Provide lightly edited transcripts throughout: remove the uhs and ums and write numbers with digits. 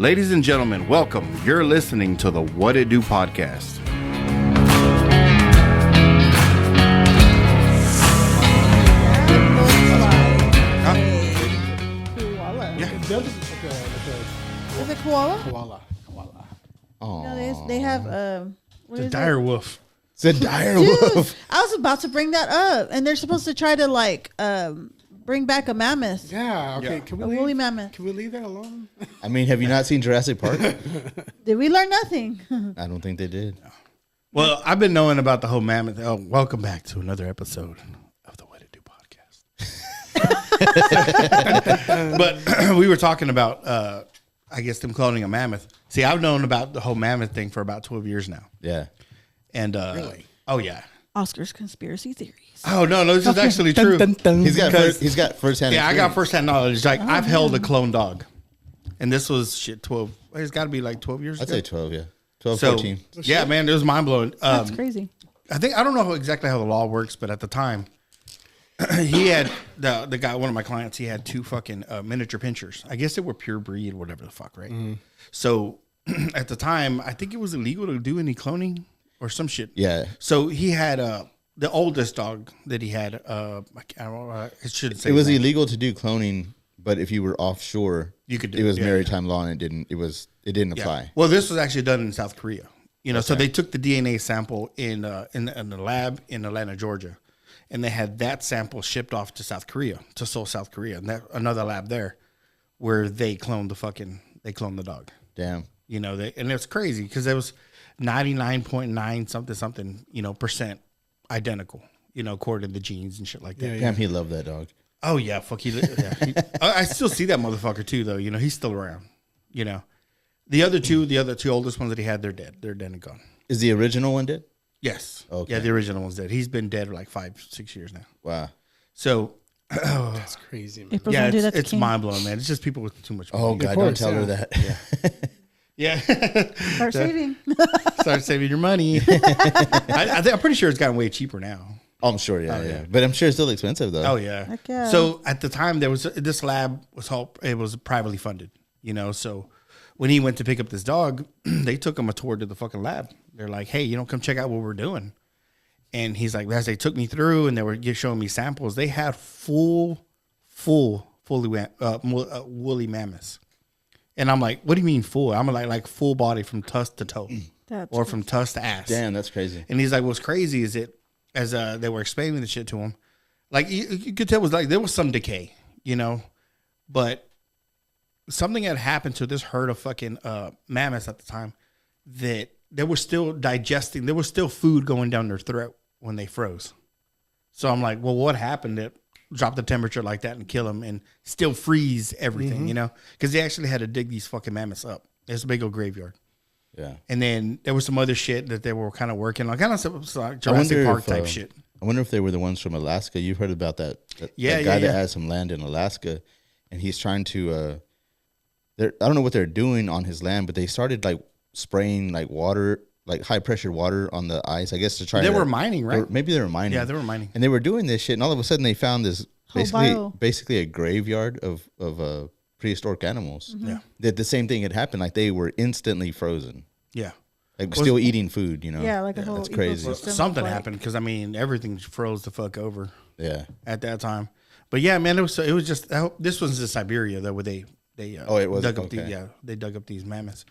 Ladies and gentlemen, welcome. You're listening to the What It Do podcast. Is it koala? Koala. Oh. No, they have It's a dire wolf. It's a dire Dude, wolf. I was about to bring that up, and they're supposed to try to bring back a mammoth. Yeah. Okay. Yeah. Can we A leave? woolly mammoth. Can we leave that alone? I mean, have you not seen Jurassic Park? Did we learn nothing? I don't think they did. Well, I've been knowing about the whole mammoth. Oh, welcome back to another episode of the What It Do podcast. But we were talking about, I guess, them cloning a mammoth. See, I've known about the whole mammoth thing for about 12 years now. Yeah. And Really? Oh yeah. Oscar's conspiracy theories. Oh no, this is actually true. He's got firsthand. Yeah, I got experience. firsthand knowledge. Like I've held a clone dog, and this was 12. It's got to be like 12 years I'd ago. say 12. Yeah. 12, So 14. yeah, man, it was mind blowing. That's crazy. I don't know exactly how the law works, but at the time, he had the guy, one of my clients, he had two fucking miniature pinchers. I guess they were pure breed, whatever the fuck, right? Mm-hmm. So at the time, I think it was illegal to do any cloning or some shit. Yeah. So he had the oldest dog that he had. I shouldn't say It was his name. illegal to do cloning, but if you were offshore, You could do it. it, was yeah, maritime law, and it didn't Yeah. apply. Well, this was actually done in South Korea. You know, so they took the DNA sample in the lab in Atlanta, Georgia, and they had that sample shipped off to South Korea, to Seoul, South Korea, and another lab there, where they cloned the dog. Damn. You know, and it's crazy because it was 99.9 something, percent identical. You know, according to the genes and shit like that. Yeah, Damn, he loved that dog. Oh yeah, fuck I still see that motherfucker too, though. You know, he's still around. You know, the other two oldest ones that he had, they're dead. They're dead and gone. Is the original one dead? Yes. Okay. Yeah, the original one's dead. He's been dead for like 5-6 years now. Wow. So That's crazy, man. April's yeah, gonna do that to it's King. mind blowing, man. It's just people with too much money. Oh God, course, don't tell her yeah. that. Yeah. Start saving. Start saving your money. I'm pretty sure it's gotten way cheaper now. Oh, I'm sure. Yeah, Oh, yeah. yeah. But I'm sure it's still expensive though. Oh yeah. Heck yeah. So at the time, there was this lab it was privately funded. You know, so when he went to pick up this dog, they took him a tour to the fucking lab. They're like, "Hey, come check out what we're doing." And he's like, as they took me through and they were showing me samples, they had fully woolly mammoths. And I'm like, what do you mean full? I'm like full body from tusk to toe, That's or from tusk to ass. Damn, that's crazy. And he's like, what's crazy is it, as they were explaining the shit to him, like you could tell it was like there was some decay, but something had happened to this herd of fucking mammoths at the time that they were still digesting. There was still food going down their throat when they froze. So I'm like, well, what happened that dropped the temperature like that and kill them and still freeze everything, Because they actually had to dig these fucking mammoths up. It's a big old graveyard. Yeah. And then there was some other shit that they were kind of working on, kind of like Jurassic Park type shit. I wonder if they were the ones from Alaska. You've heard about that Yeah, that guy yeah. that has some land in Alaska, and he's trying to. I don't know what they're doing on his land, but they started like spraying like water, like high pressure water on the ice. I guess to try. They were mining, right? Maybe they were mining. Yeah, they were mining. and they were doing this shit, and all of a sudden they found this bio. basically a graveyard of prehistoric animals. Yeah. That the same thing had happened. Like they were instantly frozen, Yeah. like still eating food. Yeah, like a whole that's crazy. ecosystem Something of, like- happened because everything froze the fuck over Yeah. at that time. But yeah, man, it was just this was in Siberia though, where they it was? dug up Okay. they dug up these mammoths.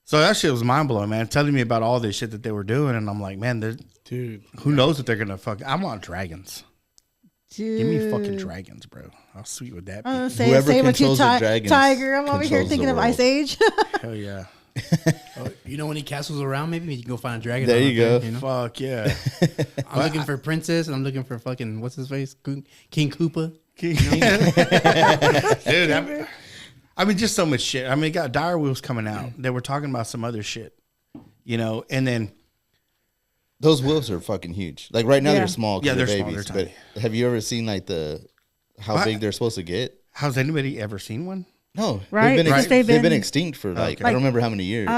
So that shit was mind blowing, man. Telling me about all this shit that they were doing, and I'm like, man, Dude. who knows what they're gonna fuck? I want dragons. Dude. Give me fucking dragons, bro. How sweet would that be? I'm gonna say, Whoever say what you controls the dragons Tiger. I'm over here controls thinking the of world. Ice Age. Hell yeah. Oh, you know, when he castles around, maybe you can go find a dragon. There out you go. there, Fuck yeah. I'm looking for Princess, and I'm looking for fucking what's his face, King Koopa. Dude, I mean, just so much shit. I mean, it got dire wolves coming out. They were talking about some other shit, and then Those wolves are fucking huge. Like right now Yeah. they're small. 'Cause Yeah, they're they're small, babies. they're But have you ever seen like how What? big they're supposed to get? how's anybody ever seen one? No, Right, They've been, because they've they've been been- extinct for like Okay. I don't remember how many years.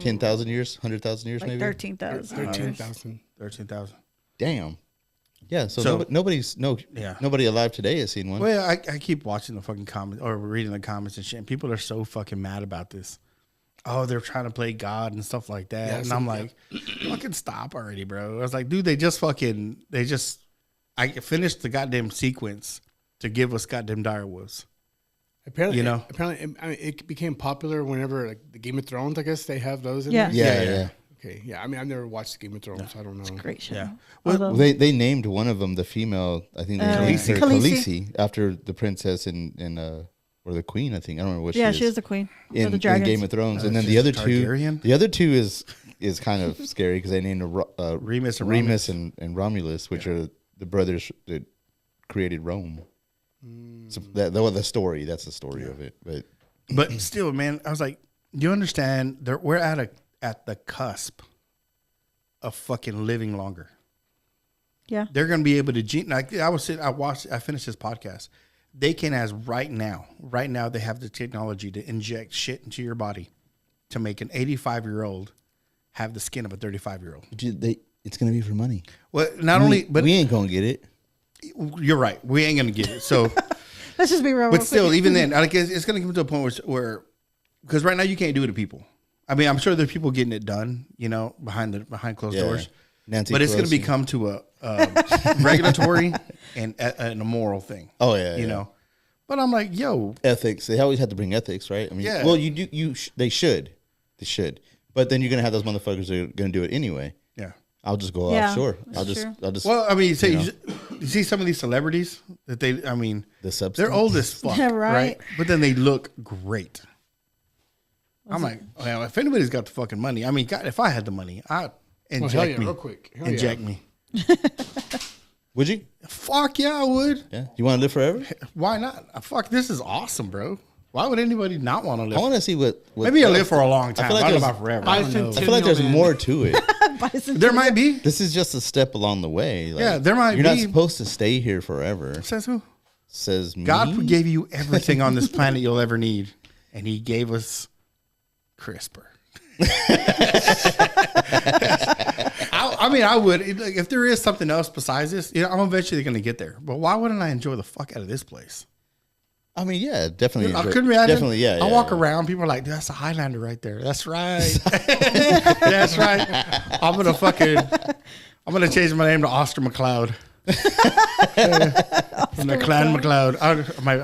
10,000 years, 100,000 years, like maybe. 13,000. 13,000. 13,000. Damn. Yeah, so, So- nobody alive today has seen one. Well, I keep watching the fucking comments or reading the comments and shit. And people are so fucking mad about this. Oh, they're trying to play God and stuff like that. Yeah, and so- I'm like, fucking stop already, bro. I was like, dude, I finished the goddamn sequence to give us goddamn direwolves. Apparently, You know? it became popular whenever like the Game of Thrones. I guess they have those. In Yeah. there. Yeah. Okay. Yeah. I mean, I've never watched Game of Thrones, so I don't know. Great show. Yeah. Although- Well, they named one of them the female. I think they named her Khaleesi. Khaleesi after the princess or the queen. I think I don't know what yeah, she is. she was the queen in, of the in dragons. Game of Thrones, and then she's the other Targaryen? two. The other two is kind of scary because they named Remus and Remus and Romulus, which are the brothers that created Rome. So the story. That's the story of it. But still, man, I was like, you understand? We're at the cusp of fucking living longer. Yeah. They're going to be able to like I finished this podcast. They can, as right now, they have the technology to inject shit into your body to make an 85-year-old have the skin of a 35-year-old. It's gonna be for money. Well, not only, but we ain't gonna get it. you're right. We ain't gonna get it. So, Let's just be real. but still, even then, like it's gonna come to a point where, because right now you can't do it to people. I mean, I'm sure there's people getting it done, behind closed doors. Nancy But it's going to Pelosi. become to a regulatory and a moral thing. Oh yeah, you know. But I'm like, yo, ethics. They always have to bring ethics, right? I mean, Yeah. well, they should. But then you're gonna have those motherfuckers that are gonna do it anyway. yeah. I'll just go Yeah, offshore. that's true. I'll just. Well, I mean, You you see some of these celebrities that the they're substance. old as fuck, Yeah, right? right. But then they look great. I'm like, well, if anybody's got the fucking money, I mean, God, if I had the money, I'd Well, inject hell yeah, me. real quick. Hell Inject yeah. me. Would you? Fuck yeah, I would. Yeah. You want to live forever? Why not? Fuck, this is awesome, bro. Why would anybody not want to live? I want to see what. Maybe I'll live for a long time. feel like I don't know there's- about forever. Bicentennial I feel like there's man. more to it. Bicentennial. There might be. This is just a step along the way. Like, Yeah, there might You're not be. supposed to stay here forever. Says who? Says me. God gave you everything on this planet you'll ever need, and He gave us CRISPR. I would if there is something else besides this. I'm eventually going to get there. But why wouldn't I enjoy the fuck out of this place? I mean, yeah, definitely. I couldn't imagine. Definitely, yeah. I yeah, walk yeah. around, people are like, "That's a Highlander right there." That's right. That's right. I'm gonna change my name to Oscar McLeod. From the Clan McLeod.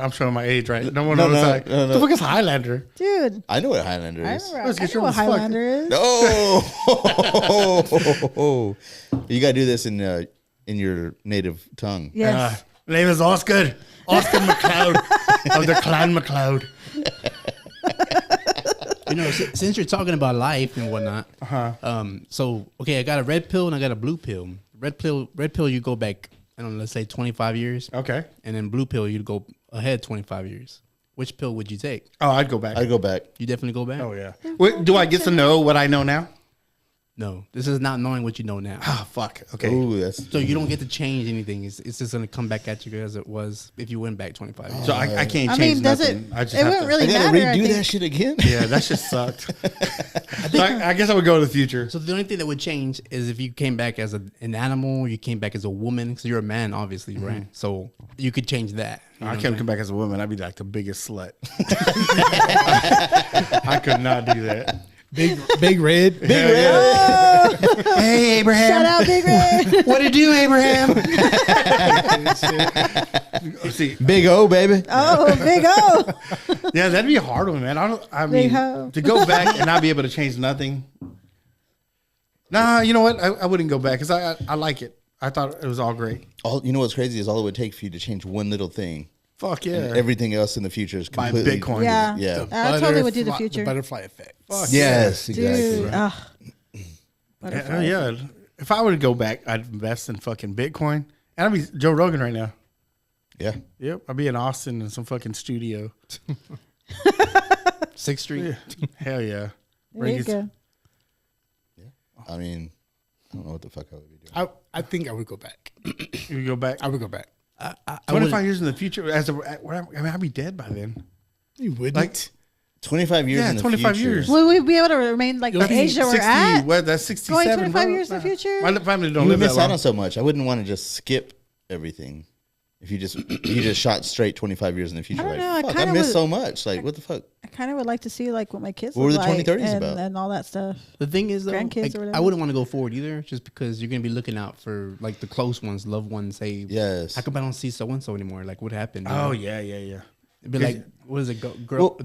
I'm showing my age, right? No one knows. no. The fuck is Highlander? Dude, I know what Highlander I is. remember. Let's I get know you what as fuck. Highlander is. Oh, you gotta do this in your native tongue. Yes. My name is Oscar McLeod of the Clan McLeod. Since you're talking about life and whatnot, so okay, I got a red pill and I got a blue pill. Red pill, you go back, I don't know, let's say 25 years, Okay. and then blue pill, you go ahead 25 years. Which pill would you take? Oh, I'd go back. I'd go back. You definitely go back. Oh yeah. Wait, do I get to know what I know now? No, this is not knowing what you know now. Oh fuck. Okay. Ooh, that's. So you don't get to change anything. It's just gonna come back at you as it was if you went back 25 years. So I can't I change mean, does it? nothing. I just It have wouldn't to. really I gotta matter. I redo think. that shit again. Yeah, that shit sucked. So I guess I would go to the future. So the only thing that would change is if you came back as an animal, you came back as a woman, because you're a man, obviously, right? So you could change that. You know I what couldn't I'm come back as a woman. I'd be like the biggest slut. I could not do that. Big red. Hey, Abraham. Shout out, Big Red. What to do, Abraham? See, Big O, baby. Oh, Big O. yeah, that'd be a hard one, man. I Big mean, hoe. to go back and not be able to change nothing. Nah, you know what? I wouldn't go back because I like it. I thought it was all great. You know what's crazy is all it would take for you to change one little thing. Fuck yeah. And everything else in the future is Buy completely Bitcoin. Yeah. Yeah. I totally would do the future. The butterfly effect. Fuck Yes, exactly. Dude. Yeah, yeah. If I were to go back, I'd invest in fucking Bitcoin. And I'd be Joe Rogan right now. Yeah. Yep. I'd be in Austin in some fucking studio. saying? 6th Street. Hell yeah. There you go. I mean, I don't know what the fuck I would be doing. I think I would go back. You go back. I would go back. I 25 years in the future, I'd be dead by then. You wouldn't. Like, 25 years. Yeah, in the 25 future. years. Will we be able to remain like the age that we're 60, at? what, that's 67. Going 25 bro. years in the future? My family You don't would live that miss out long. on so much. I wouldn't want to just skip everything. If you just shot straight 25 years in the future, I don't like, know, I fuck, I kinda missed would- so much. Like, what the fuck? I kind of would like to see like what my kids What were look the like 2030s and, about? and all that stuff. The thing is, though, Grandkids like, or whatever. I wouldn't want to go forward either, just because you're gonna be looking out for like the close ones, loved ones. Say, Yes. how come I don't see so and so anymore? Like, what happened? You Oh, know? yeah. It'd be like, what is it?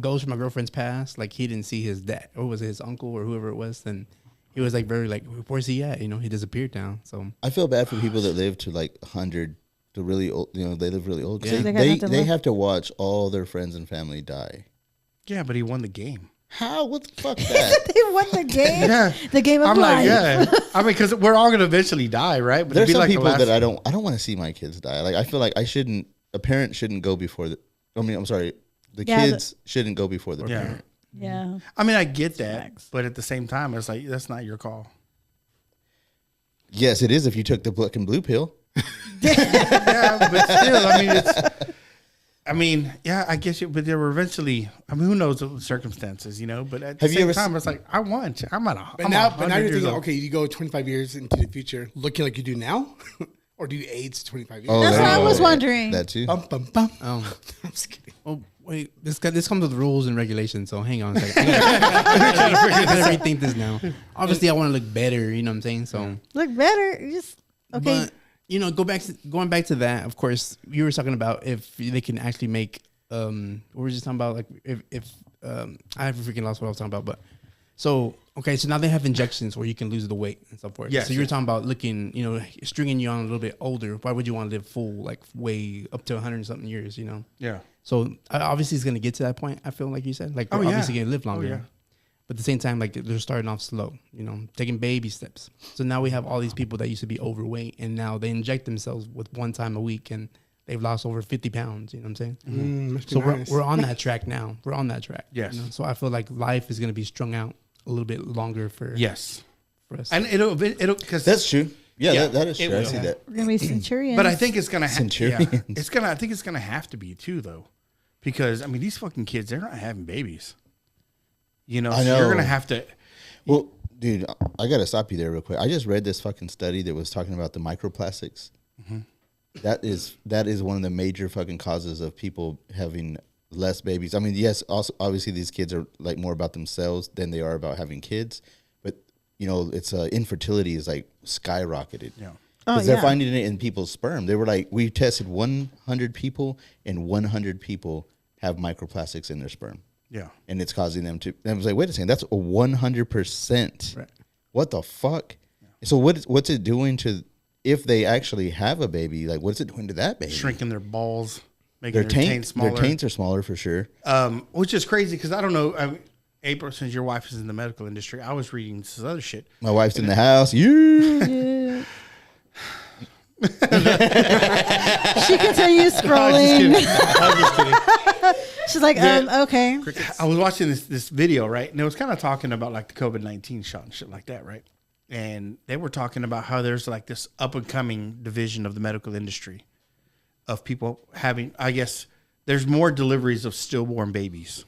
Goes from my girlfriend's past. Like, he didn't see his dad, or was it his uncle or whoever it was? Then he was like very like, where's he at? You know, he disappeared now. So I feel bad for people that live to like 100 to really old. You know, they live really old. 'Cause Yeah. They got They nothing they left. have to watch all their friends and family die. Yeah, but he won the game. How? What the fuck that? They won the game. Yeah. The game of I'm life. like, yeah. I mean, because we're all going to eventually die, right? But There's it'd be some like the people last- that I don't want to see my kids die. Like I feel like a parent shouldn't go before the. I mean, I'm sorry, the Yeah, kids shouldn't go before the Yeah. parent. Yeah. I mean, I get that. Facts. But at the same time, it's like, that's not your call. Yes, it is if you took the black and blue pill. Yeah, but still, I mean, yeah, I guess, but there were eventually, I mean, who knows the circumstances, you know? But at the Have you same ever time, it's like, I'm at a, But I'm now, 100 you're years thinking, old. okay, you go 25 years into the future, looking like you do now, or do you age 25 years? Oh, That's there what you I go. was wondering. That too. Bum, bum, bum. um, I'm just kidding. oh wait, this comes with rules and regulations. So hang on a second. I gotta rethink this now. Obviously, I want to look better. You know what I'm saying? So, Look better. Just okay. but you know, going back to that. Of course, you were talking about if they can actually make. We were just talking about like if I have freaking lost what I was talking about, but so okay, so now they have injections where you can lose the weight and so forth. Yes, So you were yes. talking about looking, you know, stringing you on a little bit older. Why would you want to live full, like way up to 100 and something years? You know. Yeah. So obviously it's gonna get to that point. I feel like you said, like Oh, we're yeah. obviously gonna live longer. yeah. But at the same time, like they're starting off slow, you know, taking baby steps. So now we have all these people that used to be overweight, and now they inject themselves with one time a week, and they've lost over 50 pounds. You know what I'm saying? Must be So nice. we're on that track now. We're on that track. Yes. You know? So I feel like life is gonna be strung out a little bit longer for Yes. for us. And it'll, because That's true. Yeah, Yeah, that is it true. I will. see that. We're gonna be centurions. but I think it's gonna Centurions. I think it's gonna have to be too, though, because I mean, these fucking kids, they're not having babies. You know, I so you're know. gonna have to. Well, dude, I gotta stop you there real quick. I just read this fucking study that was talking about the microplastics. That is one of the major fucking causes of people having less babies. I mean, yes, also obviously these kids are like more about themselves than they are about having kids, but you know, it's infertility is like skyrocketed. Yeah. Oh, Because they're yeah. finding it in people's sperm. They were like, we tested 100 people, and 100 people have microplastics in their sperm, Yeah. and it's causing them to. And I was like, wait a second, that's a 100%. Right. What the fuck? So what's it doing to if they actually have a baby? Like, what's it doing to that baby? Shrinking their balls, making Their their taint, taint smaller. their taints are smaller for sure. Which is crazy because I don't know. I mean, April, since your wife is in the medical industry, I was reading this other shit. My wife's in the house. Yeah. Yeah. She continues scrolling. I'm just kidding. She's like, Yeah. okay. I was watching this video, right? And it was kind of talking about like the COVID-19 shot and shit like that, right? And they were talking about how there's like this up and coming division of the medical industry of people having, I guess, there's more deliveries of stillborn babies,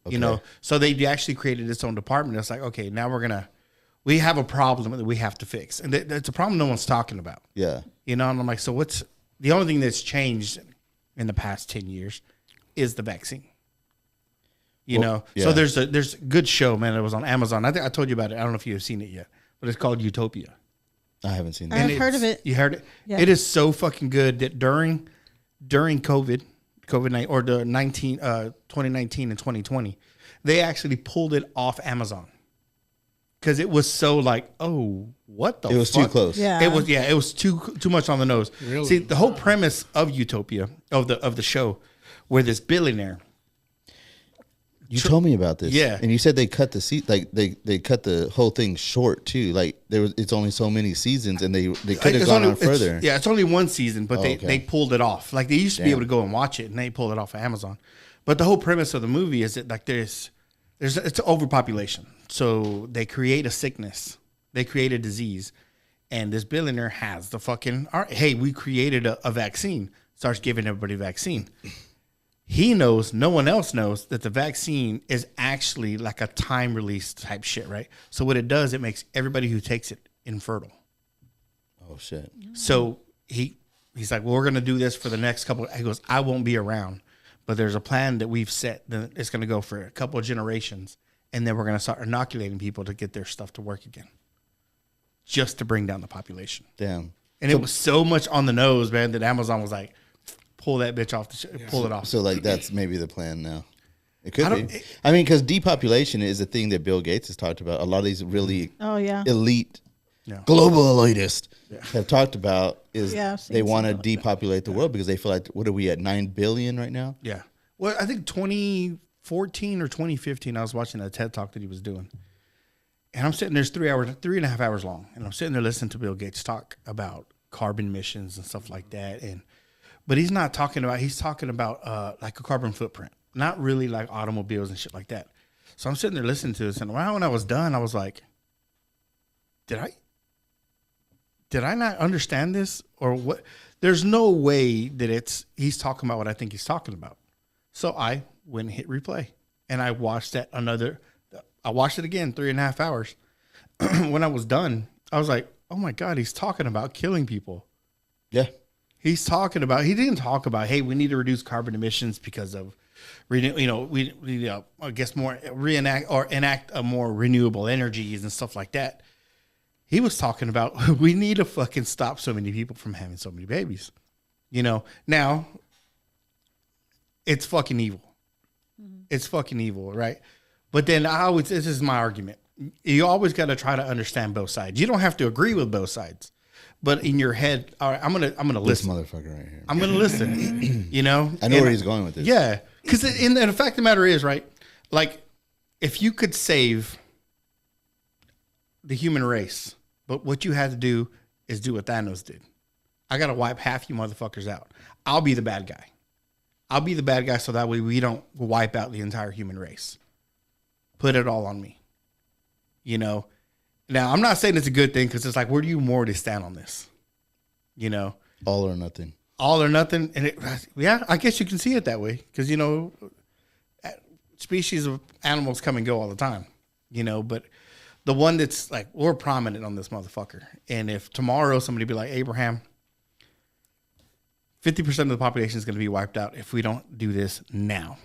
you know? So they actually created its own department. It's like, okay, now we have a problem that we have to fix. And it's a problem no one's talking about. Yeah. You know, and I'm like, so what's the only thing that's changed in the past 10 years is the vaccine. You know, yeah. so there's a good show, man. It was on Amazon. I think I told you about it. I don't know if you've seen it yet, but it's called Utopia. I haven't seen that. I've heard of it. You heard it? Yeah. It is so fucking good that during COVID-19 or the 2019 and 2020, they actually pulled it off Amazon. Because it was so like, oh, what the fuck? It was too close. Yeah. It was too much on the nose. Really? See, the whole premise of Utopia, of the show, where this billionaire, You told me about this. Yeah. And you said they cut the like they cut the whole thing short too. Like it's only so many seasons and they could have it's gone only- on further. It's, yeah, it's only one season, but okay. they pulled it off. Like they used to be Damn. able to go and watch it, and they pulled it off of Amazon. But the whole premise of the movie is that like it's overpopulation. So they create a sickness, they create a disease, and this billionaire has the fucking, all right, hey, we created a vaccine. Starts giving everybody a vaccine. he knows, no one else knows that the vaccine is actually like a time release type shit, right? So what it does, it makes everybody who takes it infertile. Oh shit. So he's like, well, we're going to do this for the next couple. He goes, I won't be around, but there's a plan that we've set that it's going to go for a couple of generations. And then we're going to start inoculating people to get their stuff to work again, just to bring down the population. Damn. And it was so much on the nose, man, that Amazon was like, pull that bitch off, pull it off. So like that's maybe the plan now. It could I be. I mean, because depopulation is a thing that Bill Gates has talked about. A lot of these really elite, global elitists have talked about is they want to depopulate the world because they feel like, what are we at, 9 billion right now? Yeah. Well, I think 2014 or 2015, I was watching a TED Talk that he was doing. And I'm sitting there, it's 3.5 hours long. And I'm sitting there listening to Bill Gates talk about carbon emissions and stuff like that. But he's not talking about, he's talking about like a carbon footprint, not really like automobiles and shit like that. So I'm sitting there listening to this. And when I was done, I was like, did I not understand this or what? There's no way that he's talking about what I think he's talking about. So I went and hit replay and I watched I watched it again, 3.5 hours. When I was done, I was like, oh my God, he's talking about killing people. Yeah. He didn't talk about, hey, we need to reduce carbon emissions because of, I guess enact a more renewable energies and stuff like that. He was talking about, we need to fucking stop so many people from having so many babies. Now it's fucking evil. It's fucking evil, right? But then this is my argument. You always got to try to understand both sides. You don't have to agree with both sides, but in your head, all right, I'm gonna listen. This motherfucker right here. I'm gonna listen. I know where he's going with this. Yeah, because in the fact of the matter is, right? Like, if you could save the human race, but what you had to do is do what Thanos did. I gotta wipe half you motherfuckers out. I'll be the bad guy. I'll be the bad guy so that way we don't wipe out the entire human race. Put it all on me. Now I'm not saying it's a good thing because it's like, where do you morally stand on this? All or nothing. All or nothing. And I guess you can see it that way because, species of animals come and go all the time, but the one that's like, we're prominent on this motherfucker. And if tomorrow somebody be like, Abraham, 50% of the population is going to be wiped out if we don't do this now.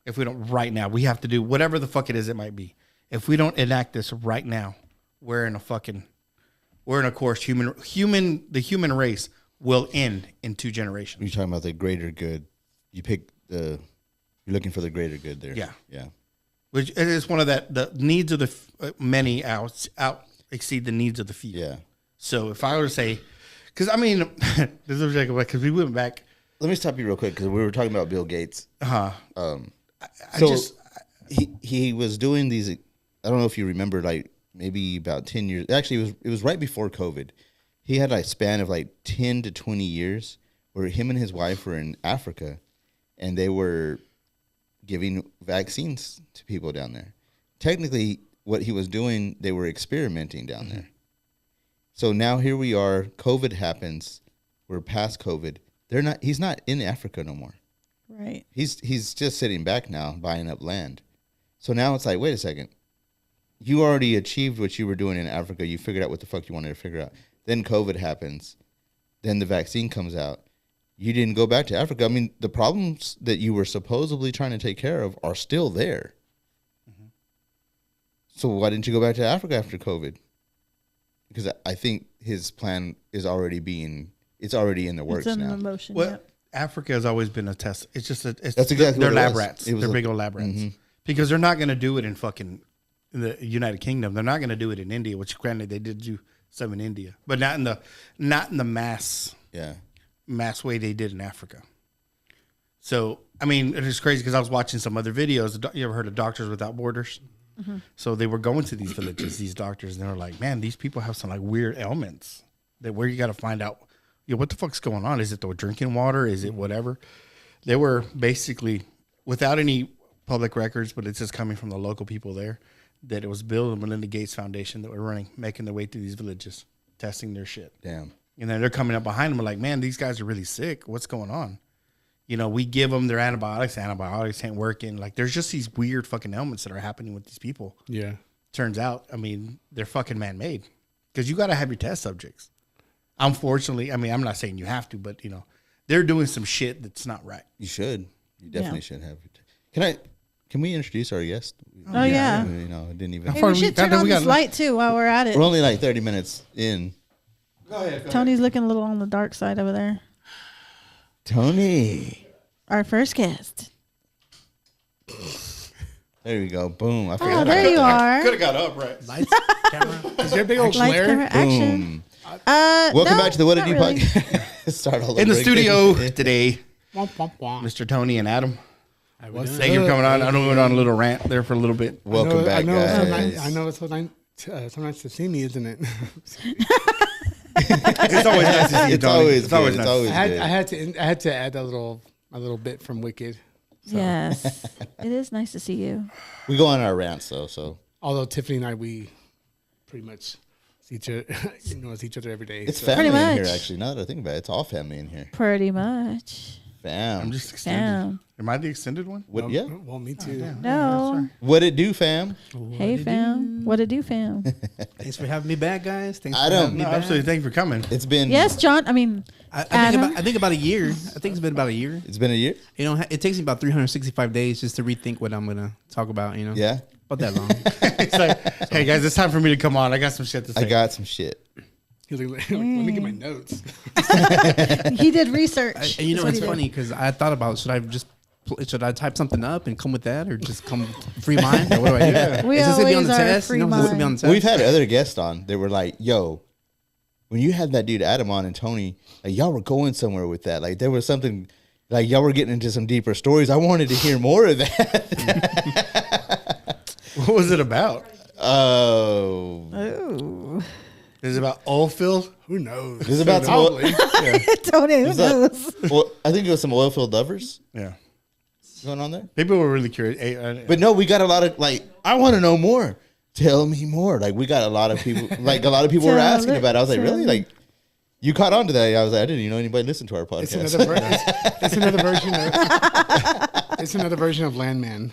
If we don't right now, we have to do whatever the fuck it is it might be. If we don't enact this right now, we're in a course, the human race will end in 2 generations. You're talking about the greater good. You're looking for the greater good there. Yeah. Yeah. Which is one of the needs of the many out exceed the needs of the few. Yeah. So if I were to say, because I mean, this is because we went back. Let me stop you real quick because we were talking about Bill Gates. He was doing these. I don't know if you remember, like maybe about 10 years. Actually, it was right before COVID. He had a span of like 10 to 20 years where him and his wife were in Africa, and they were giving vaccines to people down there. Technically, what he was doing, they were experimenting down there. So now here we are. COVID happens. We're past COVID. He's not in Africa no more. Right. He's just sitting back now, buying up land. So now it's like, wait a second. You already achieved what you were doing in Africa. You figured out what the fuck you wanted to figure out. Then COVID happens. Then the vaccine comes out. You didn't go back to Africa. I mean, the problems that you were supposedly trying to take care of are still there. Mm-hmm. So why didn't you go back to Africa after COVID? Because I think his plan is already it's already in the works it's in now. The motion, Well, yep. Africa has always been a test. It's just That's exactly they're what it lab was. rats. It was They're a- big old lab rats because they're not going to do it in fucking the United Kingdom. They're not going to do it in India, which granted they did do some in India, but not in the mass way they did in Africa. So I mean, it's crazy because I was watching some other videos. You ever heard of Doctors Without Borders? Mm-hmm. So they were going to these villages, these doctors, and they were like, "Man, these people have some like weird ailments that where you got to find out, what the fuck's going on? Is it the drinking water? Is it whatever?" They were basically without any public records, but it's just coming from the local people there. That it was Bill and Melinda Gates Foundation that were making their way through these villages, testing their shit. Damn. And then they're coming up behind them and like, "Man, these guys are really sick. What's going on?" You know, we give them their antibiotics. Antibiotics ain't working. Like, there's just these weird fucking ailments that are happening with these people. Yeah. Turns out, I mean, they're fucking man-made because you got to have your test subjects. Unfortunately, I mean, I'm not saying you have to, but, you know, they're doing some shit that's not right. You should. You definitely should have. Can we introduce our guest? Oh, yeah. You know, it didn't even. Hey, we should turn on this light, too, while we're at it. We're only like 30 minutes in. Go ahead. Tony's looking a little on the dark side over there. Tony. Our first guest. There you go. Boom. I Oh, forgot. there you are. Could have got up, right? Lights, camera. Is there a big old Lights, glare? camera, action. Boom. Welcome back to the What Did You podcast. Start all In the over studio again. today, Womp, womp, womp. Mr. Tony and Adam. What's Thank you for coming on. I know we went on a little rant there for a little bit. Welcome back, guys. I know it's so nice, to see me, isn't it? It's always nice to see you, It's Tony. always It's always good. nice. It's always I good. had to add a little bit from Wicked. So. Yes. It is nice to see you. We go on our rants though, so Although Tiffany and I, we pretty much see each other, see each other every day. it's so. family Pretty in here. much. Actually, now that I think about it, it's all family in here. Pretty much. Fam. I'm just extended. Fam. Am I the extended one? What? Yeah. Well, me too. No. What it do, fam? Hey, fam. What it do, fam? Thanks for having me back, guys. Thanks for Adam. having me No, back. absolutely. Thank you for coming. It's been. Yes, John. I mean, Adam. I think about a year. I think it's been about a year. It's been a year. You know, it takes me about 365 days just to rethink what I'm gonna talk about. You know, Yeah. about that long. It's like, hey guys, it's time for me to come on. I got some shit to say. I got some shit. He's like, let me get my notes. He did research. And you know, That's it's what he funny because I thought about should I type something up and come with that, or just come free mind, or what do I do? We Is this gonna be on always the are test? free You know, is this gonna be on the test? We've had other guests on. They were like, "Yo, when you had that dude Adam on and Tony, like y'all were going somewhere with that. Like there was something, like y'all were getting into some deeper stories. I wanted to hear more of that." What was it about? Oh, Oh. Is it about oil field? Who knows? This is about some oil, Tony, who Is that- knows? well, I think it was some oil field lovers Yeah. going on there. People were really curious. But no, we got a lot of like, I want to know more. Tell me more. Like we got a lot of people, like a lot of people were Tell asking it, about it. I was like, tell really? me. Like you caught on to that? I was like, I didn't even know anybody listened to our It's podcast. another, it's another version of it's another version of Landman.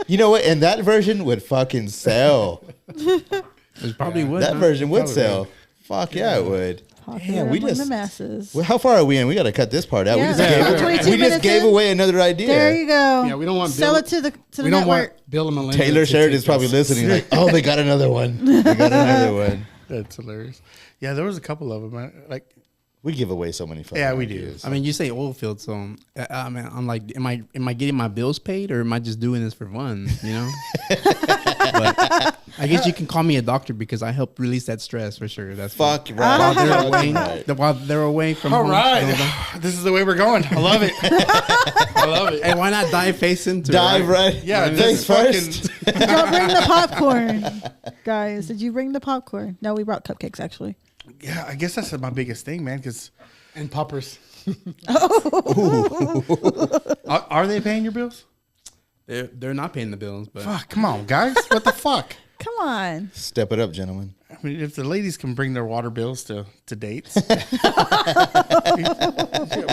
You know what? And that version would fucking sell. It probably would. That huh? version would Probably sell. Fuck yeah, it would. Popular we among just- the masses. Well, how far are we in? We got to cut this part out. Yeah. We just Yeah. gave, 22 we just minutes gave in. away another idea. There you go. Yeah, we don't want Sell Bill- it to the We don't network. want Bill and Melinda. Taylor to Sheridan's take probably us. listening. Like, oh, they got another one. They got another one. That's hilarious. Yeah, there was a couple of them. Like, We give away so many fucking Yeah, we do. ideas. I mean, you say oil field, so I mean, I'm like, am I getting my bills paid, or am I just doing this for fun? You know. But I guess you can call me a doctor because I help release that stress for sure. That's Fuck While right. they're Fuck away, right. while they're away from all home. right, this is the way we're going. I love it. I love it. Hey, why not dive face into Dive it? right. Yeah, Face this first. fucking. Did y'all bring the popcorn? Guys, did you bring the popcorn? No, we brought cupcakes actually. Yeah, I guess that's my biggest thing, man. Because And poppers. are they paying your bills? They're not paying the bills, but Fuck, come on, guys. What the fuck? Come on. Step it up, gentlemen. I mean, if the ladies can bring their water bills to dates,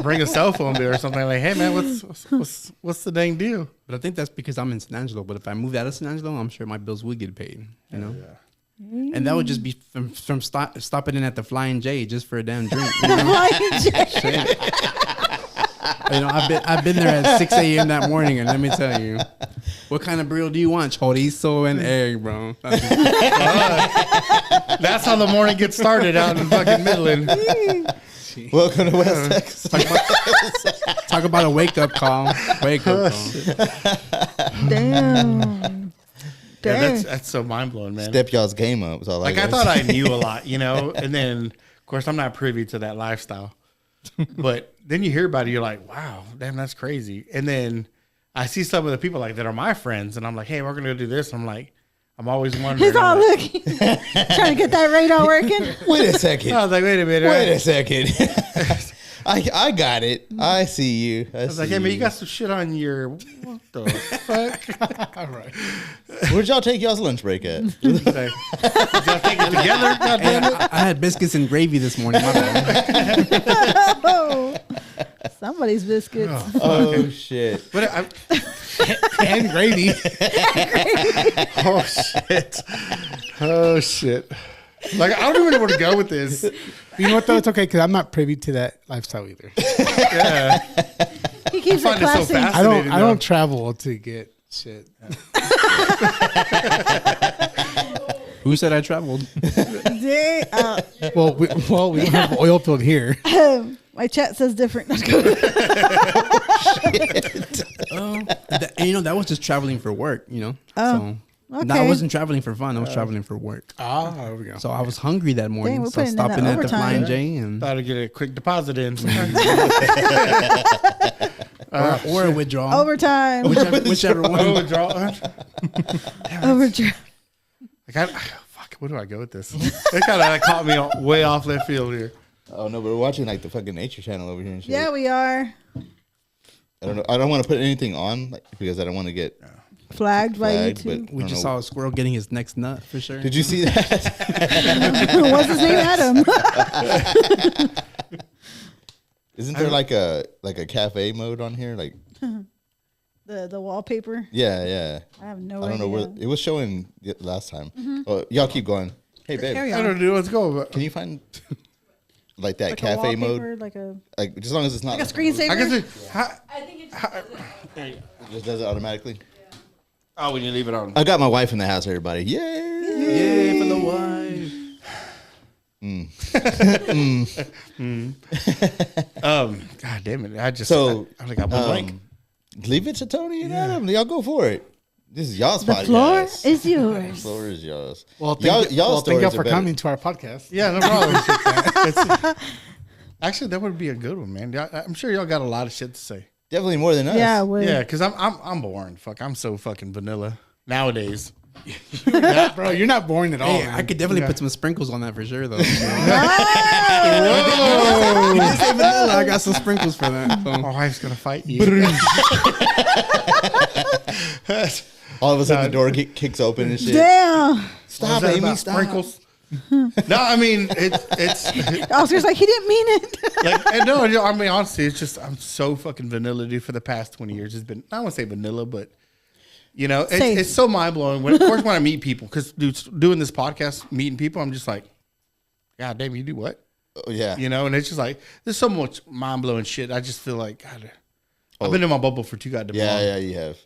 bring a cell phone bill or something like, hey man, what's the dang deal? I think that's because I'm in San Angelo. But if I moved out of San Angelo, I'm sure my bills would get paid. You know. And that would just be from stopping in at the Flying J just for a damn drink. You know? You know, I've been there at 6 a.m. that morning, and let me tell you, what kind of burrito do you want? Chorizo and egg, bro. That's how the morning gets started out in fucking Midland. Welcome to West Texas. Talk about a wake up call. Wake up call. Damn. Yeah, that's so mind blowing, man. Step y'all's game up. Is all Like I gotta thought say. I knew a lot, you know, and then of course I'm not privy to that lifestyle. But then you hear about it, you're like, wow, damn, that's crazy. And then I see some of the people like that are my friends, and I'm like, hey, we're gonna go do this. I'm like, I'm always wondering. He's all I'm like, looking, trying to get that radar working. Wait a second. I was like, wait a minute. Wait a second. I got it. I see you. I was like, hey man, you got some shit on your. What the fuck? All right. Where'd y'all take y'all's lunch break at? Did y'all take it together? God damn it. I had biscuits and gravy this morning. My bad. Oh, somebody's biscuits. Oh shit! But And gravy. oh shit. Oh shit. Like I don't even know where to go with this. You know what though? It's okay because I'm not privy to that lifestyle either. Yeah. He keeps I find it it so classy. fascinating. I don't travel to get shit. Who said I traveled? Dang, Well, we don't have an oil field here. my chat says different. And, that was just traveling for work. Oh, So okay. I wasn't traveling for fun. I was traveling for work. There we go. So I was hungry that morning. we're So I putting in stopped that in at the overtime. Flying J and Thought I'd get a quick deposit in. or a withdrawal. Overtime. Whichever one. Overdraw. Overdraft. Like fuck, where do I go with this? It kind of caught me way off left field here. Oh no, but we're watching like the fucking Nature Channel over here and shit. Yeah, we are I don't know. I don't want to put anything on because I don't want to get flagged by flagged. YouTube. But We I just don't know. saw a squirrel getting his next nut for sure. Did you see that? What's his name? Adam. Isn't there like a cafe mode on here? Like the wallpaper. yeah. I have no I idea. don't know where it was showing last time. Oh, y'all keep going. Hey babe, Carry I on. don't know. Let's go. But can you find like that Like a cafe mode? wallpaper, like a Like as long as it's not like a screensaver. I guess it. it just does it automatically. Oh, we need to leave it on. I got my wife in the house, everybody. Yay! Yay for the wife. God damn it! I just So, I only got one blank. Leave it to Tony and Adam. Y'all go for it. This is y'all's the podcast. floor is The yours. floor is yours. Well, y'all thank y'all stories are for better. coming to our podcast. Yeah, no problem. It's- actually, that would be a good one, man. I'm sure y'all got a lot of shit to say. Definitely more than us. Yeah, would. Yeah, because I'm boring. Fuck, I'm so fucking vanilla nowadays. Bro, you're not boring at all. Hey, I could definitely put some sprinkles on that for sure, though. You didn't say vanilla. I got some sprinkles for that. So. My wife's gonna fight you. All of a sudden, the door kicks open and shit. Damn. Stop, Is that Amy. about Stop. sprinkles. No, I mean it's Oscar's like, he didn't mean it. like no. I mean honestly, it's just I'm so fucking vanilla, dude. For the past 20 years, it's been I don't want to say vanilla, but Safe. it's so mind blowing. When I meet people, because doing this podcast, meeting people, I'm just like, God damn, you do what? Oh, yeah. And it's just like there's so much mind blowing shit. I just feel like God, I've been in my bubble for too goddamn long. Yeah, you have.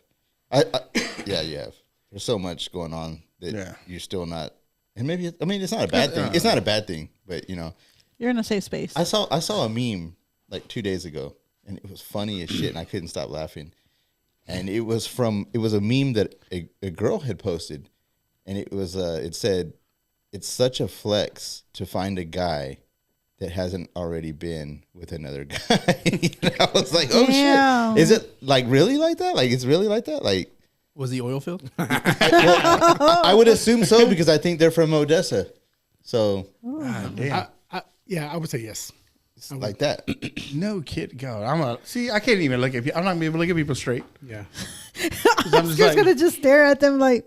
Yeah, you have. There's so much going on that you're still not. And maybe it's not a bad thing. It's not a bad thing, but You're in a safe space. I saw a meme like 2 days ago, and it was funny as shit, and I couldn't stop laughing. And it was a meme that a girl had posted, and it said, "It's such a flex to find a guy that hasn't already been with another guy." I was like, "Oh Damn. shit! Is it like really like that? Like it's really like that? Like." Was the oil field? I would assume so because I think they're from Odessa, so God damn. I would say yes. it's like that. No kid, God. I can't even look at people. I'm not gonna be able to look at people straight. Yeah. 'Cause I'm just Oscar's gonna just stare at them like,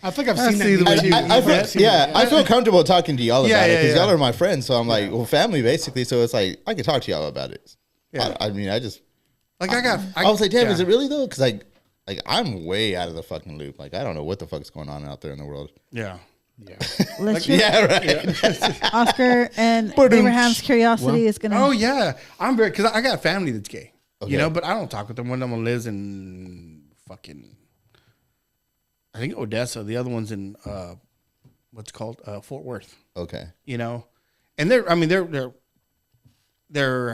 I think I've I seen see the that. way meme you- too. I feel comfortable talking to y'all Yeah, about it yeah, because yeah. y'all are my friends. So I'm like, well, family basically. So it's like I can talk to y'all about it. Yeah. I mean, I was like, damn, is it really though? Because I'm way out of the fucking loop. Like I don't know what the fuck's going on out there in the world. Yeah. Yeah. let's Yeah, right. Oscar and Abraham's curiosity is gonna. Oh yeah, I'm very because I got a family that's gay. Okay. But I don't talk with them. One of them lives in fucking, I think Odessa. The other one's in what's called Fort Worth. Okay. And they're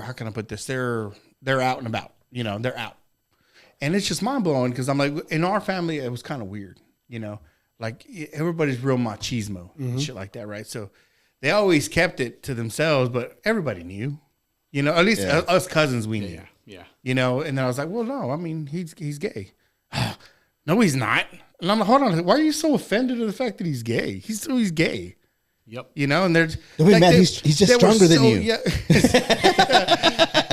how can I put this? They're out and about. They're out, and it's just mind blowing because I'm like in our family it was kind of weird. Like everybody's real machismo and shit like that, right? So they always kept it to themselves, but everybody knew. At least us cousins we knew. Yeah. And then I was like, well, no, I mean he's gay. No, he's not. And I'm like, hold on, why are you so offended at the fact that he's gay? He's gay. Yep. You know, and they're Don't be mad, they- he's just they were stronger than you. Yeah.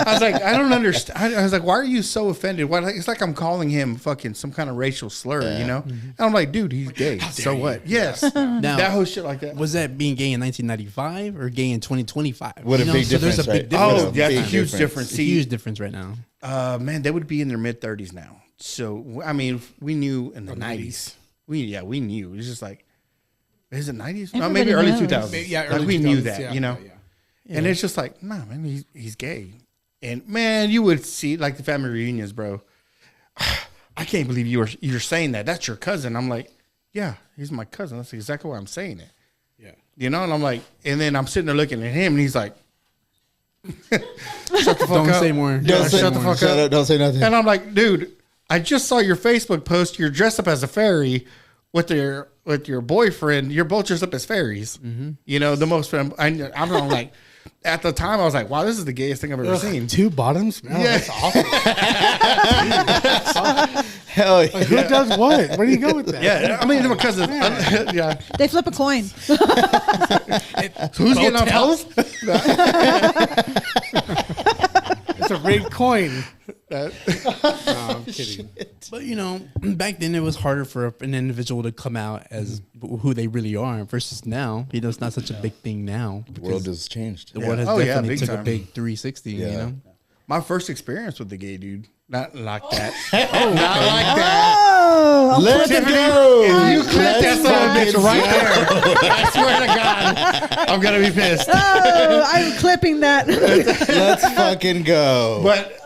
I was like, I don't understand. I was like, why are you so offended? Why? It's like I'm calling him fucking some kind of racial slur, you know? And I'm like, dude, he's gay. So what? Yes. Now, That whole shit like that. was that being gay in 1995 or gay in 2025? What a big so there's a difference, big right? difference. Oh, What a that's a big huge difference. difference. It's a See, huge difference right now. man, they would be in their mid 30s now. So I mean, we knew in the 90s. We knew. It was just like, is it 90s? No, maybe Everybody early knows. 2000s. Yeah, like early we knew 2000s, that, yeah, you know. yeah. And it's just like, nah, man, he's gay. And man, you would see like the family reunions, bro. I can't believe you're saying that. That's your cousin. I'm like, yeah, he's my cousin. That's exactly why I'm saying it. Yeah. You know, and I'm like, and then I'm sitting there looking at him, and he's like, shut the fuck Don't up. say more. Yeah, shut the fuck Shut up. up, don't say nothing. And I'm like, dude, I just saw your Facebook post. You're dressed up as a fairy with your boyfriend. You're both dressed up as fairies. You know, the most. I'm like, at the time, I was like, wow, this is the gayest thing I've ever seen. Two bottoms? Oh, Yeah. that's awful. Hell yeah. Who does what? Where do you go with that? Yeah, I mean, because of, yeah. They flip a coin. So who's getting off house? It's a rigged coin. That- No, I'm kidding. But you know, back then it was harder for an individual to come out as who they really are versus now. You know, it's not such a big thing now. The world has changed. The world has Oh, yeah, definitely big took a time. big 360. You Yeah. know, My first experience with the gay dude, not like that. Not like that. Oh, Let it go. You clip that son of a bitch right there. I swear to God, I'm gonna be pissed. oh, I'm clipping that. Let's fucking go. But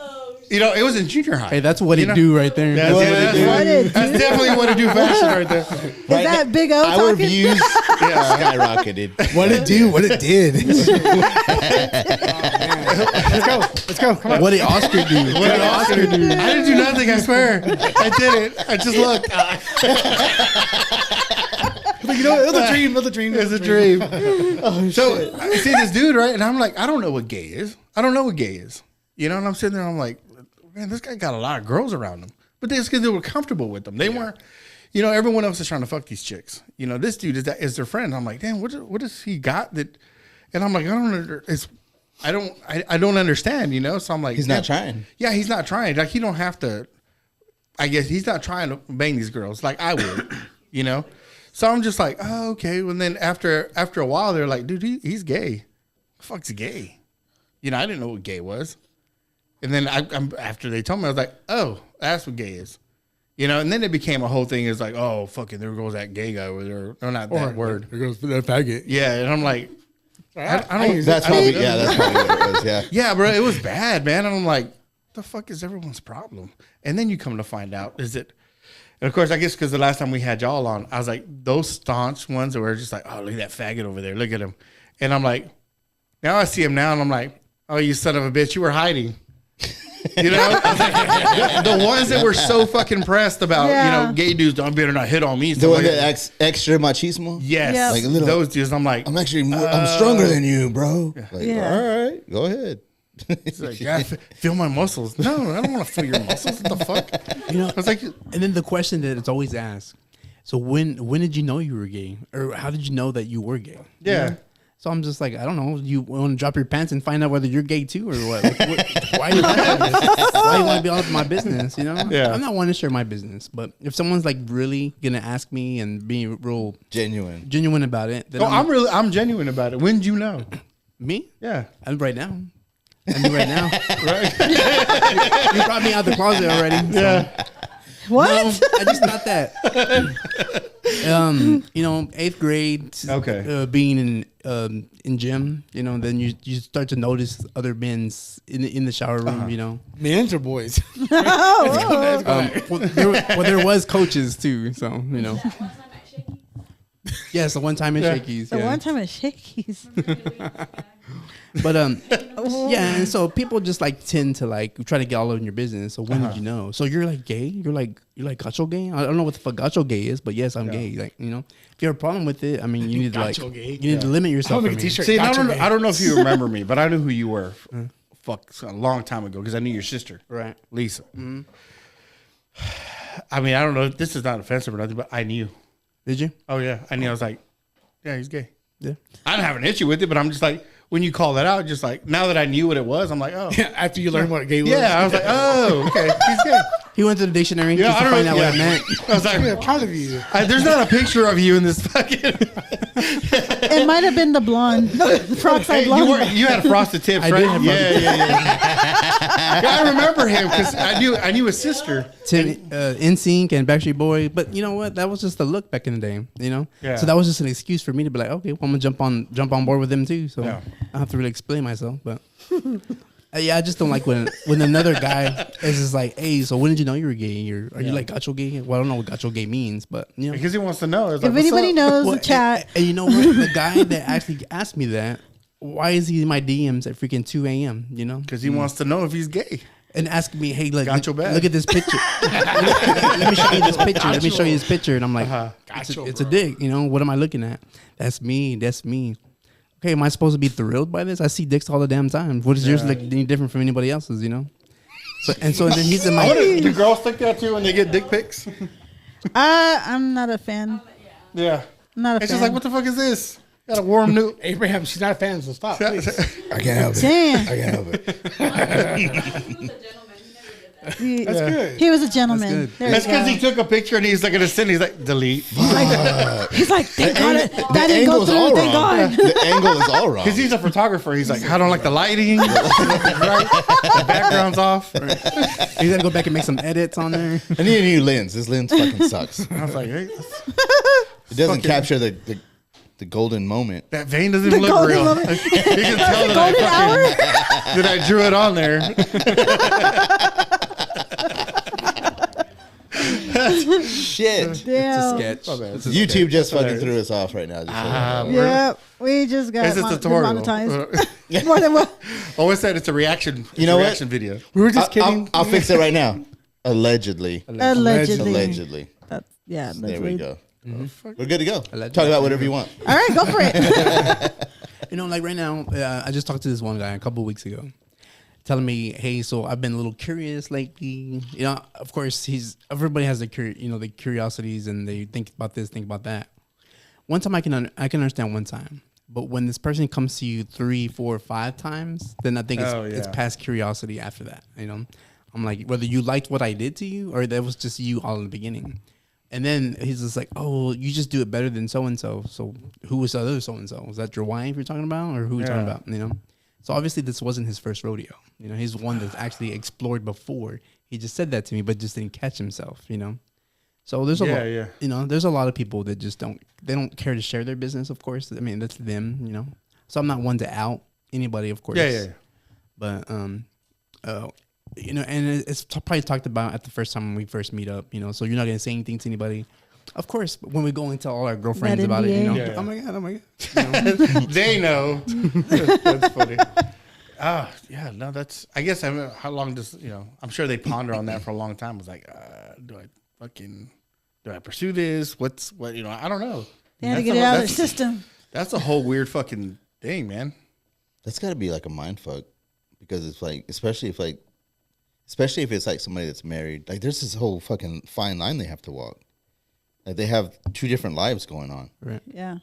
you know, it was in junior high. hey, that's what You it know? do right there. That's, What yeah, it that's, do. what- What it that's do. definitely what to do fashion right there. Is that Big O Our talking? views skyrocketed. What it do? What it did? Let's go. Let's go. Come on. What did Oscar do? What did Oscar do? I didn't do nothing. I swear, I did it. I just looked. You know, it was a dream. It was a dream. It's a dream. So I see this dude, right? And I'm like, I don't know what gay is. I don't know what gay is. You know, and I'm sitting there, I'm like, man, this guy got a lot of girls around him. But that's because they were comfortable with them. They weren't, you know, everyone else is trying to fuck these chicks. You know, this dude is their friend. I'm like, damn, what does he got that? And I'm like, I don't understand, you know? So I'm like, He's not trying. Yeah, he's not trying. Like, he don't have to, I guess he's not trying to bang these girls like I would, you know? So I'm just like, oh, okay. And then after a while, they're like, dude, he's gay. Fuck's gay. You know, I didn't know what gay was. And then after they told me, I was like, oh, that's what gay is. You know, and then it became a whole thing. It's like, oh, fucking, there goes that gay guy over there. No, not that word. There goes that faggot. Yeah, and I'm like, I don't. That's probably that's probably what it was. Yeah. Yeah, bro, it was bad, man. And I'm like, the fuck is everyone's problem? And then you come to find out, is it? And of course, I guess because the last time we had y'all on, I was like, those staunch ones that were just like, oh, look at that faggot over there. Look at him. And I'm like, now I see him now, and I'm like, oh, you son of a bitch, you were hiding. You know, I was like, the ones that were so fucking pressed about, Yeah. you know, gay dudes don't better not hit on me. The stuff one like that acts extra machismo. yes, Yeah. Like a little- those dudes. I'm like, I'm actually I'm stronger than you, bro. Like, Yeah. all right, go ahead. it's like, yeah, feel my muscles. No, I don't want to feel your muscles. What the fuck? You know, I was like, and then the question that it's always asked: so when did you know you were gay, or how did you know that you were gay? yeah. You know? So I'm just like, I don't know. You want to drop your pants and find out whether you're gay too, or what? Like, why you why you want to be all up in my business? You know? Yeah. I'm not wanting to share my business, but if someone's like really gonna ask me and be real Genuine. genuine about it, then No, I'm genuine about it. When did you know? me. Yeah. I'm right now. I mean, right now. Right. You brought me out the closet already. So. Yeah. What? No, I just not that. You know, 8th grade. Okay. Being in gym, you know, then you start to notice other men's in the shower room. You know, Men's or boys? there was coaches too. So you know. Yes, the one time in Shakey's. The Yeah. one time at Shakey's. But yeah, and so people just like tend to like try to get all in your business. So when did you know? So you're like gay? You're like gacho gay? I don't know what the fuck gacho gay is, but yes, I'm gay. Like, you know, if you have a problem with it, I mean, you need to like Gacho gay? you need to limit yourself. I'll make from a me. t-shirt. See, Gotcha, man. I don't know if you remember me, but I knew who you were. Fuck, a long time ago because I knew your sister, Right. Lisa. I mean, I don't know. This is not offensive or nothing, but I knew. Did you? Oh yeah, I knew. I was like, yeah, he's gay. Yeah. I don't have an issue with it, but I'm just like, when you call that out, just like, now that I knew what it was, I'm like, oh. Yeah, after you learn what gay was. Yeah, I was like, oh, okay. He's gay. He went to the dictionary Yeah, just I to don't find know. out what it Yeah. meant. I was I'm like, proud of you. there's not a picture of you in this fucking. It might have been the blonde, the peroxide blonde. You had frosted tips, I right? did have frosted Yeah, I remember him because I knew his sister. NSYNC and Backstreet Boy, but you know what? That was just the look back in the day, you know. Yeah. So that was just an excuse for me to be like, okay, well, I'm gonna jump on board with them too. So Yeah. I don't have to really explain myself, but yeah, I just don't like when another guy is just like, hey, so when did you know you were gay? Are you like gacho gay? Well, I don't know what gacho gay means, but you know, Because he wants to know. It's If like, what's anybody up? knows, Well, the chat. and you know what? The guy that actually asked me that, why is he in my DMs at freaking 2 a.m.? You know, Because he wants to know if he's gay. and asking me, hey, like, Gacho bad. look at this picture. Let me show you this picture. Let me show you this picture. And I'm like, Gacho, it's a bro. dick. You know, what am I looking at? That's me. That's me. Okay, am I supposed to be thrilled by this? I see dicks all the damn time. What is yours look any different from anybody else's? You know. So then he's in my. Do girls think that too when they get dick pics? I'm not a fan. Yeah. I'm not a It's fan. just like, what the fuck is this? Got a warm new. Abraham, she's not a fan, so stop. Please. I can't help it. Damn. I can't help it. He, That's good. he was a gentleman. That's There That's you go. because he took a picture and he's like gonna send. He's like, delete. He's like, thank God that The didn't go angle's all through. Thank wrong. God. The angle is all wrong. Because he's a photographer. He's like, I don't like the lighting. Right? The background's off. He's gotta go back and make some edits on there. I need a new lens. This lens fucking sucks. I was like, hey, It doesn't Fucking- capture the golden moment. that vein doesn't even look golden real. moment. You can tell that Golden hour. that I drew it on there. Shit. Damn. Sketch. YouTube just fucking threw us off right now. Just so you know. Yeah, we just got It's a tutorial. monetized. More than what? Always said it's a reaction. It's You know a what? reaction video. We were just kidding. I'll fix it right now. Allegedly. Allegedly. Allegedly. That's, yeah. There we allegedly. go. We're good to go. Allegedly. Talk about whatever you want. All right, go for it. You know, like right now, I just talked to this one guy a couple of weeks ago, telling me, "Hey, so I've been a little curious lately." You know, of course, everybody has the the curiosities, and they think about this, think about that. One time, I can understand one time, but when this person comes to you 3, 4, 5 times, then I think it's past curiosity after that. You know, I'm like, whether you liked what I did to you, or that was just you all in the beginning. And then he's just like, oh, you just do it better than so-and-so. So who was the other so-and-so? Was that your wife you're talking about? Or who you're talking about, you know? So obviously this wasn't his first rodeo. You know, he's one that's actually explored before. He just said that to me, but just didn't catch himself, you know? So there's a lot, you know, there's a lot of people that just don't care to share their business, of course. I mean, that's them, you know? So I'm not one to out anybody, of course. Yeah. But, you know, and it's probably talked about at the first time when we first meet up, you know, so you're not going to say anything to anybody. Of course, when we go and tell all our girlfriends about it, you know, Yeah. oh my God. You know? They know. That's funny. Yeah, no, I guess how long does, I'm sure they ponder on that for a long time. It's like, do I pursue this? I don't know. They had to get it out of their system. That's a whole weird fucking thing, man. That's got to be like a mind fuck, because it's like, especially if it's like somebody that's married, like there's this whole fucking fine line they have to walk. Like they have 2 different lives going on. Right. Yeah.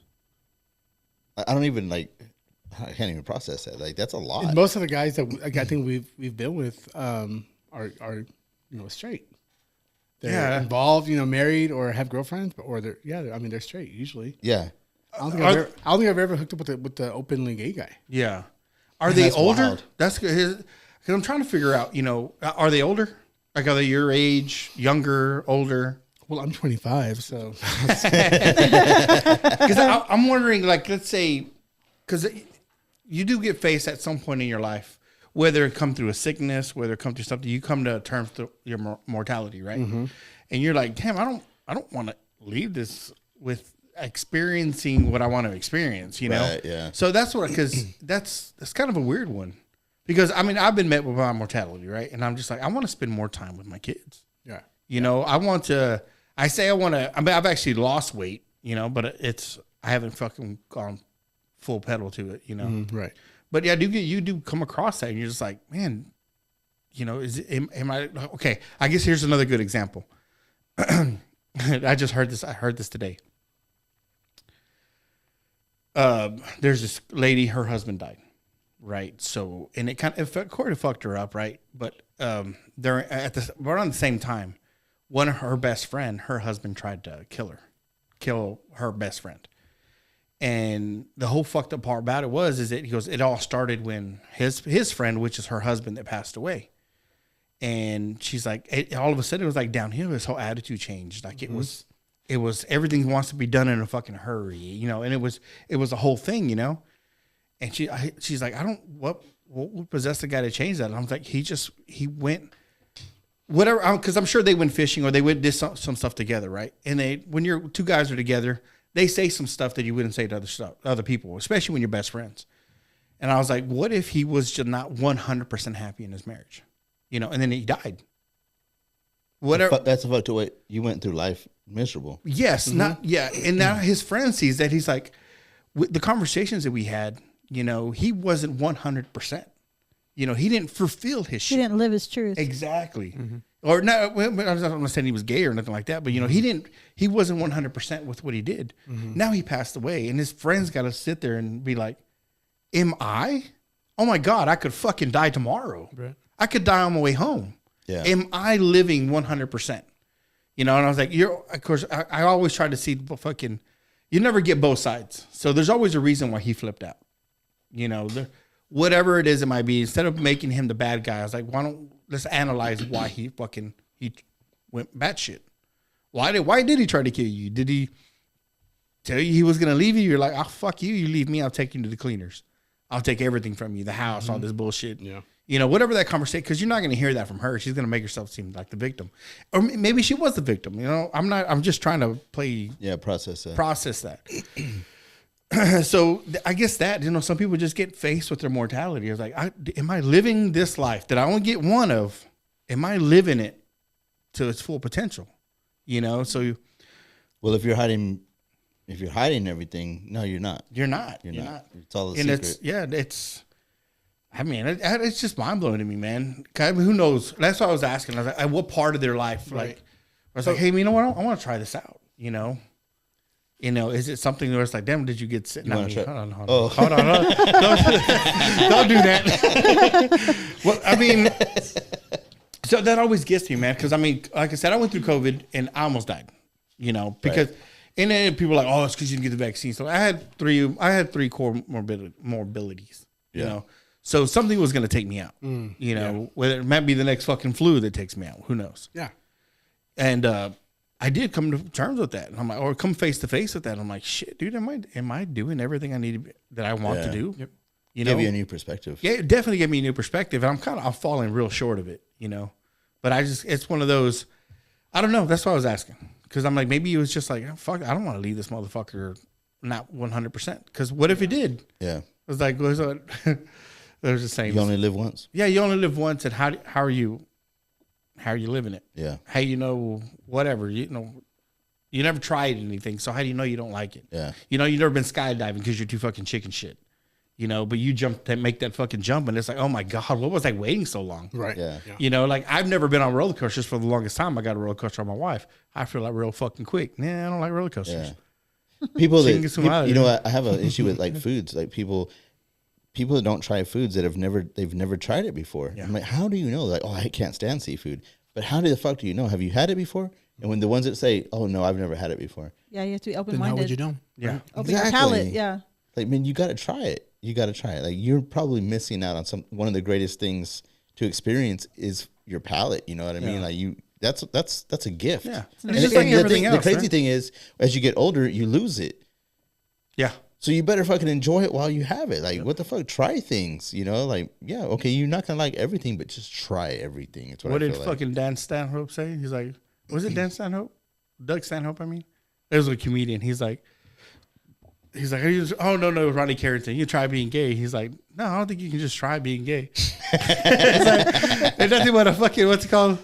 I don't even I can't even process that. Like that's a lot. And most of the guys that I think we've been with are straight. They're involved, married or have girlfriends, or they're straight usually. Yeah. I don't think I've ever hooked up with the openly gay guy. Yeah. Are they That's older? wild. That's good. Because I'm trying to figure out, are they older? Like, are they your age, younger, older? Well, I'm 25, so Because I'm wondering, like, let's say, because you do get faced at some point in your life, whether it come through a sickness, whether it come through something, you come to terms with your mortality, right? Mm-hmm. And you're like, damn, I don't want to leave this with experiencing what I want to experience, you know? Right, yeah. So that's because that's kind of a weird one. Because, I mean, I've been met with my mortality, right? And I'm just like, I want to spend more time with my kids. yeah. I've actually lost weight, but I haven't fucking gone full pedal to it, Right. But yeah, you do come across that and you're just like, man, am I, okay. I guess here's another good example. I heard this today. there's this lady, her husband died, right? So, and it kind of fucked her up, right? But they're around the same time, one of her best friend, her husband tried to kill her best friend. And the whole fucked up part about it is that he goes, it all started when his friend, which is her husband that passed away. And she's like, all of a sudden it was like downhill. His whole attitude changed. Like it was everything wants to be done in a fucking hurry, you know. And it was a whole thing, you know. And she's like, what would possess the guy to change that? And I was like, he went whatever, because I'm sure they went fishing or they did some stuff together, right? And when you're two guys are together, they say some stuff that you wouldn't say to other people, especially when you're best friends. And I was like, what if he was just not 100% happy in his marriage? You know, and then he died. Whatever. That's a fuck to what you went through life miserable. Yes, and now his friend sees that he's like, with the conversations that we had, you know, he wasn't 100%. You know, he didn't fulfill his shit. He didn't live his truth. Exactly. Mm-hmm. Or no, I'm not saying he was gay or nothing like that, but you know, he wasn't 100% with what he did. Mm-hmm. Now he passed away, and his friends got to sit there and be like, "Am I? Oh my God, I could fucking die tomorrow. Right. I could die on my way home. Yeah. Am I living 100%? You know?" And I was like, of course, I always try to see fucking. You never get both sides, so there's always a reason why he flipped out. You know, whatever it is, it might be. Instead of making him the bad guy, I was like, let's analyze why he went batshit. Why did he try to kill you? Did he tell you he was gonna leave you? You're like, oh fuck you, you leave me, I'll take you to the cleaners. I'll take everything from you, the house, all this bullshit. Yeah. You know, whatever that conversation, because you're not gonna hear that from her. She's gonna make herself seem like the victim. Or maybe she was the victim, you know. I'm just trying to process that. So I guess that, you know, some people just get faced with their mortality. It's like, am I living this life that I only get one of? Am I living it to its full potential? You know, so. Well, if you're hiding everything, no, you're not. You're not. It's all a secret. I mean, it's just mind blowing to me, man. Who knows? That's what I was asking. I was like, what part of their life? Right. Like, I was like, hey, you know what? I want to try this out. You know. You know, is it something where it's like, damn, did you get sick? No, hold on. Don't do that. Well, I mean, so that always gets me, man. Because I mean, like I said, I went through COVID and I almost died. You know, because and then people are like, oh, it's because you didn't get the vaccine. So I had three core morbidities. You know, so something was going to take me out. You know, whether it might be the next fucking flu that takes me out. Who knows? Yeah. And I did come to terms with that, and I'm like, or come face to face with that. I'm like, shit, dude, am I doing everything I need that I want to do? Yep. You know, give you a new perspective. Yeah, it definitely gave me a new perspective, and I'm falling real short of it, you know. But it's one of those. I don't know. That's why I was asking, because I'm like, maybe it was just like, oh, fuck, I don't want to leave this motherfucker not 100%. Because what if he did? Yeah. It was like, there's the same. You only live once. Yeah, you only live once, and how are you? How are you living it? Yeah. How you know whatever, you know, you never tried anything, so how do you know you don't like it? Yeah. You know, you never been skydiving because you're too fucking chicken shit. You know, but you make that fucking jump, and it's like, oh my God, what was I waiting so long? Right. Yeah. You know, like I've never been on roller coasters for the longest time. I got a roller coaster on my wife. I feel like real fucking quick. Nah, I don't like roller coasters. Yeah. People that you know, I have an issue with like foods, like people that don't try foods that they've never tried it before. Yeah. I'm like, how do you know? Like, oh, I can't stand seafood. But how the fuck do you know? Have you had it before? And when the ones that say, oh no, I've never had it before. Yeah, you have to be open-minded. Then how would you know? Yeah. Open your palate, yeah. Like, man, you got to try it. Like, you're probably missing out on one of the greatest things to experience is your palate. You know what I mean? Like that's a gift. Yeah. And the crazy thing is, as you get older, you lose it. Yeah. So you better fucking enjoy it while you have it. Like, what the fuck? Try things, you know? Like, yeah, okay, you're not going to like everything, but just try everything. It's what did fucking Dan Stanhope say? He's like, was it Dan Stanhope? Doug Stanhope, I mean? It was a comedian. He's like, oh, no, it was Ronnie Carrington. You try being gay. He's like, no, I don't think you can just try being gay. It's like, there's nothing but a fucking, what's it called?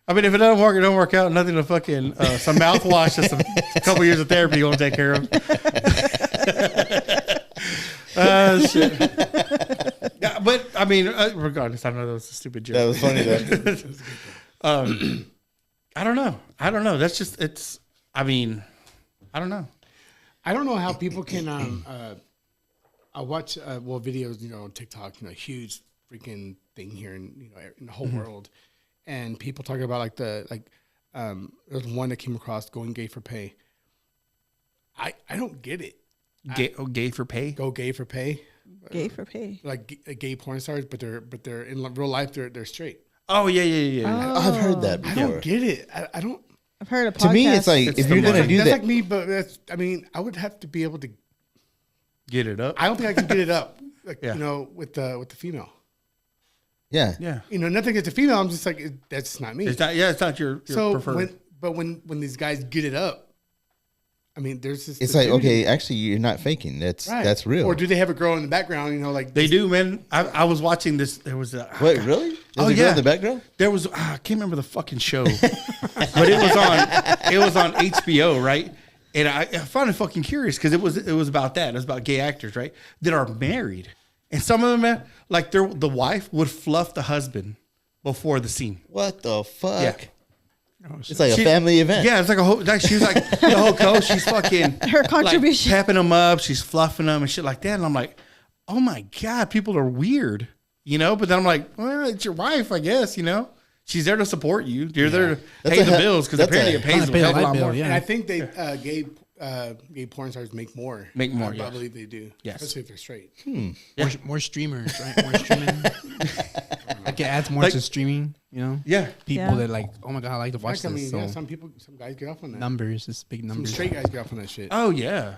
I mean, if it doesn't work, it don't work out. Nothing to fucking, some mouthwash and a couple years of therapy you want to take care of. Shit. Yeah, but I mean, regardless, I know that was a stupid joke. That was funny though. I don't know. That's just I mean, I don't know. I don't know how people can I watch videos, on TikTok, huge freaking thing here in in the whole world, and people talking about like there's one that came across going gay for pay. I don't get it. Gay for pay? Go gay for pay. Gay for pay. Like gay porn stars, but they're in real life they're straight. Oh yeah. Oh. I've heard that I before. don't get it. I don't. I've heard a podcast. To me, it's like It's if the you're gonna money. do That's that, like me, but I would have to be able to. Get it up. I don't think I can get it up. Like Yeah. with the female. yeah. Yeah. Nothing against the female. I'm just like that's not me. It's not. Yeah, it's not your So preferred. when these guys get it up, I mean, there's this. It's like, okay, actually, you're not faking. That's real. Or do they have a girl in the background? Like They do, man. I was watching this. There was a Wait, really? There's Oh, a girl yeah. in the background? There was I can't remember the fucking show, but it was on HBO, right? And I found it fucking curious because it was about that. It was about gay actors, right, that are married, and some of them, man, like the wife would fluff the husband before the scene. What the fuck? Yeah. It's like a She- family event. Yeah, it's like a whole. Like, she was like the whole coach. She's fucking Her contribution. like, pepping them up. She's fluffing them and shit like that. And I'm like, oh my god, people are weird, But then I'm like, well, it's your wife, I guess. She's there to support you. You're there to That's pay a the hell- bills because that's apparently a- it pays Pay a the hell of a light lot bill, more. yeah. And I think they gay porn stars make more. Make more, I yes. believe they do. Yes. Especially if they're straight. More streamers, right? More streaming. Like it adds more Like- to streaming. Yeah, People Yeah. that like, oh my god, I like to watch I this. mean, So some guys get off on that. numbers, it's big Some numbers. straight guys get off on that shit. Oh yeah,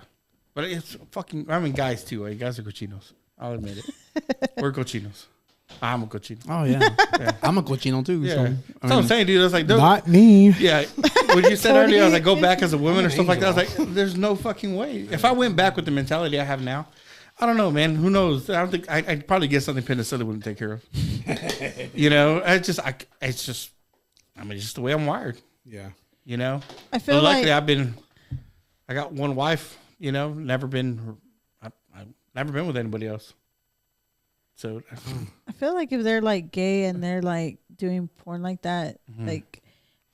but it's fucking. I mean, guys too. Guys are cochinos. I'll admit it. We're cochinos. I'm a cochino. Oh yeah. I'm a cochino too. Yeah, So, that's what I'm saying, dude. I was like, Not me. yeah. When you said earlier, I was like, go back as a woman or I'm stuff like that. I was angel. like, there's no fucking way. If I went back with the mentality I have now, I don't know, man. Who knows? I don't think I'd probably get something penicillin wouldn't take care of. It's just. I mean, it's just the way I'm wired. Yeah. I feel But luckily, like I got one wife. Never been. I've never been with anybody else. So I feel like if they're like gay and they're like doing porn like that, Mm-hmm. like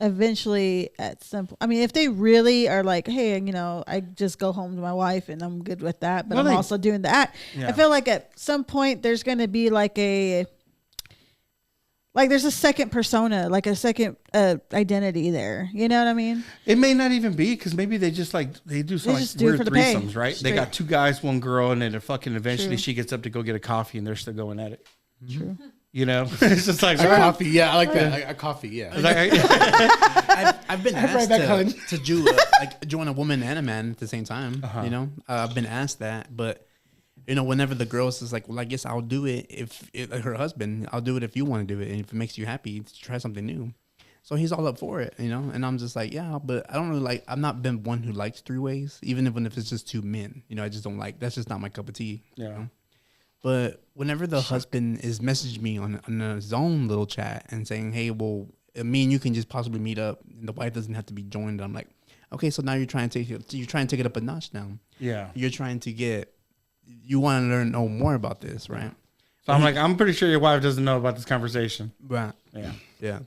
eventually at some I mean, if they really are like, hey, I just go home to my wife and I'm good with that, but Well, I'm they- also doing that. Yeah. I feel like at some point there's going to be like there's a second persona, like a second identity there. You know what I mean? it may not even be because maybe they just they do some just do it weird for the pay. threesomes, right? They Straight. got two guys, one girl, and then they're fucking eventually True. she gets up to go get a coffee and they're still going at it. True. It's just like A coffee. Yeah, I like that. A coffee. Yeah. I've been Right asked back, Helen. to join a woman and a man at the same time. I've been asked that, but whenever the girl is like, well, I guess I'll do it if like her husband, I'll do it if you want to do it, and if it makes you happy to try something new. So he's all up for it, and I'm just like, yeah, but I don't really like. I've not been one who likes three ways, even if it's just two men. I just don't like. That's just not my cup of tea. Yeah. But whenever the husband is messaging me on his own little chat and saying, hey, well, me and you can just possibly meet up and the wife doesn't have to be joined, I'm like, okay, so now you're trying to take it up a notch now. Yeah. You're trying to you want to know more about this, right? So I'm like, I'm pretty sure your wife doesn't know about this conversation. Right. Yeah. Yeah.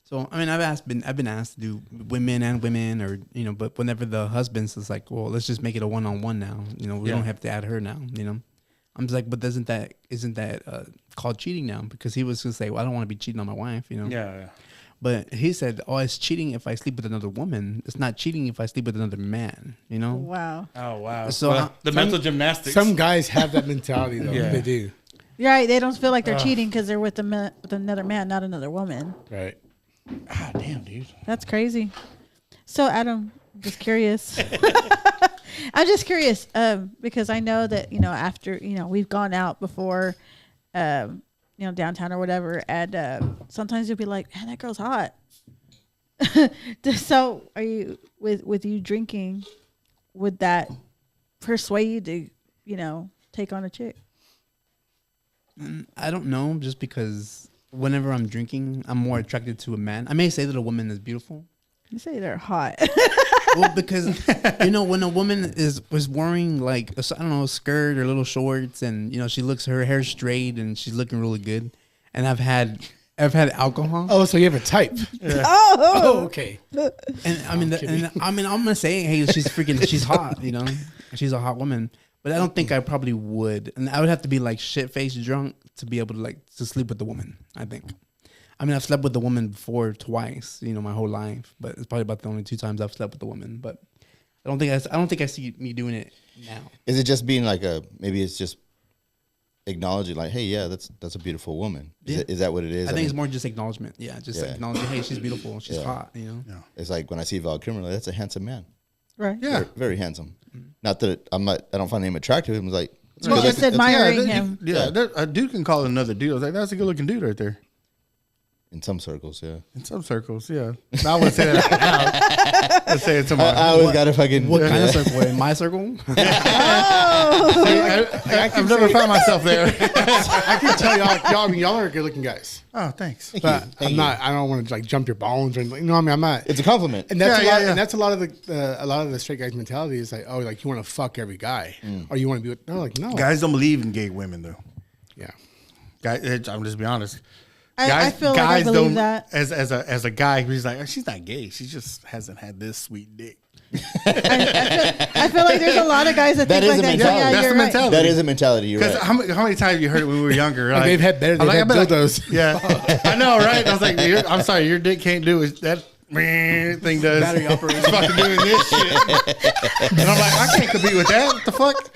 So I mean, I've been asked to do women and women, or but whenever the husband's is like, well, let's just make it a one-on-one now. We Yeah. don't have to add her now. I'm just like, but isn't that called cheating now? Because he was just say, well, I don't want to be cheating on my wife. Yeah. But he said, oh, it's cheating if I sleep with another woman. It's not cheating if I sleep with another man. Wow. Oh wow. So, Well, the mental gymnastics. Some guys have that mentality though. Yeah. They do. You're right. They don't feel like they're cheating because they're with another man, not another woman. Right. God damn, dude. That's crazy. So Adam, just curious. I'm just curious because I know that after we've gone out before, downtown or whatever, and sometimes you'll be like, man, that girl's hot. So are you with you drinking? Would that persuade you to take on a chick? I don't know, just because whenever I'm drinking, I'm more attracted to a man. I may say that a woman is beautiful. You say they're hot. Well, because when a woman was wearing like a skirt or little shorts, and she looks her hair straight and she's looking really good, and I've had alcohol. Oh, so you have a type? Oh, Okay. And I'm gonna say, hey, she's hot, she's a hot woman. But I don't think I probably would, and I would have to be like shit faced drunk to be able to like to sleep with the woman. I think. I mean, I've slept with a woman before twice, you know, my whole life, but it's probably about the only 2 times I've slept with a woman. But I don't think I see me doing it now. Is it just being like maybe it's just acknowledging like, hey, yeah, that's a beautiful woman. Is that what it is? I think it's more just acknowledgement. Yeah, just acknowledging, hey, she's beautiful, she's hot. You know. Yeah. It's like when I see Val Kilmer, like, that's a handsome man. Right. Yeah. Very, very handsome. Not that I don't find him attractive. I'm like, Well, just admiring him. A dude can call another dude. I was like, that's a good looking dude right there. in some circles, yeah. In some circles, yeah. I wouldn't say that out loud. I'd say it to my. I always got to fucking. What kind of circle? In my circle? I've never found myself there. I can tell y'all are good looking guys. Oh, thanks. But I'm not. I don't want to like jump your bones or anything. You know what I mean? I'm not. It's a compliment. And that's Yeah, a lot. yeah, yeah. And that's a lot of the straight guys mentality is like, oh, like you want to fuck every guy, or you want to be with. No, like no. Guys don't believe in gay women, though. Yeah. Guys, I'm just be honest. I feel like I believe that. As a guy, he's like, she's not gay. She just hasn't had this sweet dick. I feel like there's a lot of guys that That think is like a that. mentality. Yeah, That's you're the right. mentality. That is a mentality. You're Because right. how many times have you heard it when we were younger? Like, they've had better. I'm They've had like, dildos. Yeah, I know, right? I was like, I'm sorry, your dick can't do it. That thing does. Battery operated. It's fucking doing this shit. And I'm like, I can't compete with that. What the fuck?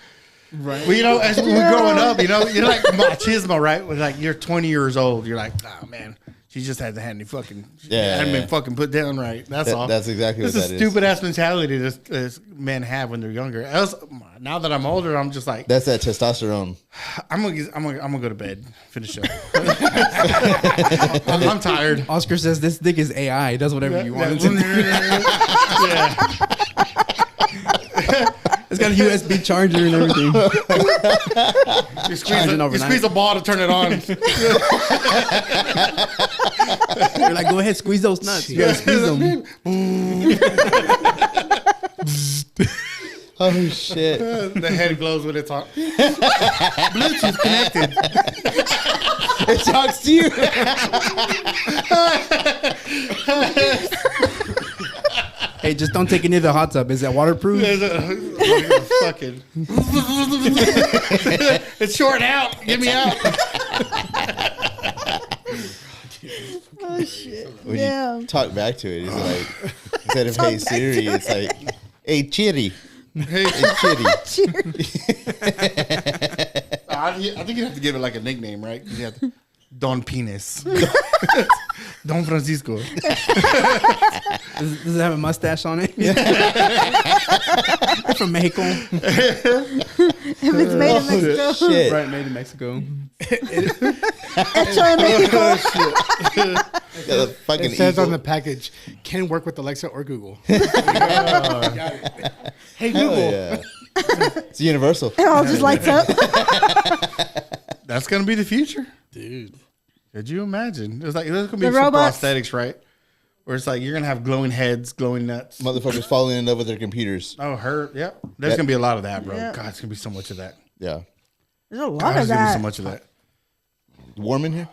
Right. Well, as we were growing up, you're like machismo, right? When like you're 20 years old, you're like, oh man, she just hasn't had any fucking, hadn't been fucking put down right. That's all. That's exactly This what is that is. stupid ass mentality that men have when they're younger. Now that I'm older, I'm just like, That's that testosterone. I'm gonna go to bed, finish up. I'm tired. Oscar says this dick is AI. It does whatever you want it to do. Yeah. It's got a USB charger and everything. Charging You overnight. squeeze a ball to turn it on. You're like, go ahead, squeeze those nuts. You gotta squeeze them. Oh shit! The head glows when it's on. Bluetooth connected. It talks to you. Hey, just don't take any of the hot tub. Is that waterproof? Fucking. It's short out. Get me out. Oh shit! When Yeah. you talk back to it, it's like instead of "Hey Siri," it's like "Hey Chitty." Hey, Chitty. I think you have to give it like a nickname, right? You have to, Don Penis. Don Francisco. Does it have a mustache on it? From Mexico. If it's made in Mexico, Shit. Right, made in Mexico. hecho en Mexico. Got a fucking It says on eagle. the package, can work with Alexa or Google. Hey Hell Google. yeah. It's universal. It all just lights up. That's gonna be the future. Dude. Could you imagine? There's gonna be The some robots. prosthetics, right? Where it's like you're gonna have glowing heads, glowing nuts. Motherfuckers falling in love with their computers. Oh, her. Yep. There's gonna be a lot of that, bro. Yep. God, it's gonna be so much of that. Yeah. There's a lot God, of there's gonna be that. so much of that. Warm in here?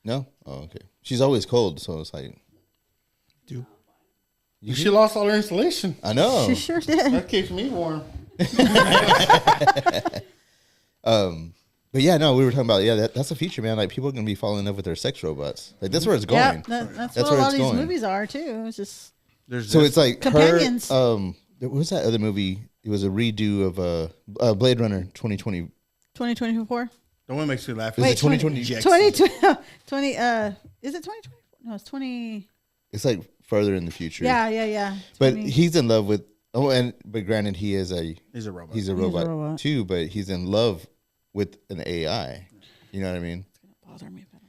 No? Oh, okay. She's always cold, so it's like. She lost all her insulation. I know. She sure did. That keeps me warm. But yeah, no, we were talking about that's the future, man. Like people are gonna be falling in love with their sex robots. Like that's where it's going. Yep, that's what a where lot it's of these going. movies are too. It's just There's So this- it's like Companions. her. What was that other movie? It was a redo of Blade Runner 2020. 2024. the one makes me laugh. Is Wait, it 2020? 20, is it 2020? No, it's 20. It's like further in the future. Yeah. But 20. he's in love with. But granted, He's a robot. he's a He's a robot robot. too. But he's in love with an AI. You know what I mean? Bother me if I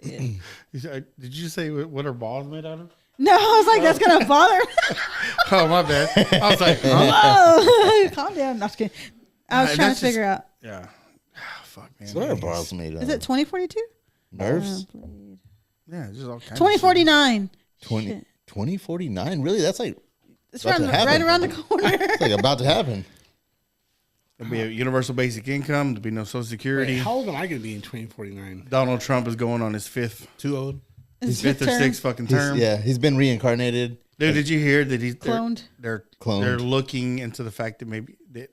don't see it. Did you say what her balls made out of? No, I was like, that's gonna bother me. Oh my bad. I was like, huh? Oh, calm down. No, I'm just kidding. I was Nah, trying that's to figure out. Yeah. Ah, fuck man. What are balls made of? Is it 2042? Nerves? Yeah, just all kinds. 2049. 2049? Really? That's like It's About to right happen. around the corner. it's like about to happen. There'll be a universal basic income. There'll be no social security. How old am I going to be in 2049? Donald Trump is going on his fifth Too old. It's or his turn. sixth fucking term. He's been reincarnated. Dude, did you hear that he's Cloned. They're Cloned. looking into the fact that maybe they're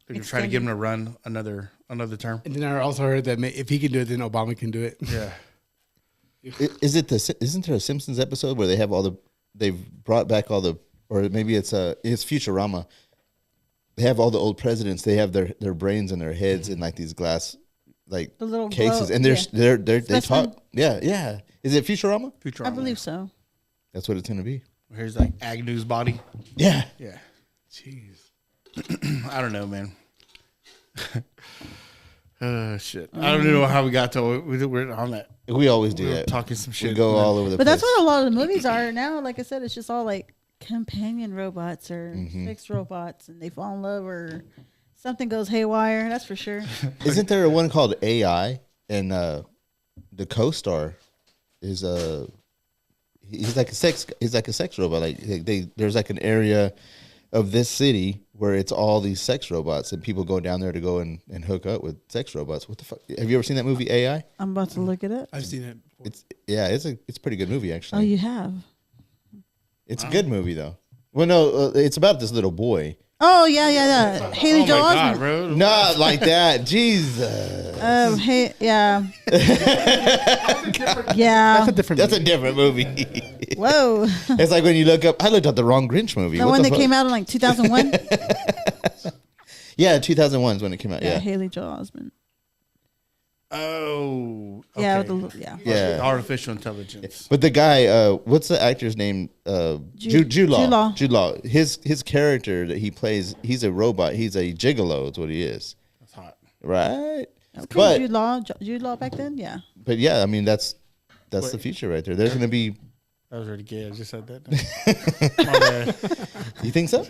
going to try to get him to run another term. And then I also heard that if he can do it, then Obama can do it. Yeah. Isn't there a Simpsons episode where they have they've brought back all the, or maybe it's Futurama. They have all the old presidents. They have their brains and their heads in like these glass, like The little cases, globe, and they Specimen? talk. Yeah. Is it Futurama? Futurama. I believe so. That's what it's gonna be. Here's like Agnew's body. Yeah. Yeah. Jeez. I don't know, man. Shit. I don't know how we got to we're on that. We always do We were that. talking some shit. We go all over the But place. that's what a lot of the movies are now. Like I said, it's just all like companion robots or sex robots, and they fall in love or something goes haywire. That's for sure. Isn't there a one called AI? And the co-star is he's like a sex robot. Like there's like an area of this city where it's all these sex robots, and people go down there to go and hook up with sex robots. What the fuck? Have you ever seen that movie AI? I'm about to look it up. I've seen it. Before. It's a pretty good movie Oh, actually. you have? It's a good movie though. Well, no, it's about this little boy. Oh yeah. Haley Oh Joel my God, Osment. bro. Not like that, Jesus. Hey, yeah, That's yeah. a different. That's a different movie. Whoa, It's like when you look up. I looked up the wrong Grinch movie. the What one that fuck? came out in like 2001. Yeah, 2001 is when it came out. Yeah, Yeah, Haley Joel Osment. Oh. Yeah, okay. with the, yeah. yeah. Artificial intelligence. But the guy, what's the actor's name? Jude Law. Jude Law. His character that he plays, he's a robot. He's a gigolo. Is what he is. That's hot. Right. Okay, But Jude Law back then, yeah. but yeah, I mean that's the Wait. future right there. There's gonna be. That was already gay. I just said that. My bad. You think so?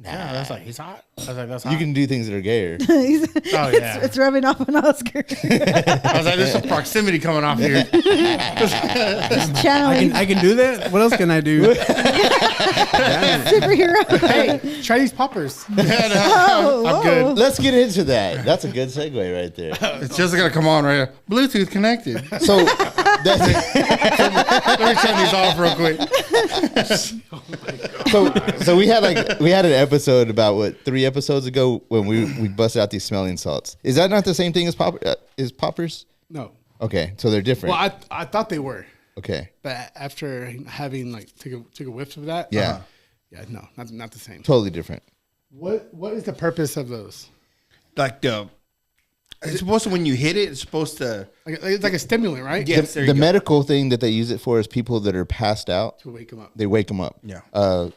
Yeah, that's like he's hot. I was like, that's hot. You can do things that are gayer. Oh yeah. It's rubbing off on Oscar. I was like, there's some proximity coming off here. Just channeling I can do that. What else can I do? superhero. Hey, try these poppers. Oh, I'm whoa. good. Let's get into that. That's a good segue right there. It's just gonna come on right here. Bluetooth connected. So that's Let me turn these off real quick. so we had an episode about 3 episodes ago when we busted out these smelling salts. Is that not the same thing as poppers? No. Okay, so they're different. Well, I thought they were, Okay, but after having like took a whiff of that, yeah, yeah, no, not the same. totally different. What is the purpose of those? Like it's supposed to when you hit it, it's supposed to. Like, it's like a stimulant, right? Yes, there The you go. medical thing that they use it for is people that are passed out. To wake them up. They wake them up. Yeah.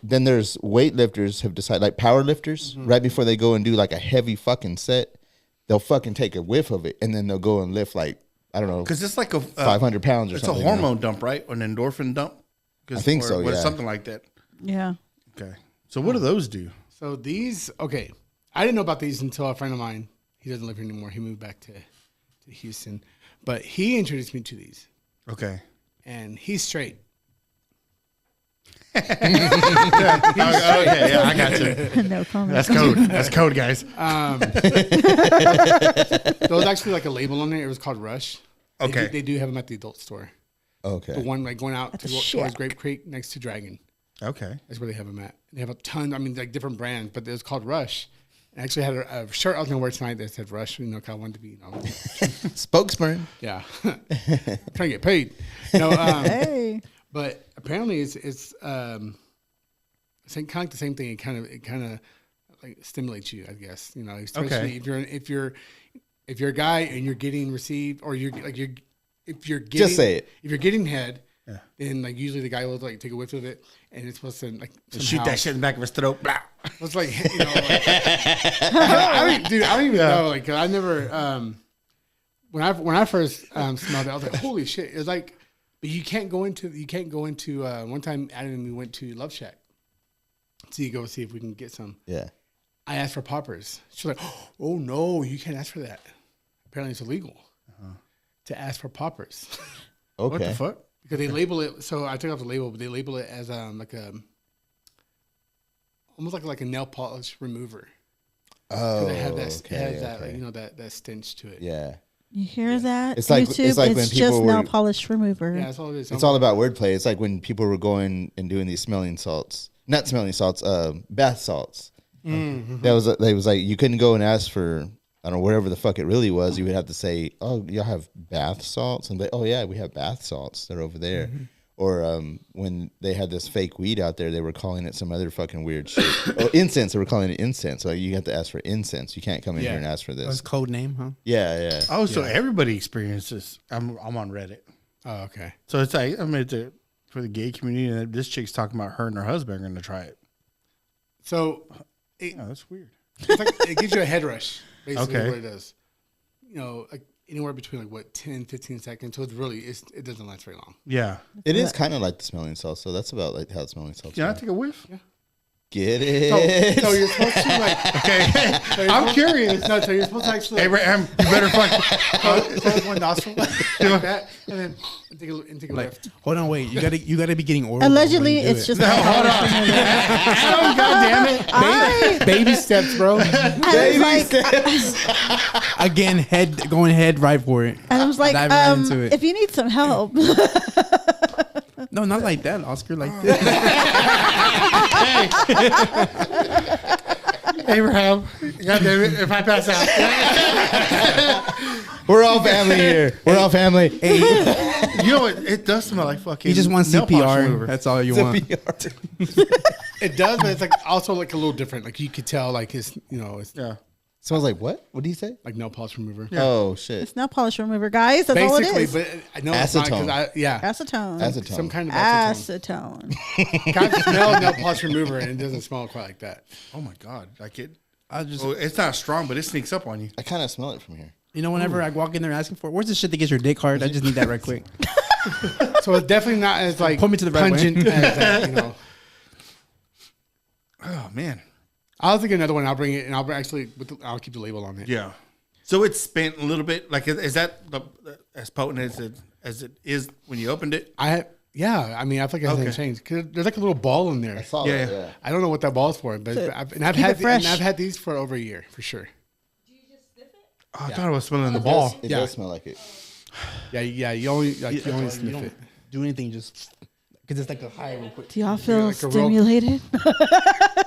Then there's weightlifters have decided, like power lifters, right before they go and do like a heavy fucking set, they'll fucking take a whiff of it and then they'll go and lift like, I don't know, Because it's like a 500 pounds or it's something. a hormone dump, right? An endorphin dump. I think so, yeah. Something like that. Yeah. Okay. So what do those do? So these, okay, I didn't know about these until a friend of mine. He doesn't live here anymore. He moved back to Houston, but he introduced me to these, Okay. and he's straight. Okay. Yeah, I got you. No comment. That's code. That's code, guys. There was actually like a label on there. It was called Rush. Okay. They do have them at the adult store. Okay. The one like going out At the towards shack. Grape Creek next to Dragon. Okay. That's where they have them at. They have a ton. I mean, like different brands, but it was called Rush. I actually had a shirt I was gonna wear tonight that said Rush. You know, 'cause I wanted to be, Spokesman. yeah, trying to get paid. No, Hey. but apparently it's kind of like the same thing. It kind of like stimulates you, I guess. You know, especially Okay. if you're a guy and you're getting received, or if you're getting, Just say it. If you're getting head, Yeah. then like usually the guy will like take a whiff of it, and it's supposed to like Shoot somehow- that shit in the back of his throat. Blah. It's like, you know, like, I don't even know. Like, 'cause I never, when I first smelled it, I was like, holy shit! It's like, but you can't go into. One time, Adam and we went to Love Shack, so you go see if we can get some. Yeah. I asked for poppers. She's like, oh no, you can't ask for that. Apparently, it's illegal to ask for poppers Okay. What the fuck? because they label it. So I took off the label, but they label it as like a. Almost like a nail polish remover. Oh, It has that, okay, it has that okay. like, you know, that stench to it. Yeah. You hear that? It's like- YouTube, it's like when it's people just were- nail polish remover. Yeah, that's all it is. It's all about wordplay. It's like when people were going and doing these smelling salts, not smelling salts, bath salts. Mm-hmm. They was like you couldn't go and ask for I don't know whatever the fuck it really was. You would have to say, "Oh, y'all have bath salts," and they, "Oh yeah, we have bath salts. They're over there." Or when they had this fake weed out there, they were calling it some other fucking weird shit. Oh, incense. They were calling it incense. So you have to ask for incense. You can't come in here and ask for That's this. code name, huh? Yeah. Oh, so everybody experiences. I'm on Reddit, Oh, okay. so it's like I mean for the gay community, and this chick's talking about her and her husband are going to try it. So Oh, that's weird. it's like it gives you a head rush, basically Okay. what it does. You know, like anywhere between like what 10, 15 seconds. So it doesn't last very long. Yeah. It is kind of like the smelling salts. So that's about like how smelling salts. Can I are. take a whiff? Get it? So you're supposed to like. Okay. I'm curious. No, so you're supposed to actually like, Abraham, you better fucking. close one nostril like that, and then take a Like, lift. hold on, wait. You gotta be getting oral. Allegedly, when you do it's it. just Hold on. Oh, God damn it. Baby steps, bro. Adam's like, again going head right for it. Adam's like, Diving right into it. if you need some help, No, not like that, Oscar. Like this. Abraham, God damn it, if I pass out. We're all family here. We're all family. You know what? It does smell like fucking. You just want nail polish CPR. remover. That's all you want. It does, but it's like also like a little different. Like you could tell, like it's it's Yeah. Smells like what? What did he say? like nail polish remover. Oh shit. it's nail polish remover, guys. That's all it Basically, is. but I know it's not because Acetone. Acetone. Acetone. some kind of acetone. Acetone. Kind of smell nail polish remover, and it doesn't smell quite like that. Oh my God. Like it. I just, Well, it's not strong, but it sneaks up on you. I kind of smell it from here. whenever I walk in there asking for, where's the shit that gets your dick hard? I just need that right quick. So it's definitely not as like Point me to the right way. pungent as that. Oh man. I'll think of another one. I'll bring it, and I'll keep the label on it. Yeah. So it's spent a little bit. Like, is that as potent as it is when you opened it? I feel like it hasn't changed because there's like a little ball in there. I saw Yeah. that. Yeah. I don't know what that ball's for, but So I've keep it fresh. had these for over a year for sure. Oh, I thought I was smelling the ball. It Yeah. does smell like it. Yeah. You only You sniff don't it. do anything, just because it's like a high real quick. Do y'all feel like a rope. stimulated?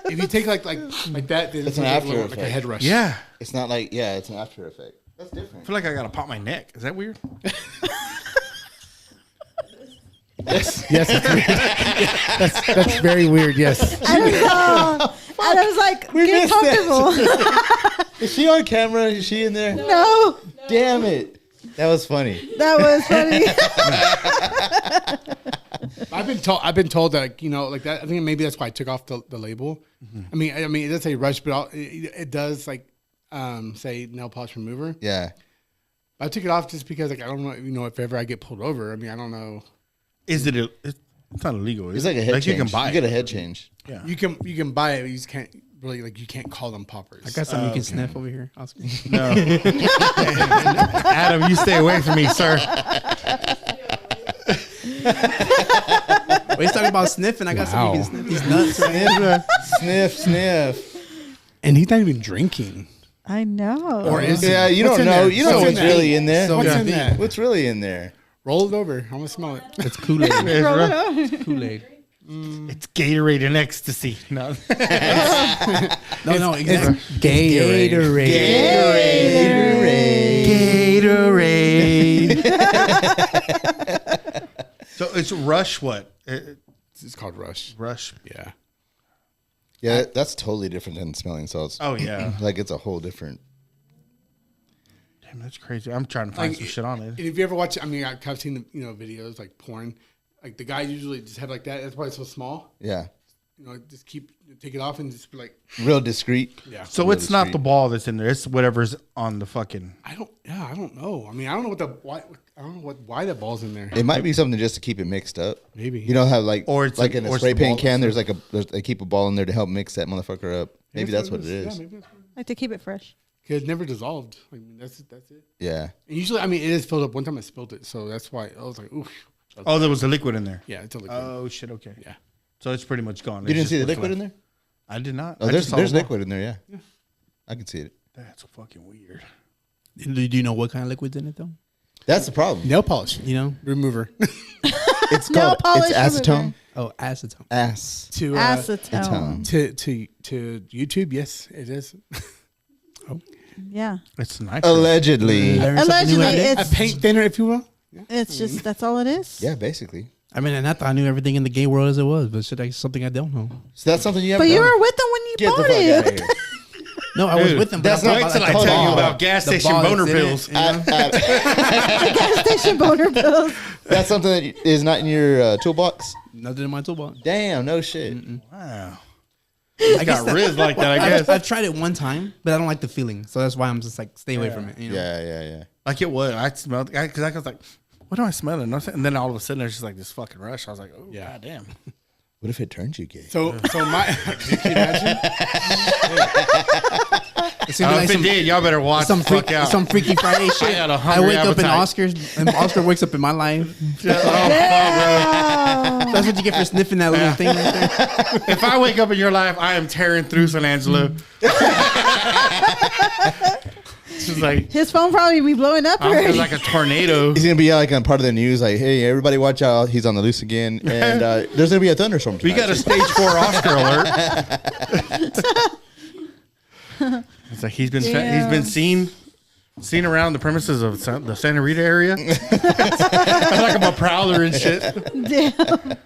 If you take like that, then It's it's an like after a like a effect. head rush. Yeah. It's not like it's an after effect. That's I different. feel like I gotta pop my neck. Is that weird? Yes. Yes, that's very weird. Yes. Adam's like, get comfortable. Is she on camera? Is she in there? No, Damn it. That was funny. that was funny. I've been told that like that. I think maybe that's why I took off the label. I mean, it does say rush, but it does like say nail polish remover. Yeah. I took it off just because like I don't know if ever I get pulled over. I mean, I don't know. Is it? It's not illegal. Is It's like a it? head Like change. you can buy You it. get a head change. Yeah. You can buy it, but you just can't really you can't call them poppers. I got something you can sniff over here, Oscar. No. Adam, you stay away from me, sir. Wait, he's talking about sniffing. I got something you can sniff. These nuts right here. Sniff. And he's not even drinking. I know. Or is he? Yeah, you What's don't in know. there? You know What's in what's there? really in there. So What's yeah. in that? What's really in there? Roll it over. I'm gonna smell it. It's Kool-Aid. Roll it up. Kool-Aid. It's Gatorade and ecstasy. No. No, exactly. Gatorade. Gatorade. So it's Rush. What? It's called Rush. Rush. Yeah. Yeah, that's totally different than smelling salts. Oh yeah. Like it's a whole different. Damn, that's crazy. I'm trying to find Like, some shit on And it. if you ever watch, I mean, I've seen the videos like porn. Like the guy usually just had like that. That's why it's so small. Yeah. Just take it off and just be like, Real discreet. yeah. So it's not the ball that's in there. It's whatever's on the fucking. I don't know. I mean, I don't know why that ball's in there. It might be something just to keep it mixed up. Maybe. You know how like Or it's like in or a it's spray the paint ball can, they keep a ball in there to help mix that motherfucker up. Maybe that's what it is. Yeah, maybe that's what it is. Like to keep it fresh. 'Cause it never dissolved. I mean, that's it. Yeah. And usually, I mean, it is filled up. One time I spilled it, so that's why I was like, oof. Oh, there was a liquid in there. Yeah, it's a liquid. Oh shit. Okay. Yeah. So it's pretty much gone. You didn't see the liquid in there? I did not. Oh, I there's just saw the ball. liquid in there. Yeah. I can see it. That's fucking weird. Do you know what kind of liquid's in it though? That's the problem. Nail polish You know? remover. It's Nail called polish it's acetone. remover. Oh, acetone. to Acetone. to YouTube. Yes, it is. Yeah. It's nice. Allegedly. Learn something new Allegedly, every day. A paint thinner, if you will. It's just that's all it is. Yeah, basically. I mean, and I thought I knew everything in the gay world as it was, but shit, that's something I don't know. So that's something you have. But you were with them when you Get the bought fuck out it. of here. No, I was Dude, with them. But that's I'm not- talking Wait till I about, like, tell you the about ball- gas the station ball boner that's in it, pills. you know? Gas station boner pills. That's something that is not in your toolbox. Nothing in my toolbox. Damn, no shit. Wow. I Got riz like that, I guess. I've tried it one time, but I don't like the feeling, so that's why I'm just like stay away from it. You know? Yeah. Like it was. I smelled because I was like, what am I smelling? And then all of a sudden there's just like this fucking rush. I was like, oh Yeah. goddamn. What if it turns you gay? So my. Can you imagine? It's gonna be If it did, y'all better watch some the fuck freak, out. some Freaky Friday shit. got a I hungry wake up in appetite. Oscars, and Oscar wakes up in my life. Yeah. That's what you get for sniffing that little thing right there. If I wake up in your life, I am tearing through San Angelo. It's just like His phone probably be blowing up I'm already. like a tornado. He's gonna be like on part of the news, like, "Hey, everybody, watch out! He's on the loose again." And there's gonna be a thunderstorm. We Tonight. got a stage 4 Oscar alert. It's like he's been seen around the premises of the Santa Rita area. Like I'm a prowler and shit. Damn.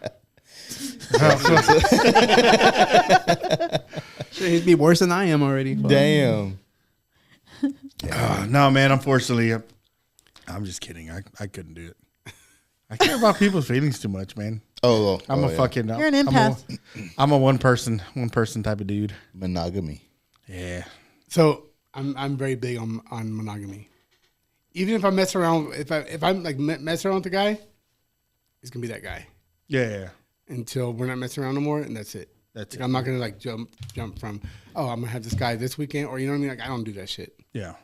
Shit, he'd be worse than I am already. Damn. No, man. Unfortunately, I'm just kidding. I couldn't do it. I care about people's feelings too much, man. I'm a yeah. fucking. You're an empath. I'm a one person type of dude. monogamy. Yeah. So I'm very big on monogamy. Even if I mess around, if I'm like messing around with the guy, it's gonna be that guy Yeah. until we're not messing around no more, and that's it. That's Like, it. I'm not gonna like jump from, oh, I'm gonna have this guy this weekend, or you know what I mean. Like I don't do that shit. Yeah.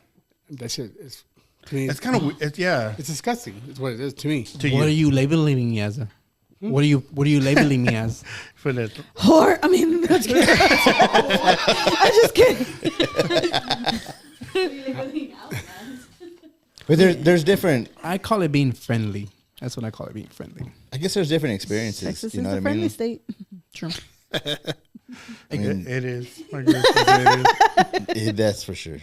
That shit is to me. It's kind of yeah. It's disgusting. It's what it is to me. To What are you you labeling me as? What are you labeling me as? for the Whore. I mean, that's kidding. I'm just kidding. But there's different. I call it being friendly. That's what I call it, being friendly. I guess there's different experiences. Texas you know is what a I friendly mean? state. True. it is. I guess it is. That's for sure.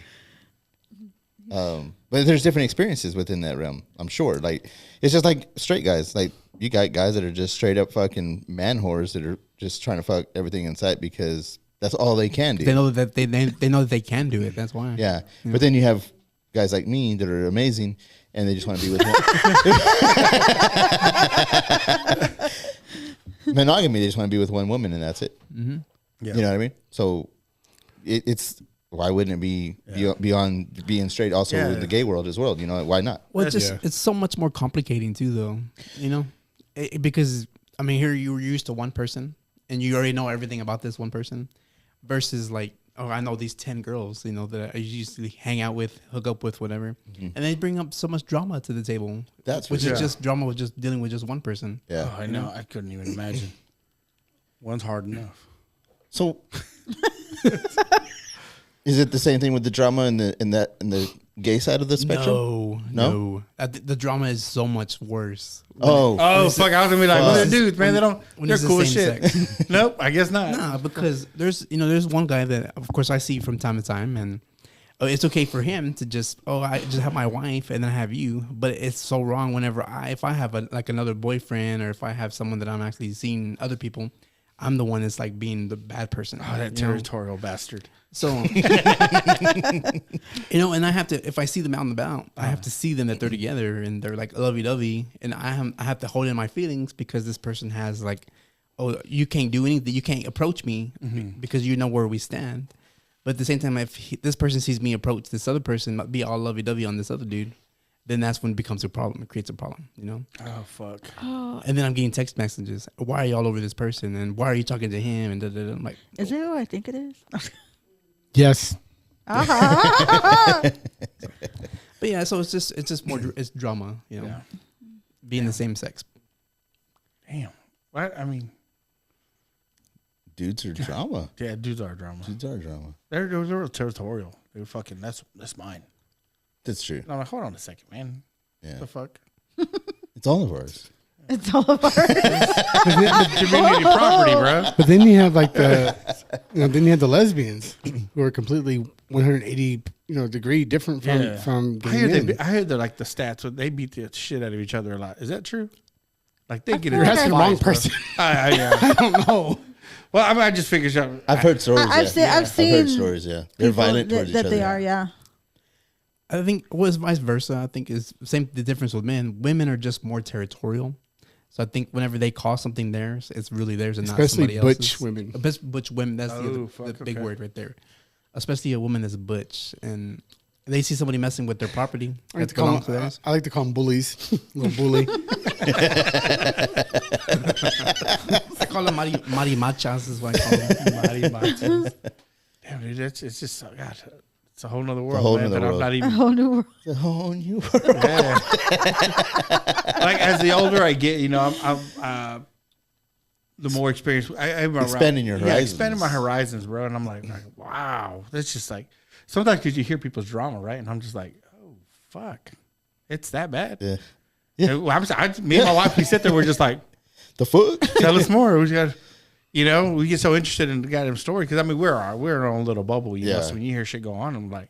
But there's different experiences within that realm. I'm sure. Like it's just like straight guys. Like you got guys that are just straight up fucking man whores that are just trying to fuck everything in sight because that's all they can do. They know that they know that they can do it. That's why. Yeah. But then you have guys like me that are amazing and they just want to be with one. Monogamy, they just want to be with one woman and that's it. Mm-hmm. Yeah. You know what I mean? So it's why wouldn't it be beyond being straight also Yeah. in the gay world as well? You know, why not? Well, it's just Yeah. it's so much more complicating too, though. You know, because I mean, here you were used to one person, and you already know everything about this one person, versus like, oh, I know these 10 girls, you know, that I usually hang out with, hook up with, whatever, and they bring up so much drama to the table. That's for which sure. is just drama with just dealing with just one person. Yeah. Oh, I know. I couldn't even imagine. One's hard enough. So is it the same thing with the drama in the gay side of the spectrum? No. The drama is so much worse. Oh, Oh fuck! I was gonna be like, well, they're dudes, man. They don't. when They're it's the cool as same shit. Nope. I guess not. Nah, because there's one guy that of course I see from time to time, and it's okay for him to just I just have my wife and then I have you, but it's so wrong whenever if I have another boyfriend or if I have someone that I'm actually seeing other people, I'm the one that's like being the bad person. Oh, that you know? territorial bastard. So, you know, and I have to, if I see them out and about, I have to see them that they're together and they're like lovey-dovey, and I have to hold in my feelings because this person has like, oh, you can't do anything, you can't approach me because you know where we stand. But at the same time, if this person sees me approach this other person, be all lovey-dovey on this other dude, then that's when it becomes a problem. It creates a problem, you know? Oh fuck. And then I'm getting text messages. Why are you all over this person? And why are you talking to him? And da-da-da. I'm like, Is it who I think it is? Yes. but yeah, so it's just more, it's drama, you know, Yeah. being the same sex. Damn. What? I mean, dudes are drama. yeah, dudes are drama. Dudes are drama. They're real territorial. They're fucking. That's mine. That's true. And I'm like, hold on a second, man. Yeah. What the fuck? It's all of ours. It's all of ours. Community property, bro. But then you have like then you have the lesbians who are completely 180 degree different from I gay hear men. I heard like the stats. They beat the shit out of each other a lot. Is that true? Like they get feel it. like That's the I- wrong person. Yeah. I don't know. Well, I just figured out. I've heard stories. I've I've seen heard stories. Yeah, they're people violent towards each that other. they are. Yeah. I think was vice versa. I think is the difference with men. Women are just more territorial. So I think whenever they call something theirs, it's really theirs and not Especially somebody butch else's. women. Butch women. That's Oh, the fuck, big okay. word right there. Especially a woman that's butch and they see somebody messing with their property. I like, That to call belongs to them, theirs. I like to call them bullies. Little bully. I call them marimachas is what I call them. Damn, dude, it's just God. It's a whole nother world, whole man. nother That I'm world. not A even. whole new world. The whole new world. Yeah. Like as the older I get, I'm the more experience I'm around. Expanding your horizons. expanding my horizons, bro. And I'm like, wow, that's just like sometimes because you hear people's drama, right? And I'm just like, oh fuck, it's that bad. Yeah. And me and my wife, we sit there, we're just like, The fuck? tell us more. We got, we get so interested in the goddamn story because I mean we're in our own little bubble, you know. Yeah. So when you hear shit go on, I'm like,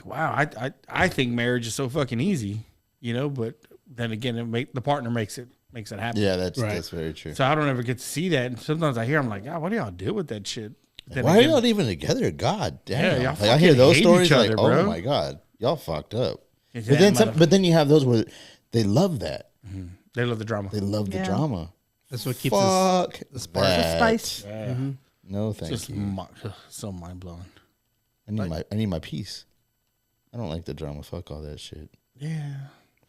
wow, I think marriage is so fucking easy, but then again, the partner makes it happen. Yeah, that's Right. that's very true. So I don't ever get to see that. And sometimes I hear, I'm like, God, what do y'all do with that shit? Then Why are again, y'all even together? God damn! Yeah, y'all like, I hear fucking those hate stories, each other, like, bro. oh my god, y'all fucked up. Yeah, But then, mother- but then you have those where they love that. they love the drama. They love the Yeah. drama. That's what keeps us. Fuck the spark. The that. spice. Yeah. No, It's thank just you. so mind blowing. I need my peace. I don't like the drama. Fuck all that shit. Yeah.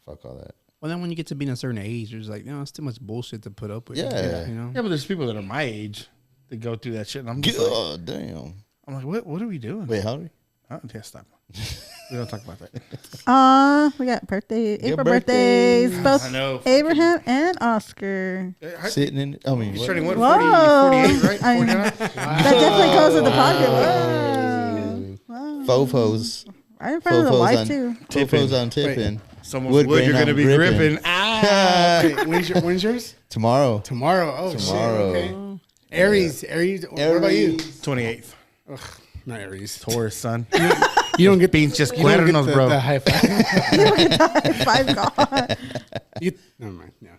Fuck all that. Well, then when you get to be a certain age, it's like, it's too much bullshit to put up with. Yeah. You know? Yeah, but there's people that are my age that go through that shit, and I'm just like, God damn. I'm like, what are we doing? Wait, how old are you? Yeah, stop. We don't talk about that. We got April birthdays. birthdays. Both I know. Abraham and Oscar. Sitting in. I mean, He's what? turning what? Whoa. 48, right? I- 49? That definitely goes in the pocket. Wow. Fofos. Right in front of the Fofos wife on too. Fofos on tipping. Someone's Wood wood, grain you're going to I'm be gripping. gripping. Ah. Wait, when's yours? Tomorrow. Tomorrow. Oh, Tomorrow. shit. Okay. Aries. What about you? 28th. Not Aries. Taurus, son. You don't get Pinches you don't get cuernos, bro. the high five. Five God. Never mind. No.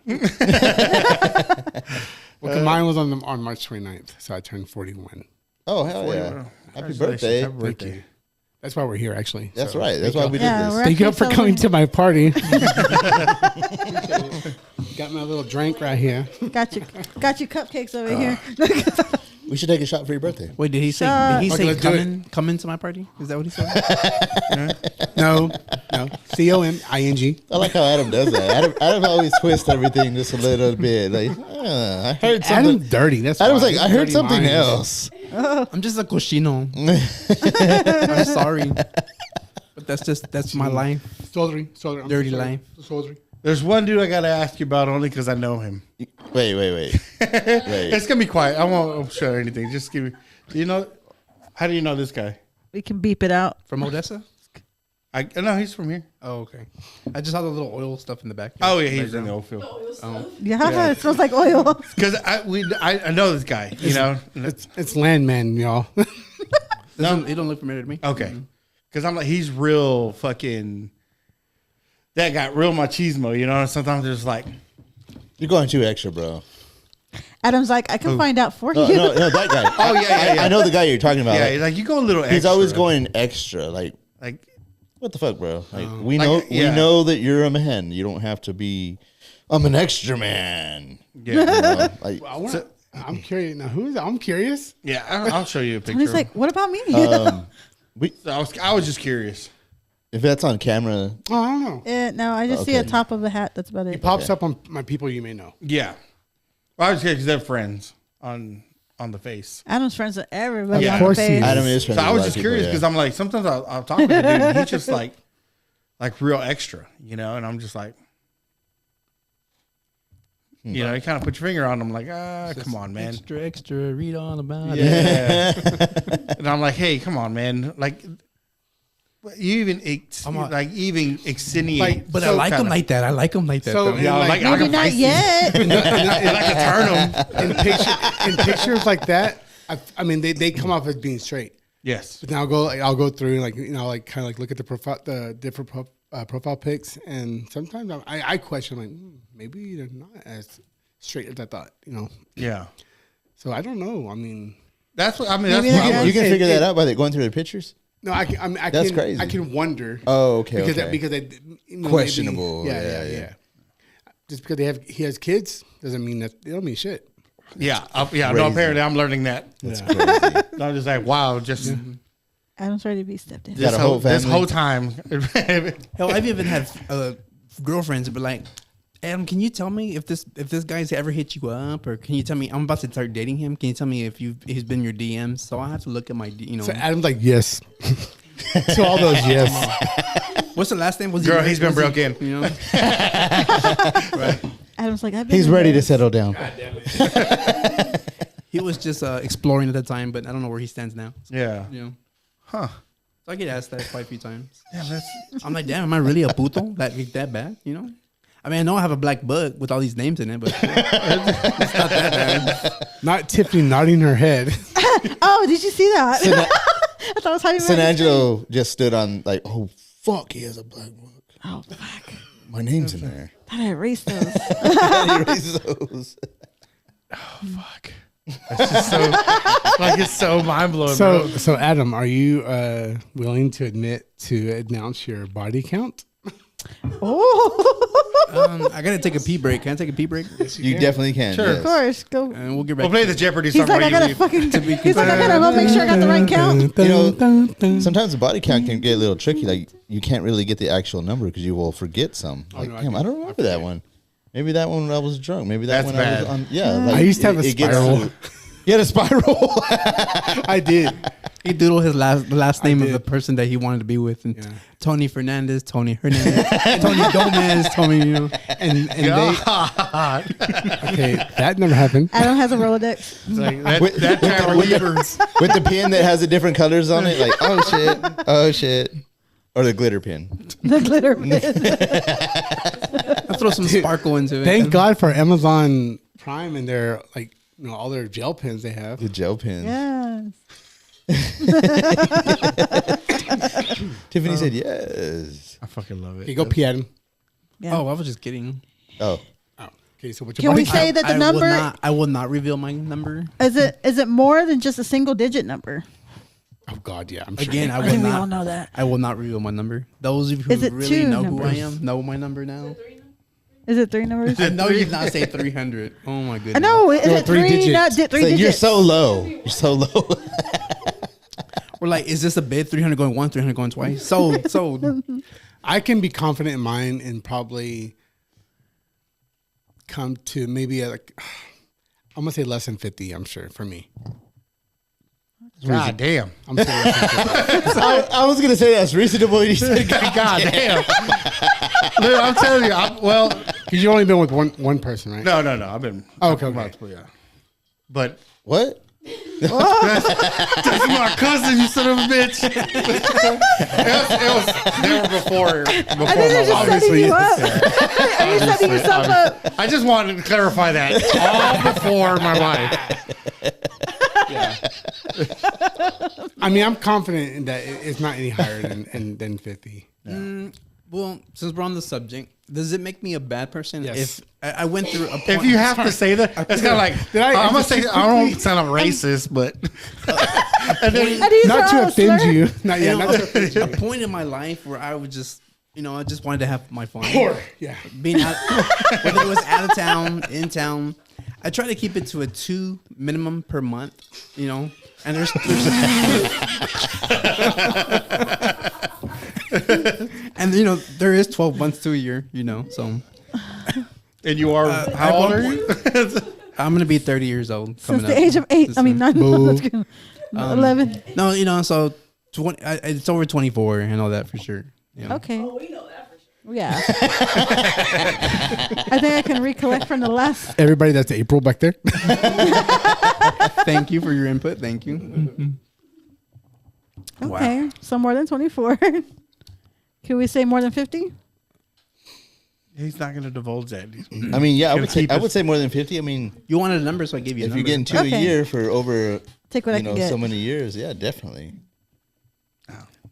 Well, mine was on March 29th, so I turned 41. Oh, hell yeah. 41. Happy Congratulations. birthday. Happy birthday. That's why we're here, actually. That's So, right. That's why we did Yeah, this. we're Thank you up for actually coming to my party. celebrating. Got my little drink right here. Got you cupcakes over here. We should take a shot for your birthday. Wait, did he say? Shut- Did he Okay, say let's do come into my party? Is that what he said? No. COMING. I like how Adam does that. Adam always twists everything just a little bit. Like, I heard something. Adam's dirty. That's Adam was why. like, I heard Dirty something minds. else. I'm just a cochino. I'm sorry, but that's my life. Sorry. I'm Dirty sorry. life. Sorry. There's one dude I got to ask you about only because I know him. Wait. It's going to be quiet. I won't show anything. Just give me. How do you know this guy? We can beep it out. From Odessa? No, he's from here. Oh, okay. I just saw the little oil stuff in the back. Oh, yeah, he's in the oil field. Yeah, it smells like oil. Because I know this guy, It's Landman, y'all. He don't look familiar to me. Okay. Because I'm like, he's real fucking. That got real machismo, and sometimes it's like, You're going too extra, bro. Adam's like, I can find out for No, you. no, that guy. Oh, yeah. I know the guy you're talking about. yeah, Like, he's like, you go a little extra. he's always going extra. Like, Like, what the fuck, bro? Like, Like, we yeah. know that you're a man. You don't have to be. I'm an extra man. yeah. You know? Like, I'm curious. Now, who is that? I'm curious. Yeah, I'll show you a picture. And he's like, what about me? I was just curious. if that's on camera, Oh, I don't know. No, I just see a top of a hat. That's about He it. pops up on my people you may know. Yeah. Well, I was curious because they're friends on the face. Adam's friends with everybody. Of on course the he face. is. Adam is friends So I with a was lot just of people, curious yeah. because I'm like, sometimes I'll talk to the dude and he's just like real extra, and I'm just like, you kind of put your finger on him like, come on, man. Extra, read all about it. Yeah. And I'm like, hey, come on, man. Like, You even even extenuate. But I like them like that. I like them like that. So, though. yeah, like Maybe not yet. I can turn them. in pictures like that, I mean, they come off as being straight. Yes. But then I'll go through and kind of like look at the different profile pics, and sometimes I question like maybe they're not as straight as I thought. Yeah. So I don't know. I mean, That's what I mean. Maybe That's they what I do. You can figure that out by going through the pictures. no, I That's can, crazy. I can wonder. Oh, okay. Because they Questionable. Maybe, Yeah. yeah. Just because he has kids doesn't mean that they don't mean shit. Yeah. No, Crazy. apparently I'm learning that. That's Yeah. crazy. I'm just like, wow, just Adam's ready to be stepped in. Got this a whole this family? whole time. Hell, I've even had girlfriends that be like, Adam, can you tell me if this guy's ever hit you up, or can you tell me I'm about to start dating him? Can you tell me if he's been your DMs? So I have to look at my So Adam's like, yes. To all those, yes. What's the last name? Was Girl, he's been was broke in. You know, Adam's like, I've been He's in ready to this. settle down. he was just exploring at the time, but I don't know where he stands now. Yeah. You know, Huh. so I get asked that quite a few times. Yeah, that's I'm like, damn, am I really a puto? That bad? You know? I mean, I know I have a black book with all these names in it, but it's not that bad. Not Tiffany nodding her head. Oh, did you see that? I thought I was hiding San behind the screen. Angelo just stood on like, oh fuck, he has a black book. Oh, fuck. My name's in there. Thought I erased those. He erased those. fuck. That's just so like it's so mind blowing. So Adam, are you willing to announce your body count? Oh, I gotta take a pee break. Can I take a pee break? You definitely can. Sure. yes. of course. Go. And we'll get We'll back. play the Jeopardy He's song. like, I while gotta you fucking. He's like, I gotta go make sure I got the right count. Sometimes the body count can get a little tricky. Like you can't really get the actual number because you will forget some. Like, no, damn, I don't remember that one. Maybe that one when I was drunk. Maybe that That's one I was bad. on. Yeah, like I used to have a gets spiral. to- You had a spiral. I did. He doodled the last name of did. the person that he wanted to be with, and Yeah. Tony Fernandez, Tony Hernandez, Tony Gomez, Tony. You know, And God. okay, that never happened. Adam has a Rolodex. It's like that, With- that Trevor Weavers. With the pin that has the different colors on it. Like, oh shit. Or the glitter pin. The glitter pin. I'll throw some sparkle into it. Thank God for Amazon Prime and their all their gel pens they have. The gel pins. Yes. Tiffany said yes. I fucking love Okay, it. go pee at him. Yeah. Oh, I was just kidding. Oh. Oh, okay. So what's your Can body we say count? that the I number will not reveal my number. is it more than just a single digit number? Oh God, yeah. I'm sure. Again, I I will think we all not. know that. I will not reveal my number. Those of you Is who it really two know who I numbers? am know my number now. Is it 3 numbers? I know you've not say 300. Oh my goodness. I know. Is No, it three 3? digits. Not three So digits. you're so low. You're so low. We're like, is this a bid? 300 going once, 300 going twice. Sold. I can be confident in mine and probably come to maybe I'm gonna say less than 50. I'm sure for me. God damn. I'm saying less than 50. I was gonna say that's reasonable. You said God damn. Dude, I'm telling you. Well, Because you've only been with one person, right? no. I've been Okay. multiple, yeah. But what? that's my cousin, you son of a bitch. They were before I think my they're just life. setting you up. yes. Are you setting yourself up? I just wanted to clarify that all before my wife. I mean, I'm confident in that it's not any higher than 50. Well, since we're on the subject, does it make me a bad person Yes. if I went through a point? If you have to say that, it's kind of like I'm gonna say I don't sound racist, but and then, How do you Not throw to a offend slur? you. Not you yet. know, Not to offend you. a point in my life where I would just, I just wanted to have my fun. Yeah. Being out, whether it was out of town, in town, I try to keep it to a 2 minimum per month. And there's and there is 12 months to a year. So and you are at how old one are you? I'm gonna be 30 years old. Since Coming the up. age of 8. I mean, 9. Boo. 11. No, so 20. It's over 24 and all that for sure. Okay. Oh, we know that for sure. Yeah. I think I can recollect from the last. Everybody, that's April back there. Thank you for your input. Thank you. Okay, so more than 24. Can we say more than 50? He's not going to divulge that. I mean, yeah, I Gonna would say keep I us- would say more than 50. I mean, You wanted a number, so I gave you a if number. you're getting two Okay. a year for over, Take what I you can know, get. so many years, yeah, definitely.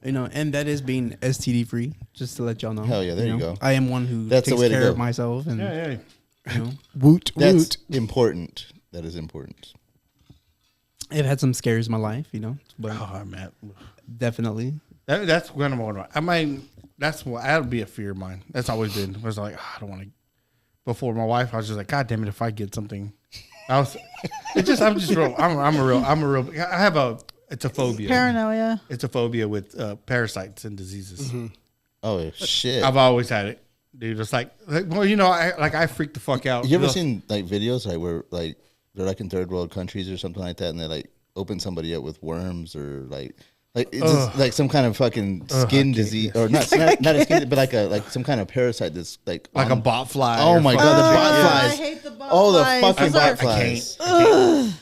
You know, and that is being STD free, just to let y'all know. Hell yeah, there you know? go. I am one who That's the takes way to care go. of myself, and Yeah. you know, woot That's woot. important. That is important. I've had some scares in my life, you know, but Oh, man. definitely. That's one of my. I mean, that's what that'll be a fear of mine. That's always been. I was like, I don't want to. Before my wife, I was just like, God damn it, if I get something, I'm just real. I'm a real. I have a. It's a phobia. Paranoia. It's a phobia with parasites and diseases. Oh shit! I've always had it, dude. It's like well, you know, I freak the fuck out. You ever know? seen like videos like where like they're like in third world countries or something like that, and they like open somebody up with worms or like it's just, like some kind of fucking skin disease or not a skin, but like some kind of parasite that's like like on- a bot fly? Oh or my fucking- god, the bot I flies! hate the bot Oh, the flies. fucking Those are bot flies! I can't.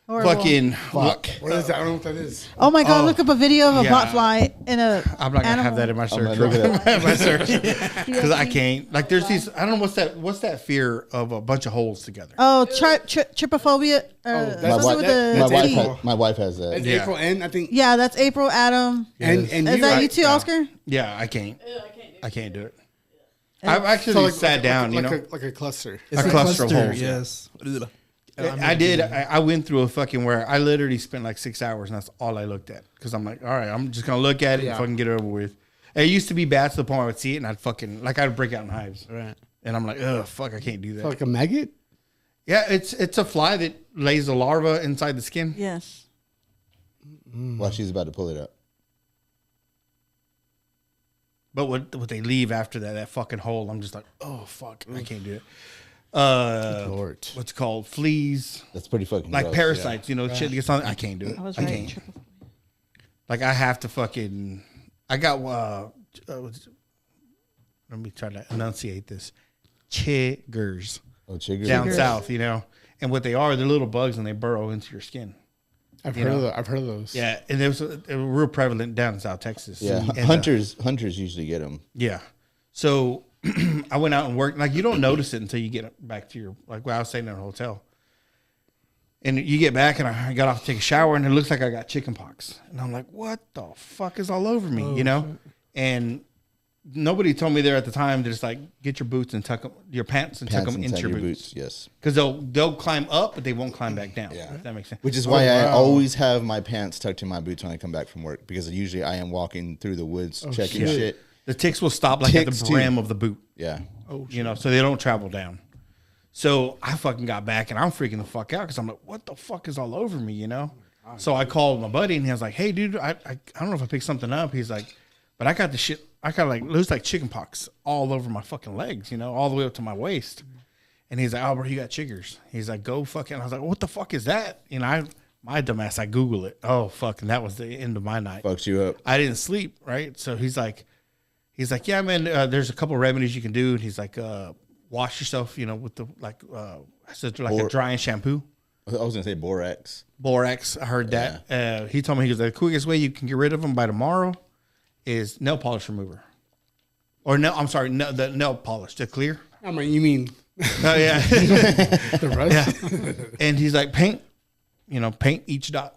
horrible. Fucking Fuck. What is that? I don't know what that is. Oh my god! Look up a video of a yeah. bot fly in a. I'm not gonna animal. have that in my I'm search. gonna look it up. my search because I can't. Like, there's these. I don't know what's that fear of a bunch of holes together. Oh, trypophobia. that's My something with what- the that's T. April. My wife has that. It's Yeah. April N, I think. Yeah, that's April. Adam. And Is you, that right? you too, Yeah. Oscar? Yeah, I can't. I can't do it. I've actually So sat down. You know, like a cluster. a cluster of holes. Yes. I did. I went through a fucking where I literally spent like 6 hours, and that's all I looked at because I'm like, all right, I'm just gonna look at it and Yeah. fucking get it over with. It used to be bad to the point where I would see it and I'd fucking I'd break out in hives. Right. And I'm like, oh fuck, I can't do that. Like a maggot? Yeah, it's a fly that lays a larva inside the skin. Yes. While she's about to pull it up. But what they leave after that fucking hole, I'm just like, oh fuck, I can't do it. Lord. What's it called? Fleas, That's pretty fucking like gross. parasites, you know, shit gets on. I can't do it. I was I right. can't. Like I have to fucking. I got. Let me try to enunciate this. Chiggers Oh, chiggers. down Chiggers. south, you know, and what they are, they're little bugs and they burrow into your skin. I've You heard know. of I've heard of those. Yeah, and they were real prevalent down in South Texas. Yeah, And, hunters usually get them. Yeah. So I went out and worked. Like you don't notice it until you get back to your I was staying in a hotel. And you get back and I got off to take a shower and it looks like I got chicken pox. And I'm like, what the fuck is all over me? You know? And nobody told me there at the time to just like get your boots and tuck them, your pants and tuck Pants them into inside your your boots. Yes. Because they'll climb up, but they won't climb back down. Yeah. If that makes sense. Which is why I always have my pants tucked in my boots when I come back from work because usually I am walking through the woods checking shit. The ticks will stop like at Ticks, the too. brim of the boot. Yeah. You know, so they don't travel down. So I fucking got back and I'm freaking the fuck out because I'm like, what the fuck is all over me, you know? So I called my buddy and he was like, hey, dude, I don't know if I picked something up. He's like, but I got the shit. I got like, it was like chicken pox all over my fucking legs, you know, all the way up to my waist. And he's like, oh, bro, you got chiggers. He's like, go fucking. I was like, what the fuck is that? You know, my dumbass, I Google it. Oh, fuck. And that was the end of my night. Fucks you up. I didn't sleep, right? So he's like, yeah, man, there's a couple of remedies you can do. And he's like, wash yourself, you know, with the, like, I said, like a drying shampoo. I was going to say borax. Borax, I heard that. He told me, he goes, the quickest way you can get rid of them by tomorrow is nail polish remover. Or no, I'm sorry, no, the nail polish, the clear. I mean, you mean Oh, yeah. the rest? Yeah. And he's like, paint each dot.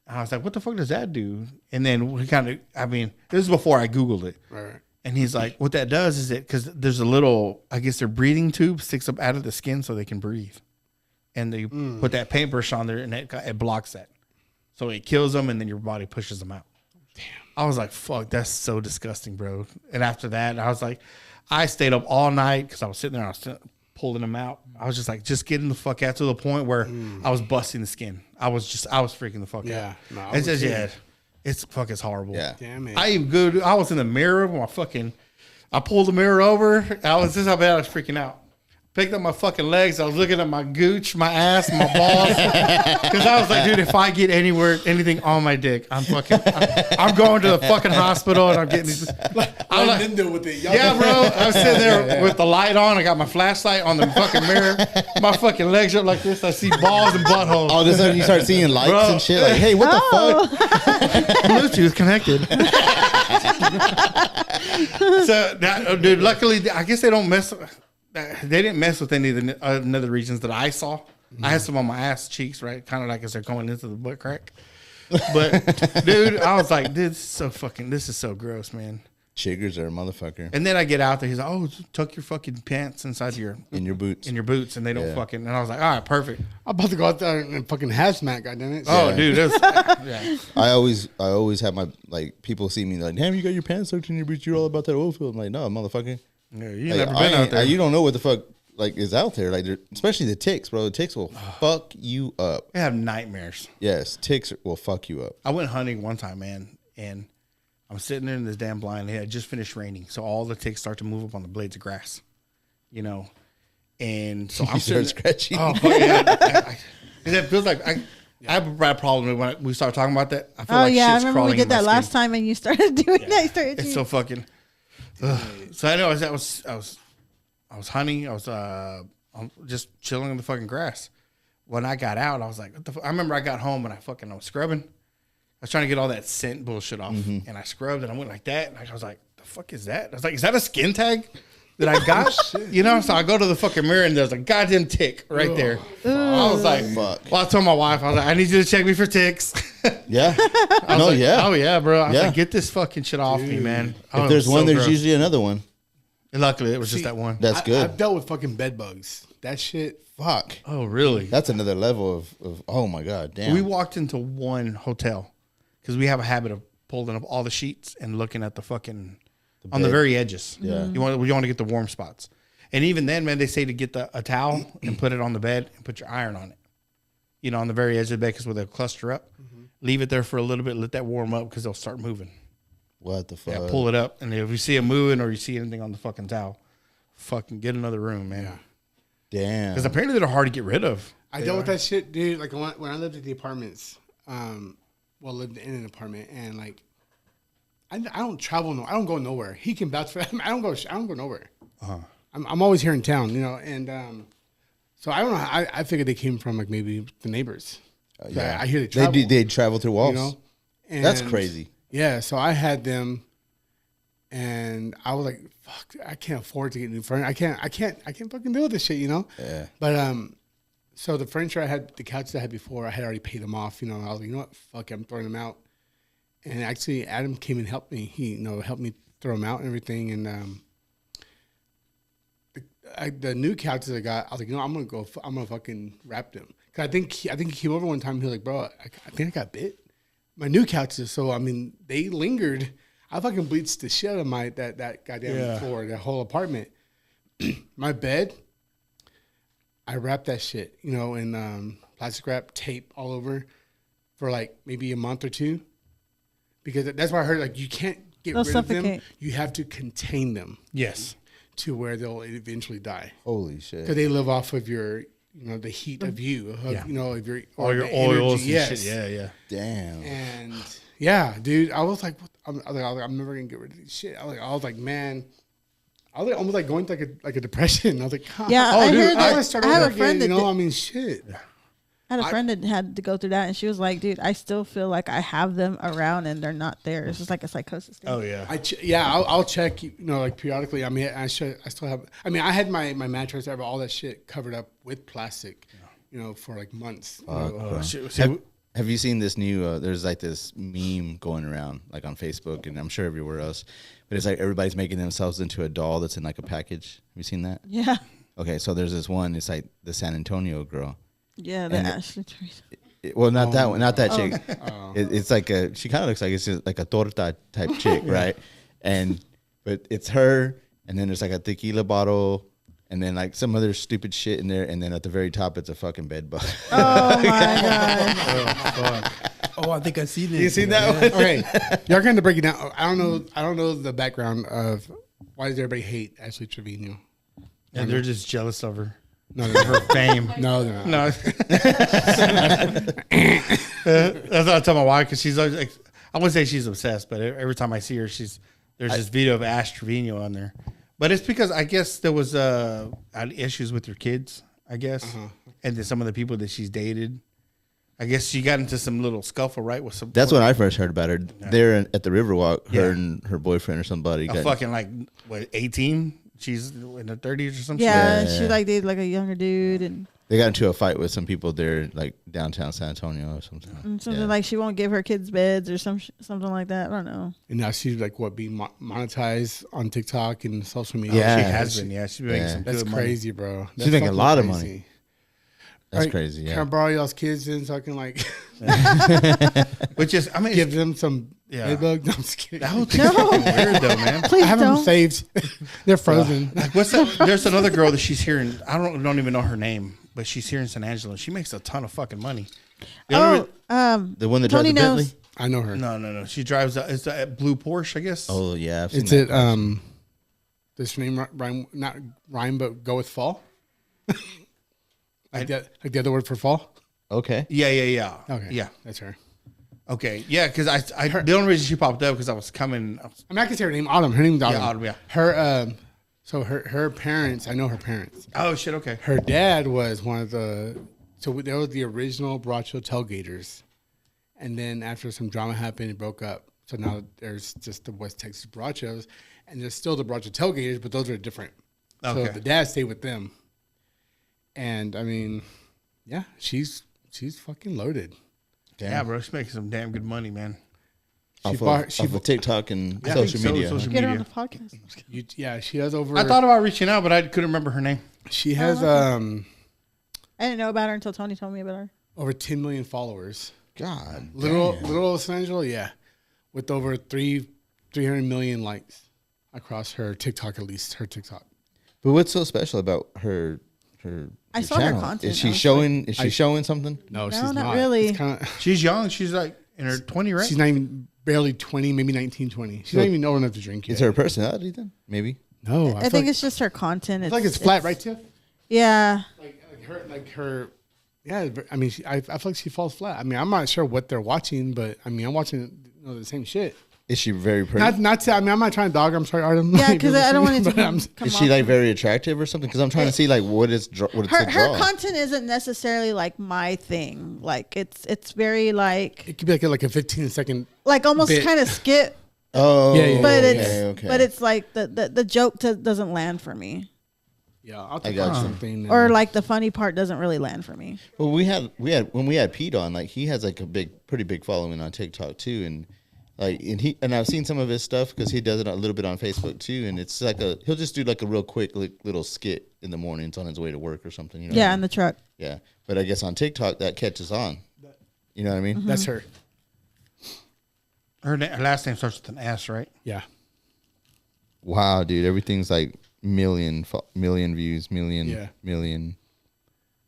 And I was like, what the fuck does that do? And then we kind of, I mean, this is before I Googled it. Right. And he's like, what that does is because there's a little, I guess their breathing tube sticks up out of the skin so they can breathe. And they put that paintbrush on there and it blocks that. So it kills them and then your body pushes them out. Damn. I was like, fuck, that's so disgusting, bro. And after that, I was like, I stayed up all night because I was sitting there, I was pulling them out. I was just like, just getting the fuck out to the point where I was busting the skin. I was freaking the fuck out. No, I It's would just, too. yeah, it's fucking horrible. Yeah. Damn it. I even good. I was in the mirror with my fucking. I pulled the mirror over. This is how bad I was freaking out. Picked up my fucking legs. I was looking at my gooch, my ass, my balls. Because I was like, dude, if I get anything on my dick, I'm I'm going to the fucking hospital and I'm getting these. I'm like, Nintendo with it. Y'all yeah, bro. I was sitting there with the light on. I got my flashlight on the fucking mirror. My fucking legs up like this. I see balls and buttholes. All of a sudden you start seeing lights Bro. and shit. Like, hey, what the fuck? she was connected. So, dude, luckily, I guess they don't mess. They didn't mess with any of the other regions that I saw. I had some on my ass cheeks, right, kind of like as they're going into the butt crack. But dude, I was like, dude, this is so gross, man. Chiggers are a motherfucker. And then I get out there, he's like, oh, tuck your fucking pants inside in your boots. And they don't fucking. And I was like, all right, perfect. I'm about to go out there and fucking hazmat, goddammit. Oh, dude, yeah. I always have my, like, people see me like, damn, you got your pants tucked in your boots. You're all about that oil field. I'm like, no, motherfucker. Yeah, you Like, never been out there. You don't know what the fuck like is out there. Like, especially the ticks, bro. The ticks will fuck you up. I have nightmares. Yes, ticks will fuck you up. I went hunting one time, man, and I'm sitting there in this damn blind. It had just finished raining, so all the ticks start to move up on the blades of grass, you know. And so I'm You start sitting scratching. Oh, yeah. And it feels like I have a bad problem when we start talking about that. I feel like I shit's remember we crawling did in my that last skin. time, and you started doing that. You started It's doing- so fucking. So I know I was hunting. I was just chilling in the fucking grass. When I got out, I was like, what the I remember I got home and I was scrubbing. I was trying to get all that scent bullshit off, and I scrubbed and I went like that. And I was like, the fuck is that? I was like, is that a skin tag that I got? You know, so I go to the fucking mirror and there's a goddamn tick right there. I was like, Fuck. well, I told my wife, I was like, I need you to check me for ticks. Yeah. I was No, like, yeah. Oh yeah, bro. I was Yeah. like, get this fucking shit off me, man. Oh, If there's it was one, so there's gross. usually another one. And luckily, it was just See, that one. That's good. I've dealt with fucking bed bugs. That shit. Fuck. Oh, really? That's another level of oh my god, damn. We walked into one hotel because we have a habit of pulling up all the sheets and looking at the fucking on the bed. very edges. Yeah. You want to get the warm spots, and even then, man, they say to get a towel and put it on the bed and put your iron on it. You know, on the very edge of the bed because where they'll cluster up. Leave it there for a little bit, let that warm up because they'll start moving. What the fuck? Yeah, pull it up, and if you see it moving or you see anything on the fucking towel, fucking get another room, man. Damn. Because apparently they're hard to get rid of. I dealt with that shit, dude. Like when I lived at the apartments, lived in an apartment, and like, I don't travel. I don't go nowhere. He can vouch for that. I don't go nowhere. I'm always here in town, you know. And so I don't know. I figured they came from like maybe the neighbors. yeah. I hear they travel. They travel through walls. You know, and That's crazy. Yeah, so I had them, and I was like, "Fuck, I can't afford to get new furniture. I can't fucking deal with this shit, you know." Yeah. But so the furniture I had, the couches I had before, I had already paid them off. You know, I was like, you know what, fuck, it, I'm throwing them out. And actually, Adam came and helped me. He, helped me throw them out and everything. And the new couches I got, I was like, I'm gonna fucking wrap them. Cause I think he came over one time. He was like, bro, I think I got bit. My new couches, so I mean, they lingered. I fucking bleached the shit out of that goddamn floor, that whole apartment. My bed, I wrapped that shit, in plastic wrap, tape all over, for like maybe a month or two, because that's why I heard like you can't get They'll rid of them. suffocate. You have to contain them Yes. to where they'll eventually die, Holy shit. because they live off of your, the heat of you, of, Yeah. of your All your the oils energy. and shit. Yeah, yeah. Damn. And yeah, dude, I was like, I'm never gonna get rid of this shit. I was like, man, I was like, almost like going to like a depression. I was like, Yeah, Oh, I dude, heard I want to that. start I over have a again. friend that did, I mean, shit. I had a friend that had to go through that, and she was like, "Dude, I still feel like I have them around, and they're not there. It's just like a psychosis thing." Oh yeah. I'll check, like periodically. I mean, I still have. I mean, I had my mattress, all that shit covered up with plastic, for like months. Oh, shit. Have you seen this new? There's like this meme going around, like on Facebook, and I'm sure everywhere else. But it's like everybody's making themselves into a doll that's in like a package. Have you seen that? Yeah, Okay, so there's this one. It's like the San Antonio girl. yeah, the And Ashley Teresa. Well, not that one, not that chick. Oh. It's like she kind of looks like it's just like a torta type chick, right? But it's her, and then there's like a tequila bottle, and then like some other stupid shit in there, and then at the very top, it's a fucking bed bug. Oh my god! Oh fuck. Oh, I think I see this. You seen that one? Okay, y'all kind of break it down. I don't know the background of why does everybody hate Ashley Trevino? And they're just jealous of her. No, they're Her not. fame. No, they're not. No. That's what I tell my wife because she's always like, I wouldn't say she's obsessed, but every time I see her, there's this video of Ash Trevino on there. But it's because I guess there was issues with her kids, I guess, and then some of the people that she's dated. I guess she got into some little scuffle, right? With some. That's when I first heard about her. There at the Riverwalk, her Yeah. and her boyfriend or somebody a got fucking like what 18. She's in her 30s or something. Yeah, Yeah. she like dated like a younger dude and they got into a fight with some people there, like downtown San Antonio or something. something Yeah. like she won't give her kids beds or something like that. I don't know. And now she's like what being monetized on TikTok and social media. Yeah. She has been. Yeah, she's been making Yeah. some That's good money. crazy, bro. She's That's making a fucking lot of crazy. money. That's Alright, crazy. Can I Yeah. borrow y'all's kids and so I can like Which is, I mean, give them some Yeah. bed bug? No, I'm just kidding. that whole thing's fucking weird though, man. Please I have them don't. saved. They're frozen. Like, what's that? There's another girl that she's here, and I don't even know her name, but she's here in San Angelo. She makes a ton of fucking money. The only The one that drives Tony the Bentley. knows. I know her. no. She drives it's a blue Porsche, I guess. Oh yeah, I've seen It's that. it. Does her name rhyme? Not rhyme, but go with fall. Like the other word for fall. Okay. Yeah. Okay. Yeah. That's her. Okay. Yeah, because I the only reason she popped up because I was coming. I mean, I can say her name. Autumn. Her name's Autumn. Autumn, yeah. Her. So her parents. I know her parents. Oh shit. Okay. Her dad was one of the. So there was the original Bracho tailgaters, and then after some drama happened, it broke up. So now there's just the West Texas Brachos, and there's still the Bracho tailgaters, but those are different. So Okay. the dad stayed with them. And I mean, yeah, she's fucking loaded. Yeah, bro. She's making some damn good money, man. Off She of TikTok and Yeah, social so- media. social Get her on media. the podcast. yeah, she has over. I thought about reaching out, but I couldn't remember her name. she has I didn't know about her until Tony told me about her. over 10 million followers. God. Little damn. little Los Angeles, yeah, with over 300 million likes across her TikTok, at least her TikTok. But what's so special about her? I saw her channel? content. Is I she was showing? Is she showing something? No, No, she's not not. really. It's kinda, She's young. She's like in her 20, right? she's not even barely 20, maybe 19, 20. She's not even old enough to drink yet. Is her personality then? Maybe. No, I think it's just her content. I feel like it's flat, right, Tiff? Yeah. Like her. Yeah, I mean, I feel like she falls flat. I mean, I'm not sure what they're watching, but I mean, I'm watching the same shit. Is she very pretty? Not to, I mean, I'm not trying to dog her. I'm sorry, Artem. Yeah, because I don't want it to But I'm- come Is she off. like very attractive or something? Because I'm trying to see like what it's a her draw. content isn't necessarily like my thing. Like it's very like It could be like a 15-second. almost bit. kind of skit, Oh, Yeah, but yeah, it's but it's like the joke doesn't land for me, Yeah, I'll I take got you. something. or like the funny part doesn't really land for me. Well, we had when we had Pete on, like he has like a pretty big following on TikTok too, and and I've seen some of his stuff because he does it a little bit on Facebook too, and it's like he'll just do like a real quick little skit in the mornings on his way to work or something. You know what I Yeah, mean? in the truck. Yeah, but I guess on TikTok that catches on. You know what I mean? That's her. Her last name starts with an S, right? Yeah. Wow, dude, everything's like million views, Yeah. million.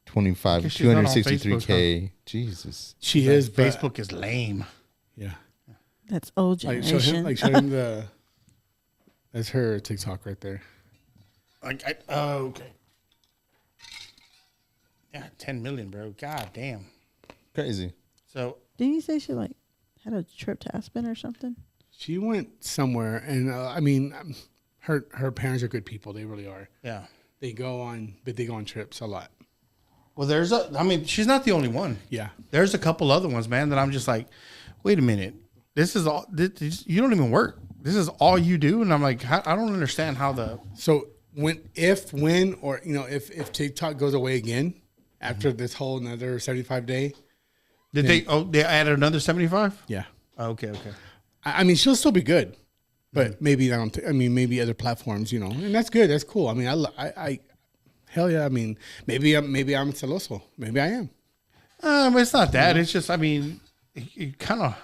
25, Guess she's not on 263K. Jesus. She is, but Facebook is lame. yeah. That's old Like generation. show him the. That's her TikTok right there. Okay. Yeah, 10 million, bro. God damn. Crazy. So Didn't you say she like had a trip to Aspen or something? She went somewhere, and I mean, her parents are good people. They really are. yeah. They go on trips a lot. Well, she's not the only one. Yeah. There's a couple other ones, man, that I'm just like, wait a minute. This is all, you don't even work. This is all you do. And I'm like, I don't understand how So if TikTok goes away again after this whole another 75-day, they added another 75? yeah. Okay. I mean, she'll still be good, but maybe maybe other platforms, and that's good. That's cool. I mean, I hell yeah. I mean, maybe I'm celoso. Maybe I am. It's not that. It's just, I mean, you kind of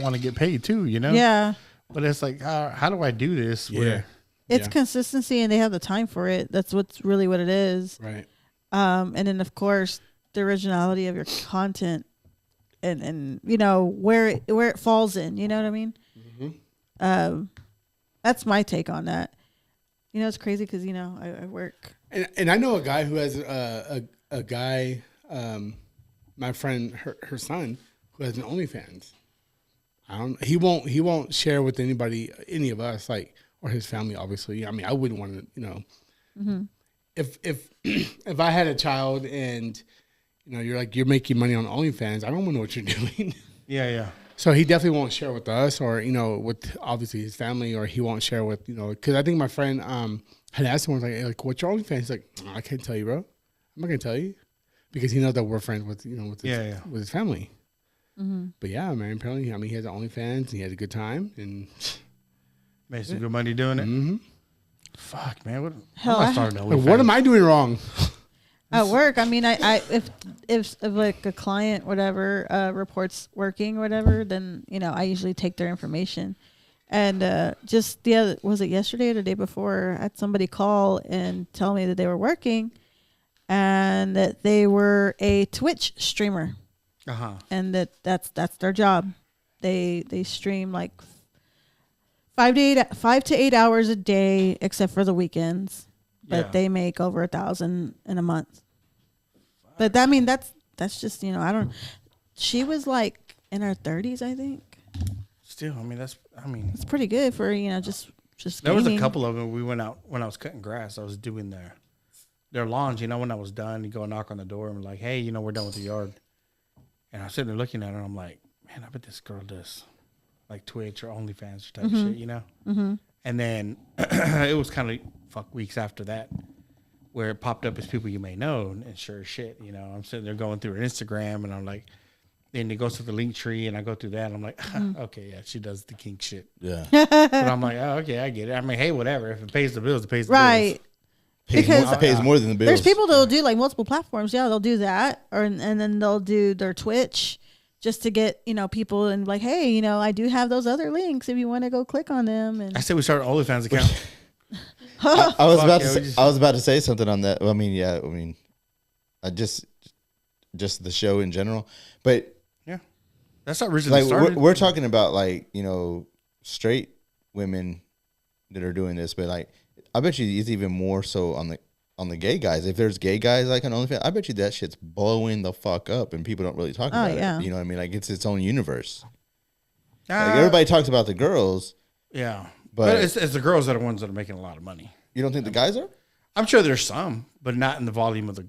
want to get paid too, you know? Yeah. But it's like, how do I do this? Where, It's Yeah. consistency and they have the time for it. That's what's really what it is. Right. And then of course the originality of your content and where it falls in, you know what I mean? Mm-hmm. That's my take on that. It's crazy because I work. And I know a guy who has a guy, my friend, her son, who has an OnlyFans. He won't share with anybody, any of us, like, or his family, obviously. I mean, I wouldn't want to, Mm-hmm. if I had a child and you're making money on OnlyFans. I don't want to know what you're doing. Yeah. So he definitely won't share with us, or with obviously his family, or he won't share with because I think my friend had asked him, like what's your OnlyFans? He's like, I can't tell you, bro. I'm not gonna tell you because he knows that we're friends with with his family. Mm-hmm. But yeah, man, apparently, I mean, he has an OnlyFans and he has a good time and made some good money doing it. Mm-hmm. Fuck, man, what am I doing wrong? At work, I mean, I if like a client whatever reports working or whatever, then I usually take their information. And just was it yesterday or the day before, I had somebody call and tell me that they were working, and that they were a Twitch streamer, and that's their job. They stream like 5 to 8 hours a day, except for the weekends. But they make over 1,000 in a month. But I mean, that's just I don't. She was like in her 30s, I think. Still, I mean, it's pretty good for just. There was a couple of them. We went out when I was cutting grass. I was doing their lawns. When I was done, you go knock on the door and be like, hey, we're done with the yard. And I'm sitting there looking at her, and I'm like, man, I bet this girl does like Twitch or OnlyFans type shit, Mm-hmm. And then it was kind of weeks after that where it popped up as people you may know, and sure as shit, I'm sitting there going through her Instagram, and I'm like, then it goes to the link tree, and I go through that, and I'm like, okay, yeah, she does the kink shit. Yeah. But I'm like, oh, okay, I get it. I mean, hey, whatever. If it pays the bills, it pays the bills. Because pays more than the bills. There's people that'll do like multiple platforms. Yeah, they'll do that, and then they'll do their Twitch just to get people and like, hey, I do have those other links if you want to go click on them. And I said we started an OnlyFans account. I was about to say something on that. Well, I mean, just the show in general, but yeah, that's not originally like started. we're talking about like straight women that are doing this, but like I bet you it's even more so on the gay guys. If there's gay guys like on OnlyFans, I bet you that shit's blowing the fuck up, and people don't really talk about it. You know what I mean? Like it's its own universe. Like everybody talks about the girls. Yeah. But it's the girls that are ones that are making a lot of money. You don't think the guys are? I'm sure there's some, but not in the volume of the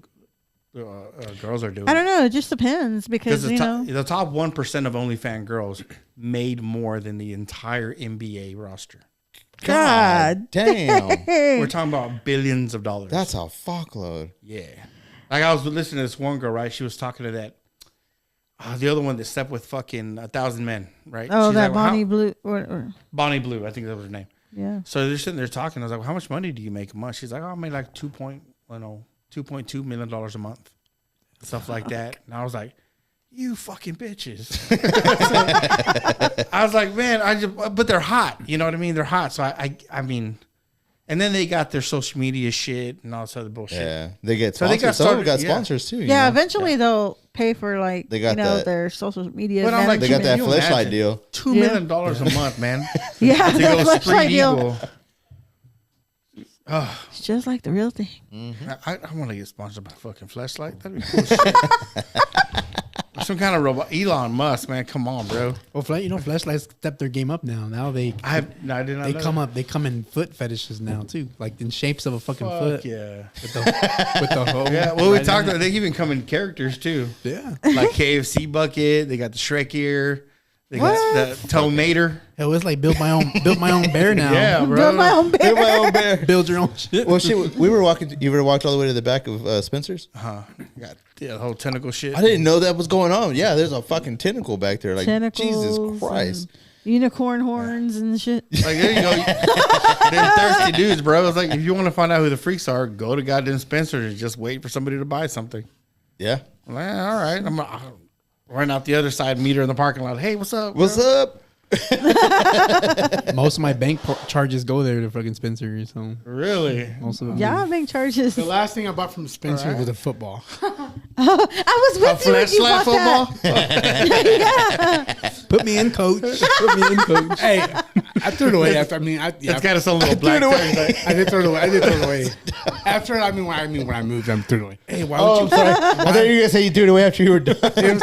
girls are doing. I don't know. It just depends because the top 1% of OnlyFans girls made more than the entire NBA roster. God damn. We're talking about billions of dollars. That's a fuckload. Yeah. Like I was listening to this one girl, right? She was talking to that. The other one that slept with fucking 1,000 men, right? Oh, she's that like, Bonnie Blue. Or Bonnie Blue, I think that was her name. Yeah. So they're sitting there talking. I was like, well, how much money do you make a month? She's like, oh, I make like $2.2 million a month. Stuff like that. And I was like, you fucking bitches. I was like, man, but they're hot. You know what I mean? They're hot. So I mean, and then they got their social media shit and all this other bullshit. Yeah. They get sponsors. Some of them got sponsors too. Yeah, eventually they'll pay for like they got their social media. But I'm like, they got that fleshlight deal. $2 million a month, man. Yeah, to go fleshlight deal. It's just like the real thing. Mm-hmm. I want to get sponsored by fucking Fleshlight. That'd be cool shit. Some kind of robot. Elon Musk, man. Come on, bro. Well, Fleshlight stepped their game up now. Now I did not know that. They come in foot fetishes now too, like in shapes of a fucking foot. Yeah. With the hole. Yeah. Well, we talked about. They even come in characters too. Yeah. Like KFC bucket. They got the Shrek ear. They got the Tomater. Hell, it's like build my own bear now. Yeah, bro. Build my own bear. Build my own bear. Build your own shit. Well, shit. We were walking. You ever walked all the way to the back of Spencer's? Got the whole tentacle shit. I didn't know that was going on. Yeah, there's a fucking tentacle back there. Like Tentacles Jesus Christ. Unicorn horns and shit. Like there you go. They're thirsty dudes, bro. It's like if you want to find out who the freaks are, go to goddamn Spencer's and just wait for somebody to buy something. Yeah. I'm like, all right. I'm run out the other side, meet her in the parking lot. Hey, what's up? What's up? Most of my bank charges go there to fucking Spencer. So really, most of them. Yeah, bank charges. The last thing I bought from Spencer was a football. I was with you when you bought football. that. Put me in, coach. Put me in, coach. Hey, I threw it away after. It's got its own little black tag. I did throw it away. After, when I moved, I threw it away. Hey, why would I'm sorry. I thought you were gonna say you threw it away after you were done. I don't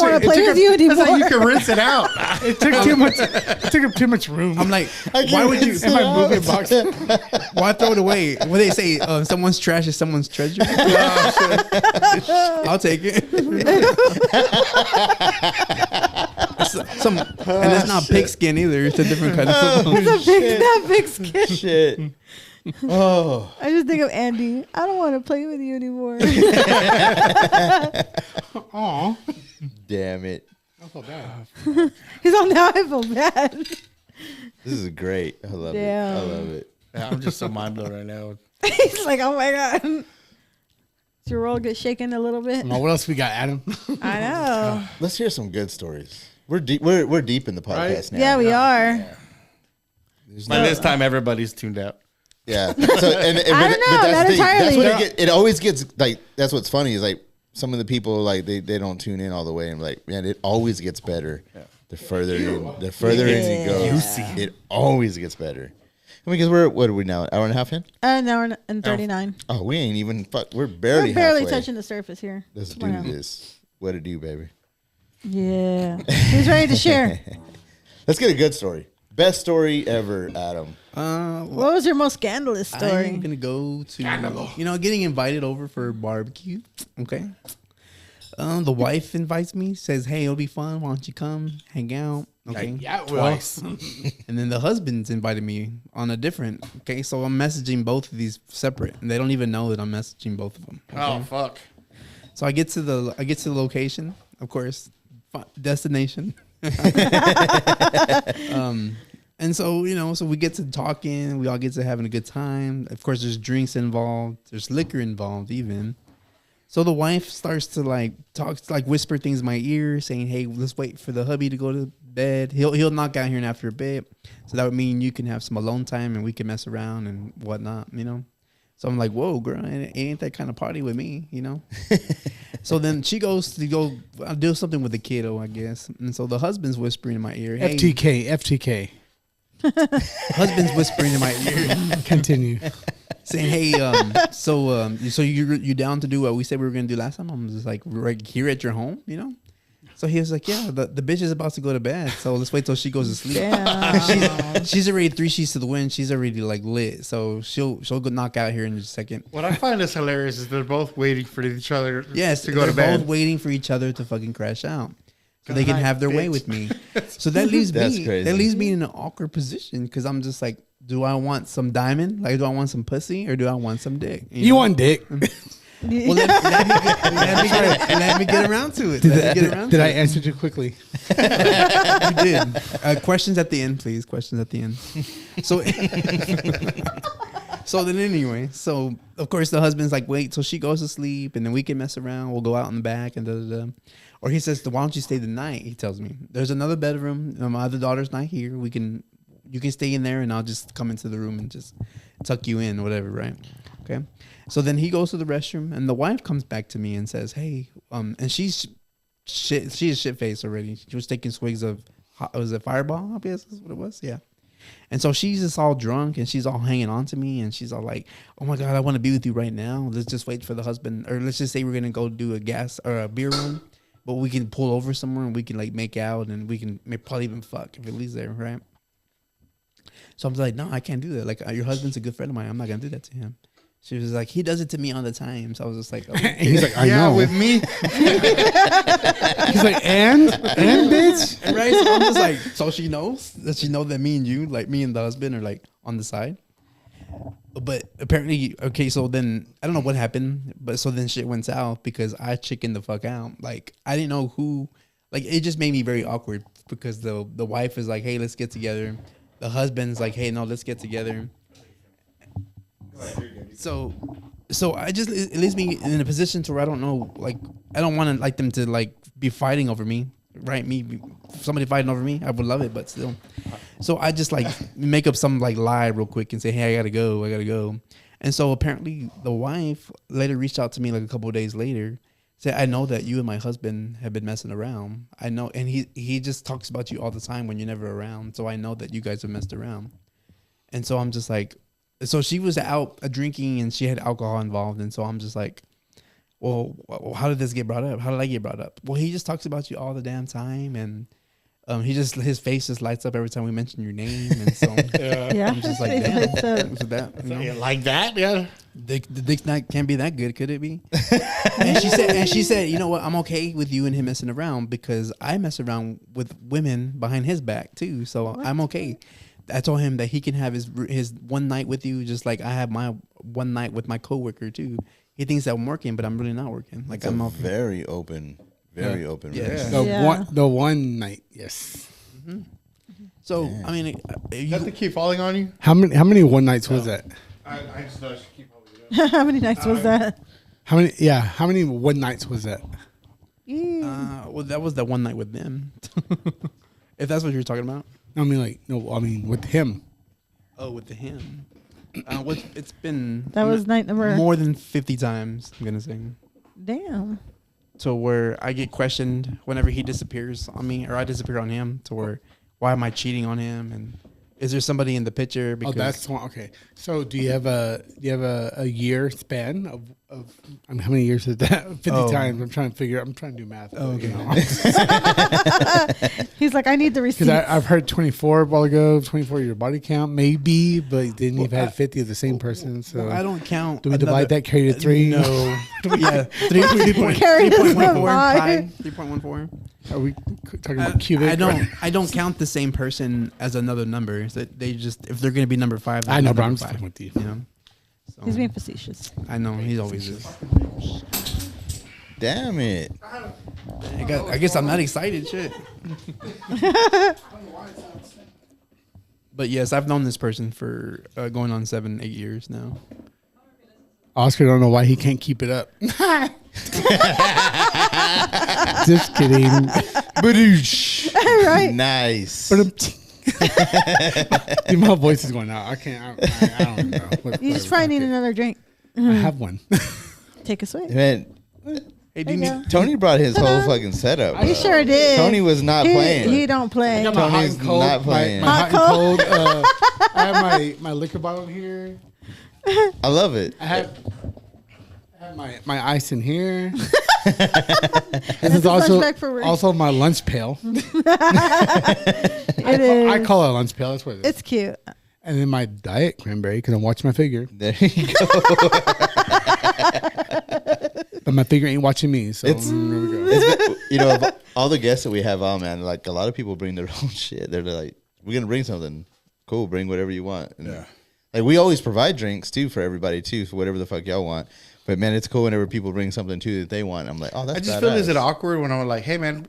want to play with you That's anymore. how you can rinse it out. It took too much. It took up too much room. I'm like, I why would you? can't in my moving box. Why throw it away? What they say? Someone's trash is someone's treasure. I'll take it. And it's not pigskin either. It's a different kind of. It's a big skin. Shit. Oh. I just think of Andy. I don't want to play with you anymore. Aw, Damn it. I felt bad. He's all, now I feel bad. This is great. I love Damn. it. I love it. I'm just so mind blown right now. He's like, oh my God. Does your roll get shaken a little bit? Well, what else we got, Adam? I know. Let's hear some good stories. We're deep. We're deep in the podcast Right? now. Yeah, we are. By this time, everybody's tuned out. Yeah. So and but, I don't know, but that's not the thing. That's entirely. what it always gets like. That's what's funny is like some of the people like they don't tune in all the way and like man, it always gets better. The further in you go, it always gets better. I mean, because what are we now? Hour and a half in? An hour and 39. Oh, we ain't even. We're barely. We're barely halfway. touching the surface here. Let's do Wow. this. What it do, baby? Yeah. He's ready to share. Let's get a good story. Best story ever, Adam. What was your most scandalous story? I'm gonna go to getting invited over for a barbecue. Okay. The wife invites me, says, "Hey, it'll be fun. Why don't you come, hang out?" Okay. Yeah, twice. And then the husband's invited me on a different. Okay, so I'm messaging both of these separate, and they don't even know that I'm messaging both of them. Okay? Oh fuck! So I get to the location, of course, destination. And so so we get to talking. We all get to having a good time. Of course, there's drinks involved. There's liquor involved, even. So the wife starts to whisper things in my ear, saying, "Hey, let's wait for the hubby to go to bed. He'll knock out here and after a bit, so that would mean you can have some alone time and we can mess around and whatnot, So I'm like, whoa, girl, it ain't that kind of party with me, So then she goes to go do something with the kiddo, I guess. And so the husband's whispering in my ear, "Hey," FTK. husband's whispering in my ear, Continue. saying, "Hey, so you down to do what we said we were gonna do last time?" I'm just like, right here at your home, So he was like, "Yeah, the bitch is about to go to bed, so let's wait till she goes to sleep." Damn. She's already 3 sheets to the wind. She's already like lit, so she'll go knock out here in just a second. What I find is hilarious is they're both waiting for each other. Yes, to go to they're bed. both waiting for each other to fucking crash out, so they can God, have their way bitch. with me. So that leaves That's me. crazy. That leaves me in an awkward position because I'm just like, do I want some diamond? Like, do I want some pussy or do I want some dick? You want dick? Well, let me get around to it. Did I answer too quickly? You did. Questions at the end, please. Questions at the end. So, so then anyway, so of course the husband's like, wait till she goes to sleep, and then we can mess around. We'll go out in the back and da da da. Or he says, why don't you stay the night? He tells me there's another bedroom. My other daughter's not here. You can stay in there, and I'll just come into the room and just tuck you in, whatever, right? Okay. So then he goes to the restroom, and the wife comes back to me and says, "Hey," and she's shit faced already. She was taking swigs of, was it Fireball? I guess is what it was. Yeah. And so she's just all drunk, and she's all hanging on to me, and she's all like, "Oh my God, I want to be with you right now. Let's just wait for the husband, or let's just say we're gonna go do a gas or a beer run, but we can pull over somewhere and we can like make out, and we can probably even fuck if it leaves there, right?" So I'm like, "No, I can't do that. Like, your husband's a good friend of mine. I'm not gonna do that to him." She was like, "He does it to me all the time." So I was just like, And he's like, I know. with me. He's like, and bitch. right? So I'm just like, so she knows? Does she know that me and you, like me and the husband, are like on the side? But apparently, okay, so then I don't know what happened, but so then shit went south because I chickened the fuck out. Like, I didn't know who, like, it just made me very awkward because the wife is like, "Hey, let's get together." The husband's like, "Hey, no, let's get together." So I just, it leaves me in a position to where I don't know, like, I don't want to like them to like be fighting over me, right? Somebody fighting over me, I would love it, but still. So I just like make up some like lie real quick and say, "Hey, I gotta go. And so apparently the wife later reached out to me like a couple of days later say, I know that you and my husband have been messing around. I know, and he just talks about you all the time when you're never around. So I know that you guys have messed around. And so I'm just like, so she was out drinking and she had alcohol involved. And so I'm just like, well, how did this get brought up? How did I get brought up? Well, he just talks about you all the damn time. And his face just lights up every time we mention your name. And so Yeah. I'm just like, damn, what's that? You know? Yeah, like that, yeah. The dick's not can't be that good, could it be? and she said, you know what? I'm okay with you and him messing around because I mess around with women behind his back too, so I'm okay. I told him that he can have his one night with you, just like I have my one night with my coworker too. He thinks that I'm working, but I'm really not working. Like I'm okay. very open relationship. The one night, yes. So I mean, Does it keep falling on you? How many one nights was that? I just know she keep holding it up. How many nights was that? How many one nights was that? well, that was the one night with them. If that's what you're talking about. I mean with him. Oh, with the him. It's been That was night number. more than 50 times. I'm gonna say. Damn. To where I get questioned whenever he disappears on me, or I disappear on him. To where, why am I cheating on him? And is there somebody in the picture? Because that's one. Okay. So do you have a year span of how many years is that? 50 times. I'm trying to do math. Oh, okay. He's like, I need the receipt. Because I've heard 24 a while ago. 24 your body count maybe, but then you've had 50 of the same person. So I don't count. do we divide that? Carry to 3? No. Yeah. 3.14. Carry to 5. 3.14. Are we talking about cubic? I don't count the same person as another number. So they just, if they're gonna be number 5, I know, but I'm number just 5, fucking with you. You know. So, He's being facetious. I know he's always is. Damn it. I guess I'm not excited. Shit. But yes, I've known this person for going on 7-8 years now. Oscar don't know why he can't keep it up. Just kidding. Right. Nice. Dude, my voice is going out. I can't. I don't know. You just probably need another drink. I have one. Take a swig. Man, Hey, There you go. Tony brought his whole fucking setup. He bro. sure did. Tony was not playing. He don't play. I got my hot Tony's and cold. not playing. My hot and cold. I have my liquor bottle here. I love it. I have my ice in here. This is also my lunch pail. It is. I call it a lunch pail. That's what it is. It's cute. And then my diet cranberry because I'm watching my figure. There you go. But my figure ain't watching me. So It's- there we go. It's, of all the guests that we have on, man, like a lot of people bring their own shit. They're like, we're gonna bring something. Cool, bring whatever you want. And Yeah. Like we always provide drinks too for everybody too, for whatever the fuck y'all want. But man, it's cool whenever people bring something too that they want. I'm like, oh, that's I just badass. feel is it awkward when I'm like, hey man,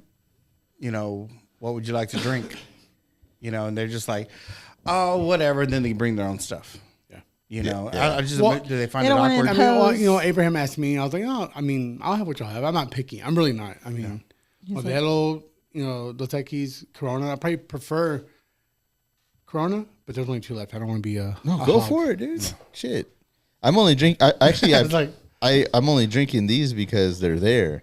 what would you like to drink? And they're just like, oh, whatever. And then they bring their own stuff. Yeah. I just Well, do they find they it don't wanna awkward? I mean, Abraham asked me. I was like, oh, I'll have what y'all have. I'm not picky. I'm really not. I mean, Modelo, Dos Equis, Corona. I probably prefer Corona, but there's only 2 left. I don't want to be a Go hog. for it, dude. Shit. I'm only I'm only drinking these because they're there.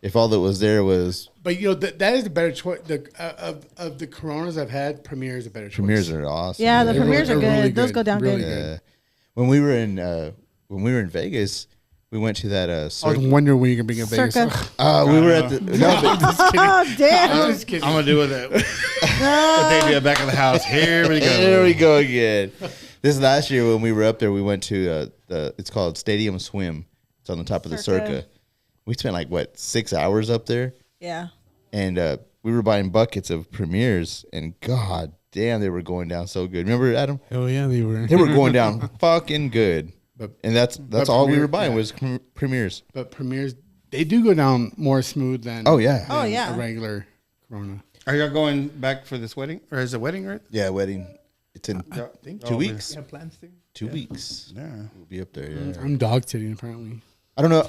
If all that was there was But that is the better choice. Of the Coronas I've had, Premier is a better choice. Premiers are awesome. Yeah, the man. premieres are they're good. really Those good. go down Really good. good. When we were in Vegas, we went to that I was circuit. wondering when you're gonna bring a Vegas. Circa. We were at the Oh, damn. I'm just kidding. I'm gonna do it. What they did back of the house. Here we go. There we go again. This last year when we were up there, we went to it's called Stadium Swim. It's on the top of the Circa. Circa. We spent 6 hours up there, Yeah. and we were buying buckets of premieres, and god damn, they were going down so good. Remember, Adam? Hell yeah, they were. They were going down fucking good. And that's all we Premier- were buying yeah. was premieres. But Premiers, they do go down more smooth than Oh yeah, Oh, than yeah. a regular Corona. Are y'all going back for this wedding, or is it wedding? Right? yeah. Wedding. It's in Yeah. 2 weeks. have plans to? 2 weeks. Yeah. We'll be up there. Yeah. I'm dog sitting apparently. I don't know.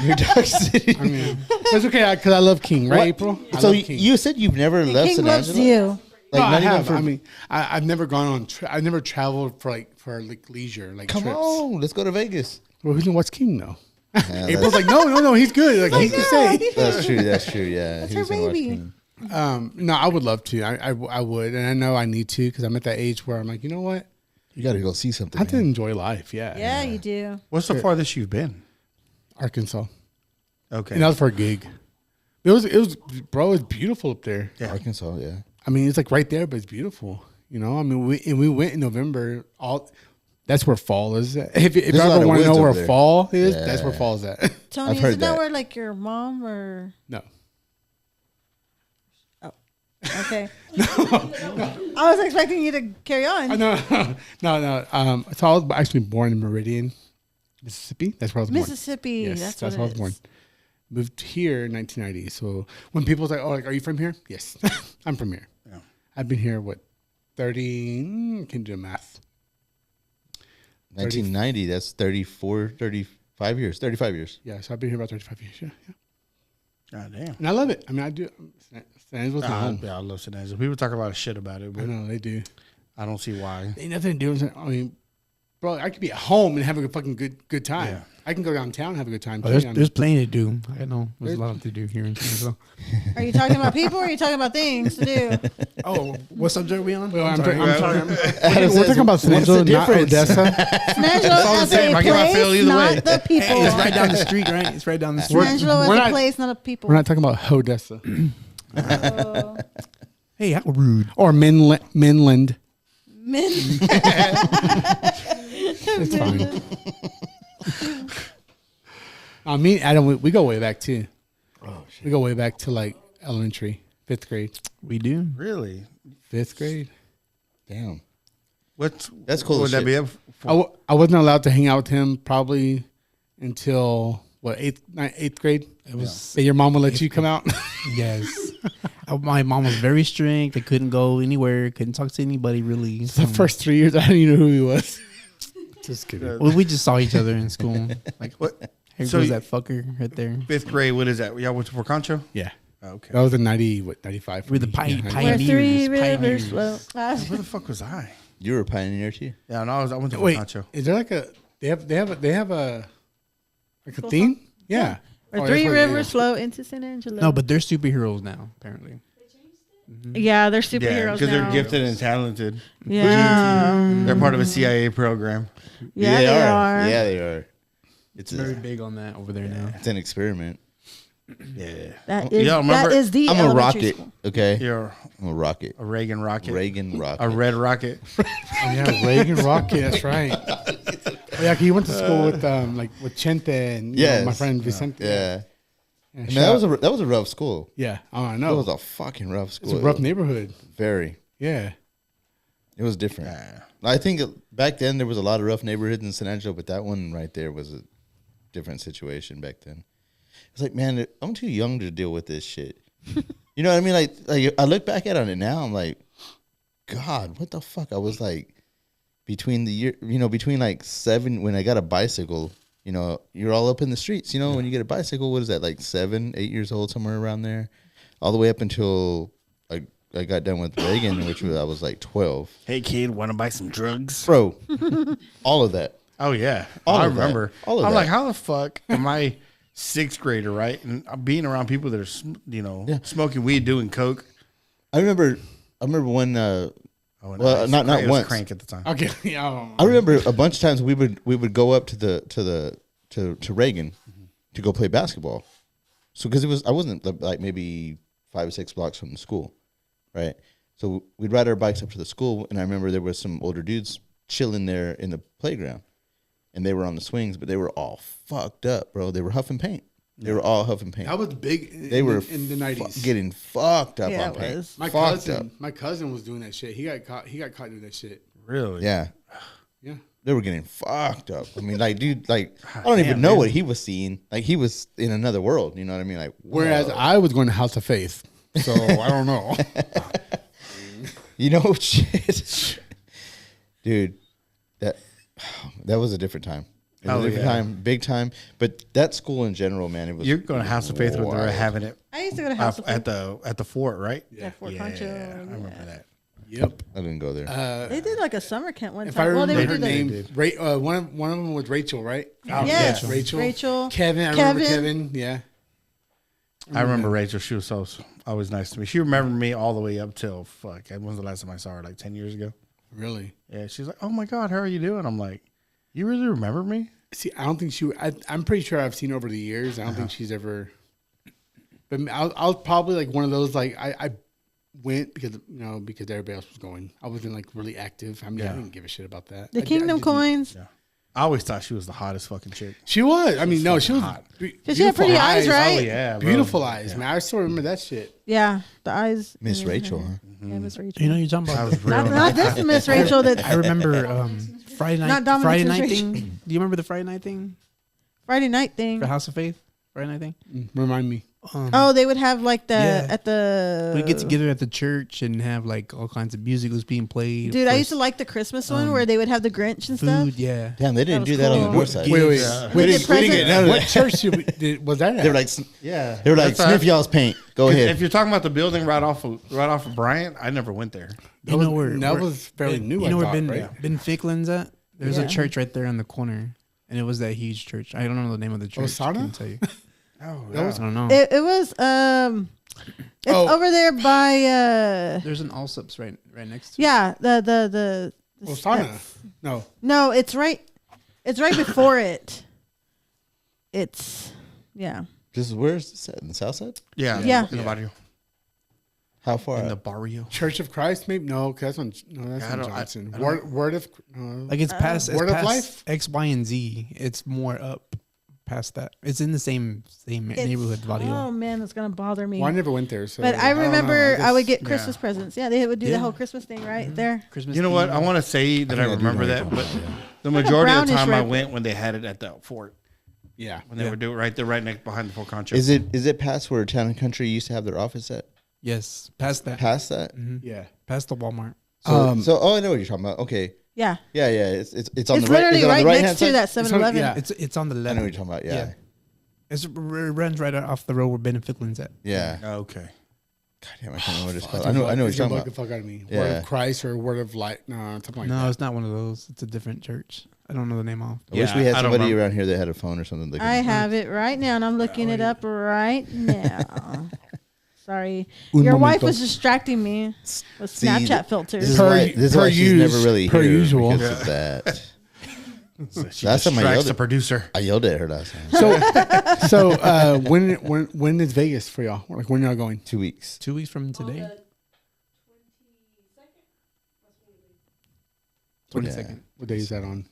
Your dog city. I mean, that's okay because I love King, right, What? April? I So love King. you said you've never left King San loves Angelo? you. No, I not even have. for- I mean, I've never gone on. I've never traveled for leisure, Come trips. on, let's go to Vegas. Well, who's what's King though? Yeah, April's like, no, he's good. Like, he's just saying. that's true. That's true. Yeah, That's he her was gonna watch baby. Kingdom. No, I would love to. I would, and I know I need to because I'm at that age where I'm like, you know what? You got to go see something. I have to man. enjoy life. Yeah. Yeah, you do. What's the farthest you've been? Arkansas, Okay. and that was for a gig. It was, bro. It's beautiful up there. Yeah. Arkansas, yeah. I mean, it's like right there, but it's beautiful. You know, I mean, we went in November. That's where fall is. If you There's a lot ever of want to woods know where over there. fall is, that's where Yeah. fall is at. Tony, I've isn't heard that that. where like your mom or No. okay? I was expecting you to carry on. No. So I was actually born in Meridian, Mississippi. That's where I was born. Mississippi. Yes, that's that's what where I it was born. is. Moved here in 1990. So when people say, "Oh, like, are you from here?" Yes, I'm from here. Yeah. I've been here 30. Can do the math. 1990. That's 35 years. 35 years. Yeah, so I've been here about 35 years. Yeah. God damn. And I love it. I mean, I do. San Angelo's my home. Yeah, I love San Angelo. People talk a lot of shit about it, I but know they do. I don't see why. Ain't nothing to do with it. I mean, bro, I could be at home and having a fucking good time. Yeah. I can go downtown and have a good time. Oh, too. there's plenty to do. I know there's a lot to do here in San Are you talking about people or are you talking about things to do? Oh, what subject are we on? Well, I'm sorry. we're talking about San Angelo, not Odessa. San Angelo as same. a I get my feel place, either not way. the people. It's right down the street, right? It's right down the street. San Angelo we're as a not- place, not a people. We're not talking about Odessa Oh. Hey, how rude. or Minland. Men. It's fine. Me and Adam, we go way back too. Oh shit. We go way back to like elementary, 5th grade. We do. Really? 5th grade. Damn. That's cool Would as that shit. be up for? I wasn't allowed to hang out with him probably until what 8th grade. It was That your mom would let you come out. yes. My mom was very strict. I couldn't go anywhere. Couldn't talk to anybody really. The first 3 years, I didn't even know who he was. Just kidding. Well, we just saw each other in school. Like, What? here So goes you- that fucker right there. 5th grade. What is that? Y'all went to Fort Concho? Yeah, Oh, okay. that was in 95. We're the Yeah, Where pioneers. 3 Pioneers. rivers flow. Where the fuck was I? You were a pioneer too. Yeah, no, I went to Fort Wait, Concho. is there like a they have a like a theme? Yeah. Where Oh, 3 that's what it rivers is. flow into San Angelo. No, but they're superheroes now, apparently. yeah, they're Yeah, superheroes because they're now. gifted and talented. Yeah, They're part of a CIA program. yeah, they are. Yeah, they are. It's Very big on that over there now. it's an experiment. Yeah. That is Y'all remember- that is the I'm a elementary rocket. school. Okay. You're I'm a rocket. a Reagan rocket. Reagan rocket. A red rocket. Oh, yeah, Reagan Rocket. That's right. Oh, yeah, 'cause you went to school with with Chente and you know, Yes. my friend Vicente. Yeah. Yeah, Man, shout out. that was a rough school. Yeah, oh, I That know. was a fucking rough school. It's a rough neighborhood. Very. Yeah. It was different. Yeah. I think back then there was a lot of rough neighborhoods in San Angelo, but that one right there was a different situation back then. It's like, man, I'm too young to deal with this shit. You know what I mean? Like I look back at it now, I'm like, God, what the fuck? I was like, between like 7 when I got a bicycle. You know, you're all up in the streets. You know, when you get a bicycle, what is that? Like 7, 8 years old, somewhere around there, all the way up until I got done with Reagan, I was like 12. Hey, kid, want to buy some drugs? Bro, all of that. Oh, yeah. All I of that. remember. All of I'm that. like, how the fuck am I 6th grader, right? And I'm being around people that are, Yeah. smoking weed, doing coke. I remember when Oh, and Well, I was not I was once. crank at the time. Okay. Yeah. I remember a bunch of times we would go up to Reagan to go play basketball. So because I wasn't like maybe 5 or 6 blocks from the school, right? So we'd ride our bikes up to the school, and I remember there was some older dudes chilling there in the playground, and they were on the swings, but they were all fucked up, bro. They were huffing paint. They were all huffing paint. That was big They were in the 90s. getting fucked up Yeah, on it paint. was. my fucked cousin was doing that shit. He got caught doing that shit. Really? Yeah. Yeah. They were getting fucked up. I mean, like, dude, like, I don't damn, even know dude. what he was seeing. Like, he was in another world. You know what I mean? Like, Whereas whoa. I was going to House of Faith. So I don't know. You know, shit, dude, that was a different time. It was Oh, a different yeah. time, big time. But that school in general, man, it was. You're going to House of Faith when they were wild. having it I used to go to House of at the fort, right? yeah, Fort Yeah, Concho. I remember that. Yep. I didn't go there. They did like a summer camp one If I time. Well, they remember would her do name, one of them was Rachel, right? Yes, Rachel. Rachel. Kevin. I remember Kevin. Yeah. I remember Rachel. She was so always nice to me. She remembered me all the way up till fuck. When was the last time I saw her? Like 10 years ago. Really? Yeah. She's like, "Oh my god, how are you doing?" I'm like, "You really remember me?" See, I don't think I'm pretty sure I've seen her over the years. I don't think she's ever. But I was probably like one of those like I went because everybody else was going. I wasn't like really active. I mean, I didn't give a shit about that. The Kingdom Coins. Yeah. I always thought she was the hottest fucking chick. She was. I mean, no, she was hot. Because she had pretty eyes, right? Oh yeah, bro. Beautiful eyes, man. I still remember that shit. Yeah, the eyes. Miss yeah, Rachel, huh? Yeah, Miss Rachel. You know, you're talking I about. was real Not nice. this Miss Rachel. That I remember Friday night. Not Dominic's Friday Miss night Rachel. thing. Do you remember the Friday night thing Friday night thing. for House of Faith? Friday night thing. Remind me. Oh, they would have like the Yeah. at the. We get together at the church and have like all kinds of music was being played. Dude, Of I used to course, like the Christmas one where they would have the Grinch and stuff. food. Yeah. Damn, they didn't That was do that on the cool. north side. Wait. Yeah. We did we didn't get none of What that. church was that at? They were like, Yeah. they were like, That's sniff right. y'all's paint. Go ahead. If you're talking about the building right off of Bryant, I never went there. You know where that was fairly new. You know I where thought, Ben right? Ficklin's at? There's Yeah. a church right there on the corner, and it was that huge church. I don't know the name of the church. Osana? I can't tell you. Oh, I don't know. It was it's Oh. over there by There's an Allsups right next to yeah the Osana. No. no it's right before it. It's yeah. This is where's this at? In the south side? yeah, Yeah. in the barrio, How far? in the out? barrio. Church of Christ, maybe no, because that's I on don't- Johnson. I don't- Word of Like it's past, Word of past Life? X, Y, and Z. It's more up past that. It's in the same It's- neighborhood. Oh Barrio. man, that's gonna bother me. Well, I never went there, so But I don't know. remember I would guess- get Christmas presents. Yeah, they would do Yeah. the whole Christmas thing right there. Christmas. You know what? I theme. want to say that I think I do remember know that, what but you're talking about, the Like a majority of the brownish time I red- went when they had it at the fort, Yeah. when they would do it right there, right next behind the Fort Concho. Is it past where Town and Country used to have their office at? Yes, past that. Past that? Mhm. Yeah. Past the Walmart. So I know what you're talking about. Okay. Yeah, Yeah. It's on it's the right. literally Is it on right the right next hand to side? that 7-Eleven. yeah. It's on the I left. know what you're talking about. Yeah. It runs right off the road where Ben and Ficklin's at. Yeah. Okay. God damn, I can't remember what it's called. I know what you're talking The about. fuck out of me. Yeah. Word of Christ or Word of Light? No, something like No, that. it's not one of those. It's a different church. I don't know the name off. I wish Yeah, we had I don't somebody remember. around here that had a phone or something. That I could- have it right now, and I'm looking it up right now. Sorry, Un your wife momento. was distracting me with See, Snapchat This filters. is Per- why, this is per why she's use- never really per here usual. because of that. She Last time I distracts yelled the at- producer. I yelled at her last time. So when is Vegas for y'all? Like when y'all going? 2 weeks. 2 weeks from today. 22nd. What day is that on?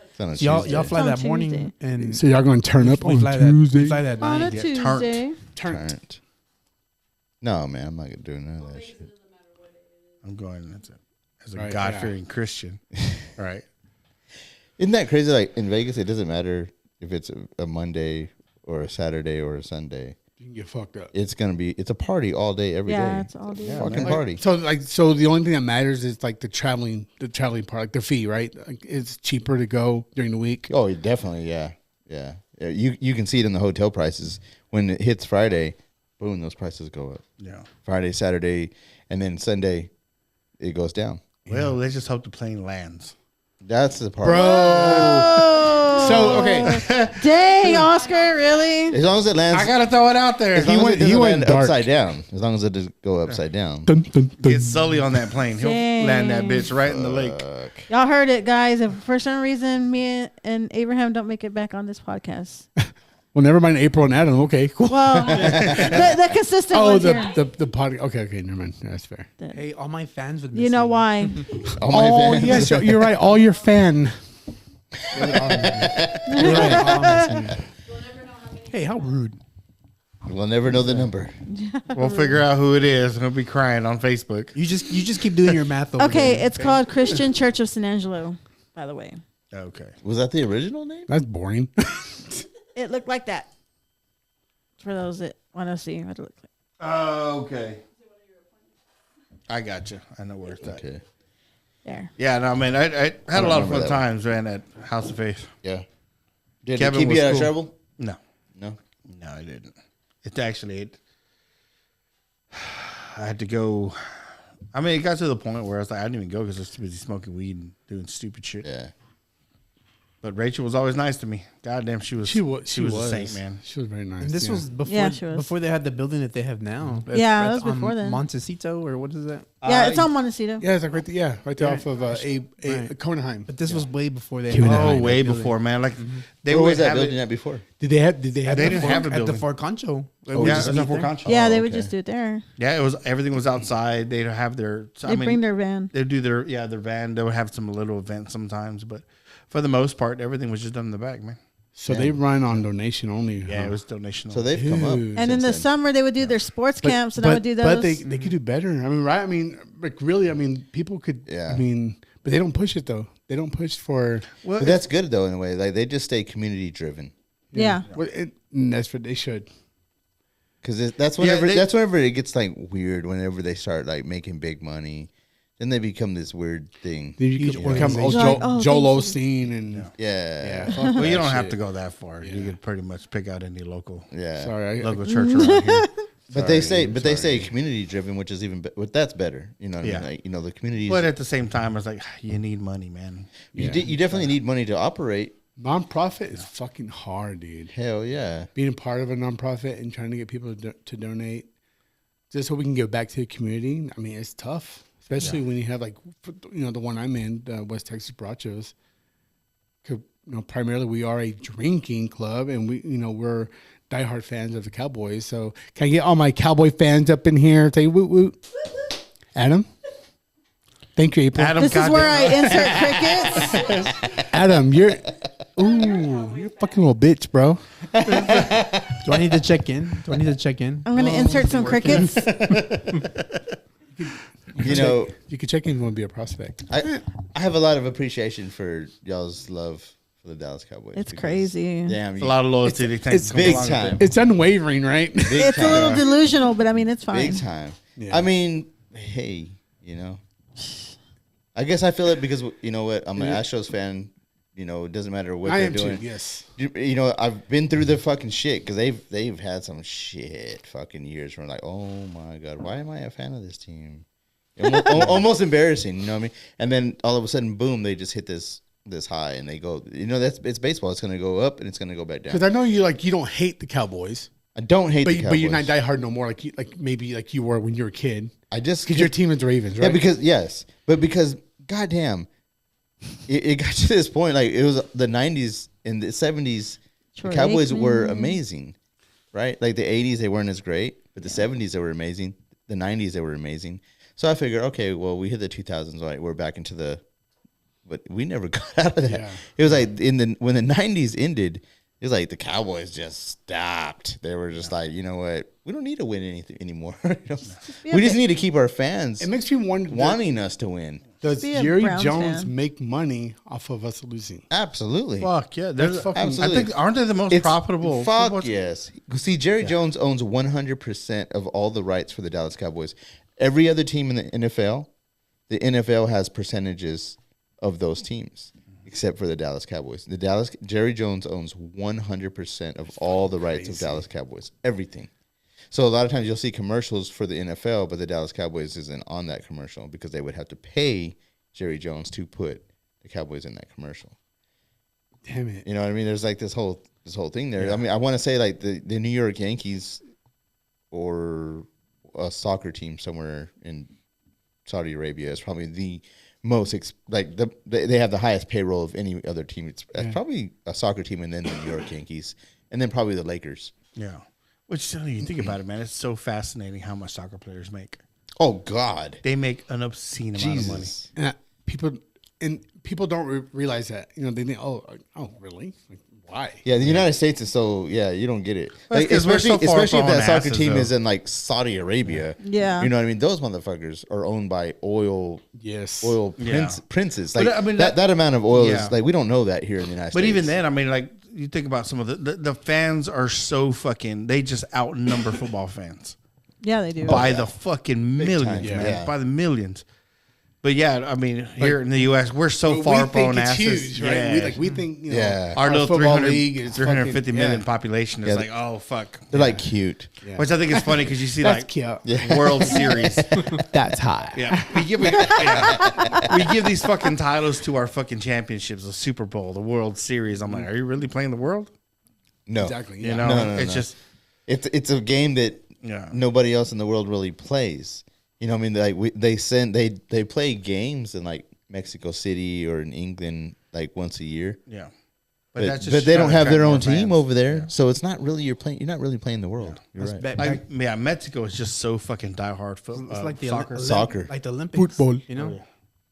It's on a So y'all Tuesday. fly It's on that morning Tuesday. and So y'all going to turn up we on fly Tuesday? that. We fly that On a night. Get Tuesday. Turned. No, man, I'm not gonna do none of that shit. I'm going as a Right, God-fearing Christian. Right. Isn't that crazy? Like in Vegas, it doesn't matter if it's a Monday or a Saturday or a Sunday. You can get fucked up. It's a party all day, every day. Yeah, it's all day. Fucking man. party. So the only thing that matters is like the traveling part, like the fee, right? Like it's cheaper to go during the week. Oh, definitely, yeah. You can see it in the hotel prices when it hits Friday. Boom, those prices go up. Yeah. Friday, Saturday, and then Sunday, it goes down. Well, let's just hope the plane lands. That's the part. Bro. Oh, So okay, dang, Oscar, really? As long as it lands, I gotta throw it out there. as long as it he doesn't went land dark. upside down. As long as it doesn't go upside down. Get Sully on that plane. He'll Dang. land that bitch right in the lake. Y'all heard it, guys. If for some reason me and Abraham don't make it back on this podcast, well, never mind April and Adam. Okay, cool. well, the consistent Oh, ones the here. the party. Okay, never mind. Yeah, that's fair. Hey, all my fans would. You know why? All my Oh fans. yes, you're right. All your fan. You're right, all my fans. Hey, how rude. We'll never know the number. We'll figure out who it is. He'll be crying on Facebook. You just keep doing your math over Okay, there. it's called Christian Church of San Angelo, by the way. Okay. Was that the original name? That's boring. It looked like that. For those that want to see what it looked like. Oh, okay. I got you. I know where it's at. Okay. There. Yeah, no, man, I had a don't lot of remember fun that times, man, at House of Faith. Yeah. Did Kevin it keep was you out of cool. trouble? No, No. no, I didn't. It actually, I had to go. I mean, it got to the point where I was like, I didn't even go because I was too busy smoking weed and doing stupid shit. Yeah. But Rachel was always nice to me. Goddamn, she was a saint, man. She was very nice. And this yeah. was before she was. before they had the building that they have now. Yeah, it was on before then. Montecito, or what is that? Yeah, it's on Montecito. Yeah, it's like right there. Yeah, right there Yeah. off of Conaheim. But this was way before they. Cunaheim. Oh, had way that building. before, man. Like they Where would was that have building it. at before? Did they have? They didn't have a At the building. Fort Concho. Yeah, it was in Fort Concho. Yeah, they Oh, would okay. just do it there. Yeah, it was everything was outside. They'd have their. They bring their van. They do their van. They would have some little events sometimes, but for the most part, everything was just done in the back, man. So they run on donation only. Yeah, it was donation. So only. they've come up. Dude. And in the since then. summer, they would do their sports camps, and I would do those. But they could do better. I mean, right? I mean, like really. I mean, people could. Yeah. I mean, but they don't push it though. They don't push for. Well, But that's good though in a way. Like they just stay community driven. yeah. Well, that's what they should. Because that's Yeah, whenever they- that's whenever it gets like weird. Whenever they start like making big money, then they become this weird thing. Then you Huge could become organization. Like, oh, Joel thank you. Osteen and. Yeah, Yeah. well, you don't that have shit. to go that far. You could pretty much pick out any local yeah. Sorry, local church around here. But they Sorry, say, but they say sorry. community driven, which is even, but that's better. You know what I Yeah. mean? Like, you know, the community. But at the same time, it's like you need money, man. You definitely need money to operate. nonprofit is fucking hard, dude. Hell yeah. Being a part of a nonprofit and trying to get people to donate just so we can give back to the community. I mean, it's tough, especially when you have like, you know, the one I'm in, the West Texas Brachos. You know, primarily we are a drinking club, and we're diehard fans of the Cowboys. So can I get all my Cowboy fans up in here? Say woot woot. Adam. Thank you, April. Adam, This is where I goddamn- insert crickets. Adam, you're a fucking little bitch, bro. Do I need to check in? I'm going to insert some crickets. You know, You could check in if you want to be a prospect. I have a lot of appreciation for y'all's love for the Dallas Cowboys. It's because, crazy. Damn, It's a lot of loyalty. that it's comes big along with time. it. It's unwavering, right? big It's time. a little delusional, but I mean, it's fine. Big time. Yeah. I mean, hey, you know, I guess I feel it because you know what? I'm an Astros fan. You know, it doesn't matter what I they're am doing. too. Yes. You know, I've been through the fucking shit because they've had some shit fucking years where I'm like, oh my god, why am I a fan of this team? Almost embarrassing, you know what I mean? And then all of a sudden, boom, they just hit this high and they go. You know, it's baseball. It's going to go up and it's going to go back down. Because I know you don't hate the Cowboys, I don't hate the Cowboys. but you're not diehard no more. Like maybe like you were when you were a kid. I just Because your team is the Ravens, right? Yeah, because goddamn, it got to this point. Like it was the '90s and the '70s. Troy The Cowboys Aikman. were amazing, right? Like the '80s, they weren't as great, but the '70s they were amazing. The '90s they were amazing. So I figured, okay, well, we hit the 2000s, right? We're back into but we never got out of that. Yeah. It was like when the '90s ended, it was like the Cowboys just stopped. They were just like, you know what? We don't need to win anything anymore. You know? Yeah, We just but- need to keep our fans it makes me wonder, wanting us to win. does Be a Jerry Browns Jones fan. make money off of us losing? Absolutely. Fuck yeah, That's there's fucking- I Absolutely. think aren't they the most It's- profitable? Fuck football team? yes. See, Jerry Jones owns 100% of all the rights for the Dallas Cowboys. Every other team in the NFL has percentages of those teams, except for the Dallas Cowboys. Jerry Jones owns 100% of all the rights of Dallas Cowboys. Everything. So a lot of times you'll see commercials for the NFL, but the Dallas Cowboys isn't on that commercial because they would have to pay Jerry Jones to put the Cowboys in that commercial. Damn it. You know what I mean? There's like this whole thing there. I mean, I want to say like the New York Yankees or a soccer team somewhere in Saudi Arabia is probably the most they have the highest payroll of any other team. It's probably a soccer team and then the New York Yankees and then probably the Lakers. Yeah. Which you think about it, man, it's so fascinating how much soccer players make. Oh God, They make an obscene amount of money. Jesus! And people don't realize that. You know, they think, oh, really? Like, why? Yeah, the United States is so you don't get it. Well, Like, that's 'cause we're so far especially if from that soccer asses, team though. is in like Saudi Arabia. Yeah. You know what I mean? Those motherfuckers are owned by oil Yes. Yeah. princes. But, Like I mean, that amount of oil yeah. is like we don't know that here in the United States. But even then, I mean, like you think about some of the fans are so fucking. They just outnumber football fans Yeah, they do. by the fucking millions, time, man. yeah. By the millions. But yeah, I mean, here in the U.S., we're so we far up think on it's asses. huge, right? Yeah. We think, you know, Yeah. Our little football 300, league is 350 fucking- million yeah. population is Yeah. like, oh, fuck. They're like cute. Yeah. Which I think is funny because you see That's like cute. World Series. That's hot. Yeah. We give these fucking titles to our fucking championships, the Super Bowl, the World Series. I'm like, are you really playing the world? No. Exactly. You Yeah. know, No, it's no. just, It's a game that yeah. nobody else in the world really plays. You know what I mean? Like they play games in like Mexico City or in England like once a year. Yeah. But that's just they trying don't to have their attract own more team fans. over there. So it's not really you're not really playing the world. You're right. Like, yeah, Mexico is just so fucking diehard for It's like the soccer. Soccer. like the Olympics, Football. You know,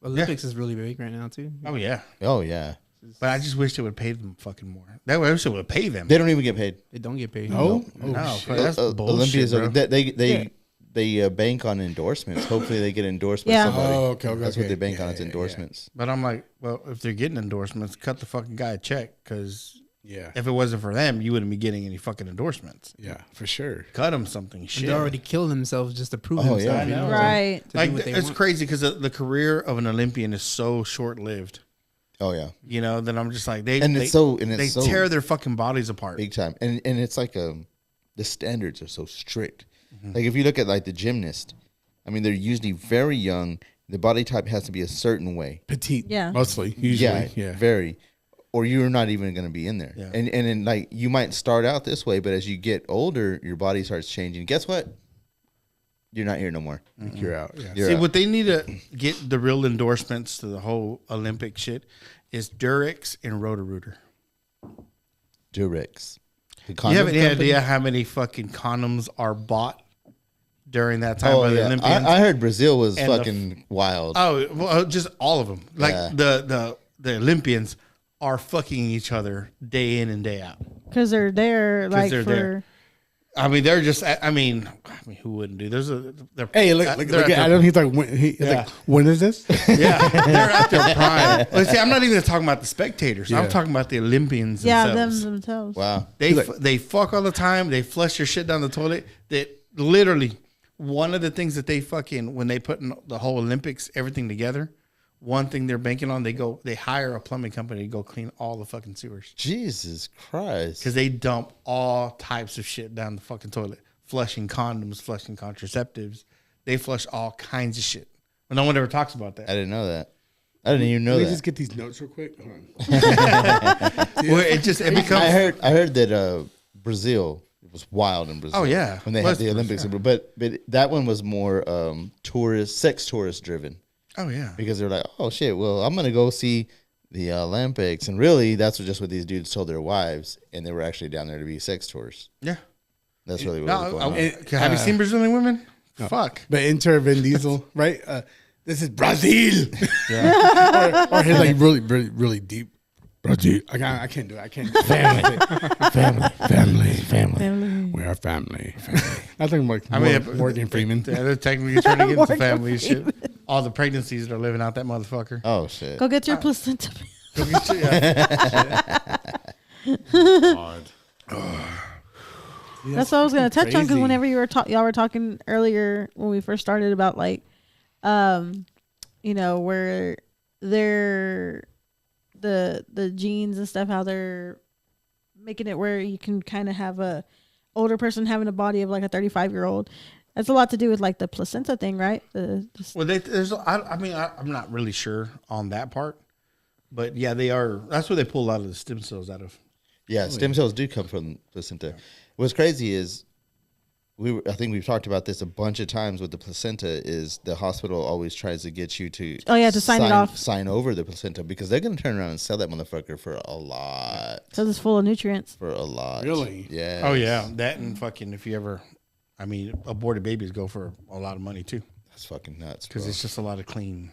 Olympics is really big right now too. Oh yeah, Oh yeah. but I just wish they would pay them fucking more. That way, I wish they would pay them. They don't even get paid. They don't get paid. No? Oh, No, shit. that's bullshit, Olympians bro. they bank on endorsements. Hopefully they get endorsed by Yeah. somebody. Oh, okay, That's okay. what they bank on Yeah, is yeah, endorsements. But I'm like, well, if they're getting endorsements, cut the fucking guy a check because Yeah. if it wasn't for them, you wouldn't be getting any fucking endorsements. Yeah, for sure. Cut them something. And Shit. they already killed themselves just to prove Oh, themselves. yeah. You know? Right. To do Like what they it's want. crazy because the career of an Olympian is so short lived. Oh yeah. You know, that I'm just like they It's they so tear their fucking bodies apart. big time. And it's like the standards are so strict. Mm-hmm. Like if you look at like the gymnast, I mean they're usually very young. The body type has to be a certain way. Petite. Yeah. Mostly. Usually. Yeah. Very. Or you're not even going to be in there. Yeah. And then like you might start out this way, but as you get older, your body starts changing. Guess what? You're not here no more. You're out. Yeah. You're See, out. what they need to get the real endorsements to the whole Olympic shit is Durex and Roto-Rooter. Durex. The You have condom any company? idea how many fucking condoms are bought during that time Oh by the yeah, Olympians? I heard Brazil was And the fucking wild. Oh, well, just all of them. Like Yeah. the Olympians are fucking each other day in and day out. Because they're there, like they're for. there. I mean, they're just. I mean, who wouldn't do? They're. Hey, look, they're at I their- don't. He's like, he's Yeah. like, when is this? Yeah, they're at their prime. Well, see, I'm not even talking about the spectators. I'm Yeah. talking about the Olympians Yeah, themselves. them themselves. Wow. They fuck all the time. They flush your shit down the toilet. That literally one of the things that they fucking when they put in the whole Olympics everything together. One thing they're banking on, they hire a plumbing company to go clean all the fucking sewers Jesus Christ. because they dump all types of shit down the fucking toilet, flushing condoms, flushing contraceptives. They flush all kinds of shit. But no one ever talks about I that. didn't know that. I didn't even know Let me that. just get these notes real quick. Hold on. Well, it becomes. I heard that Brazil it was wild in Brazil. Oh, yeah. when they Was had the Olympics, but that one was more sex tourist driven Oh yeah. because they're like, oh shit, well I'm gonna go see the Olympics, and really that's just what these dudes told their wives, and they were actually down there to be sex tourirs. Yeah. That's really what No, was going on. have you seen Brazilian women? Fuck. But enter Vin Diesel, right? This is Brazil. or he's like really, really, really deep. Brazil. I can't do it. I can't. Do it. Family. We are family. I think like Morgan Freeman. Yeah, they're technically trying to get into family and shit. All the pregnancies that are living out that motherfucker. Oh shit. Go get your placenta. Go get your- yeah. That's what I was going to touch on because crazy. whenever y'all were talking earlier when we first started about like, you know, where they're the genes and stuff, how they're making it where you can kind of have a older person having a body of like a 35-year-old. That's a lot to do with like the placenta thing, right? Well, I'm not really sure on that part, but yeah, they are. That's where they pull a lot of the stem cells out of. Yeah, stem cells do come from placenta. What's crazy is I think we've talked about this a bunch of times with the placenta is the hospital always tries to get you to to sign it off. sign over the placenta because they're going to turn around and sell that motherfucker for a lot. Because it's full of nutrients. For a lot. Really? Yeah. Oh yeah, that and fucking if you ever, I mean, aborted babies go for a lot of money too That's fucking nuts. because Bro. it's just a lot of clean,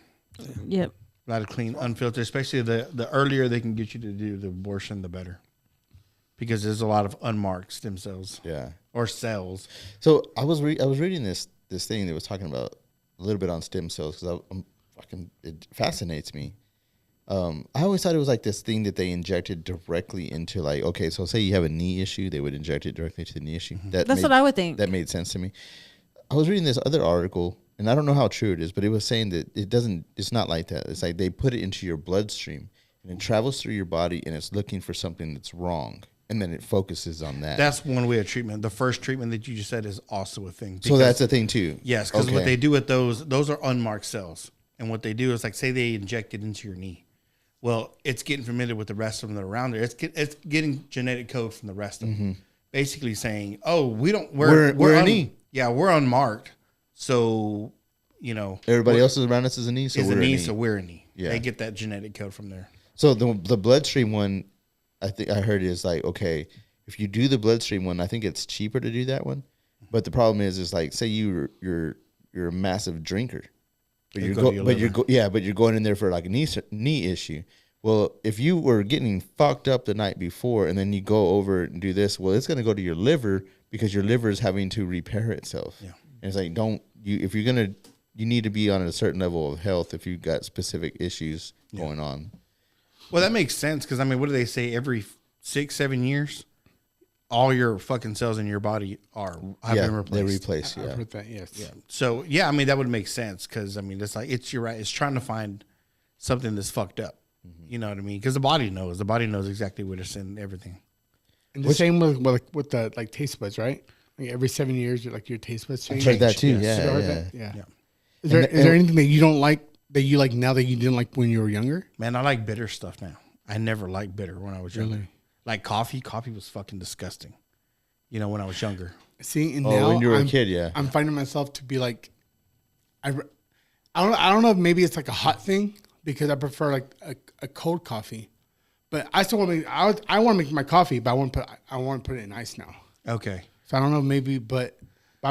Yep. unfiltered. Especially the earlier they can get you to do the abortion, the better, because there's a lot of unmarked stem cells Yeah. or cells. So I was reading this thing that was talking about a little bit on stem cells because it fascinates me. I always thought it was like this thing that they injected directly into like, okay, so say you have a knee issue, they would inject it directly to the knee issue. That's what I would think. That made sense to me. I was reading this other article and I don't know how true it is, but it was saying that it's not like that. It's like they put it into your bloodstream and it travels through your body and it's looking for something that's wrong. And then it focuses on that. That's one way of treatment. The first treatment that you just said is also a thing. So that's a thing too. Yes, because what they do with those are unmarked cells. And what they do is like, say they inject it into your knee. Well, it's getting familiar with the rest of them that are around there. It's getting genetic code from the rest of them. Basically saying, oh, we're a knee. Yeah, we're unmarked. So, everybody else is around us is a knee. So we're a knee. So we're a knee. Yeah. They get that genetic code from there. So the bloodstream one, I think I heard is like, okay, if you do the bloodstream one, I think it's cheaper to do that one. But the problem is like, say you're a massive drinker, but you're going in there for like a knee issue. Well, if you were getting fucked up the night before and then you go over and do this, well, it's going to go to your liver because your liver is having to repair itself. Yeah. And it's like, you need to be on a certain level of health if you've got specific issues going on. Well, that makes sense because, what do they say? Every 6-7 years, all your fucking cells in your body have been replaced. They're replaced, I've heard that, yes. Yeah. So, that would make sense because, it's like, you're right. It's trying to find something that's fucked up. You know what I mean? Because the body knows. The body knows exactly what it's in everything. And the same with the like taste buds, right? Like every 7 years, your taste buds change. I've heard that too. Yeah. Is there anything that you don't like that you like now that you didn't like when you were younger? Man, I like bitter stuff now. I never liked bitter when I was younger. Really? Like coffee. Coffee was fucking disgusting. When I was younger. See, and now when you were a kid, I'm finding myself to be like, I don't know if maybe it's like a hot thing because I prefer like a cold coffee, but I still want to I want to make my coffee, but I want to put it in ice now. Okay. So I don't know, maybe, but I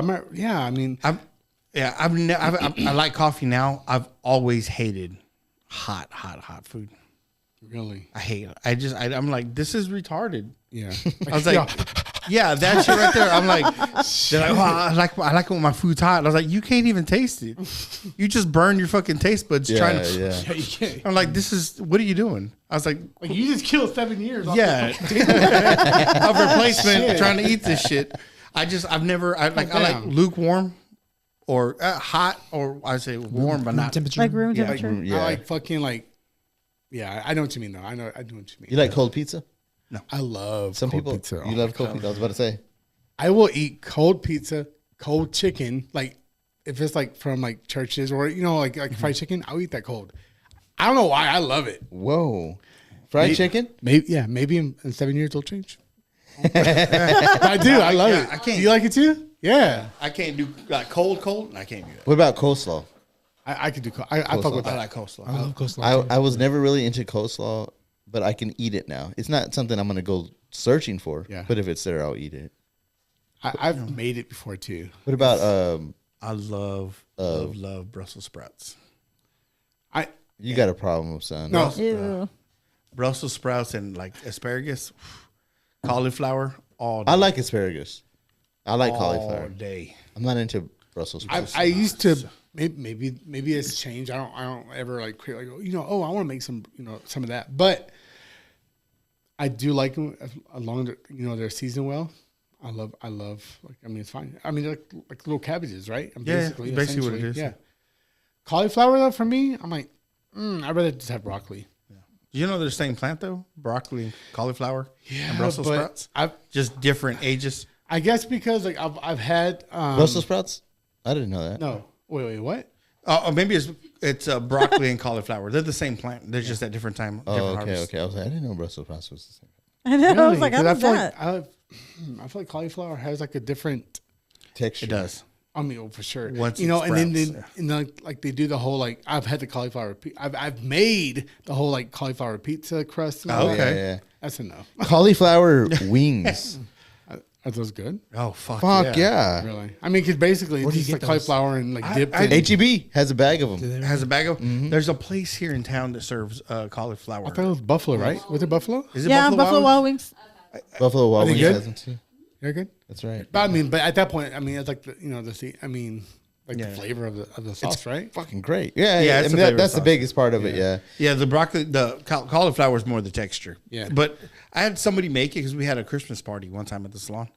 like coffee now. I've always hated hot food. Really? I hate it. I'm like, this is retarded. Yeah. I was like, yeah, that shit right there. I'm like, they're like, I like it when my food's hot. And I was like, you can't even taste it. You just burn your fucking taste buds trying to. Yeah, you can't. I'm like, what are you doing? I was like you just killed 7 years. Yeah. Of replacement trying to eat this shit. I like lukewarm or hot, or I say warm, but not temperature. Like room temperature. I like fucking like, I know what you mean though. I know what you mean. You like cold pizza? No. I love some cold people. Pizza. You love cold pizza. I was about to say. I will eat cold pizza, cold chicken. Like if it's like from like churches or like fried chicken, I'll eat that cold. I don't know why. I love it. Whoa, fried chicken? Maybe in 7 years it'll change. I do. I love it. I can't. Do you like it too? Yeah. I can't do like cold. I can't do that. What about coleslaw? I could do. I fuck with that. I like coleslaw. I love coleslaw. I was never really into coleslaw, but I can eat it now. It's not something I'm gonna go searching for. Yeah. But if it's there, I'll eat it. I've made it before too. What about I love Brussels sprouts. You got a problem, son? No. Ew. Brussels sprouts and like asparagus, cauliflower all day. I like asparagus. I like all cauliflower. day. I'm not into Brussels sprouts. I used to. Maybe it's changed. I don't ever like create like I want to make some some of that, but I do like them as long as they're seasoned well. I love like it's fine. They're like little cabbages, right? Basically what it is. Yeah. Cauliflower though, for me, I'm like, I'd rather just have broccoli. Yeah. Do you know they're the same plant though? Broccoli, cauliflower, and Brussels but sprouts. Just different ages. I guess because like I've had Brussels sprouts. I didn't know that. No, wait, what? Or maybe it's broccoli and cauliflower. They're the same plant. They're just at different time. Oh, different okay. I was like, I didn't know Brussels sprouts was the same. I know. Really? I was like, how was that? I feel like cauliflower has like a different Texture. It does. For sure. Once and then like they do the whole like I've had the cauliflower. I've made the whole like cauliflower pizza crust. And all Okay. that. Yeah. That's enough. Cauliflower wings. Are those good? Oh fuck Yeah. Really? Because basically Where it's do you just get like those? cauliflower and like dipped. HEB has a bag of them. It has a bag of. There's a place here in town that serves cauliflower. I thought it was Buffalo, right? Was it Buffalo? Is it Yeah, Buffalo Wild Wings. Buffalo Wild they Wings good? has them too. You're good. That's right. But but at that point, it's like the flavor of the sauce, right? Fucking great. Yeah. Yeah, it's the flavor that's the sauce. biggest part of it. Yeah. Yeah, the broccoli, the cauliflower is more the texture. Yeah. But I had somebody make it because we had a Christmas party one time at the salon,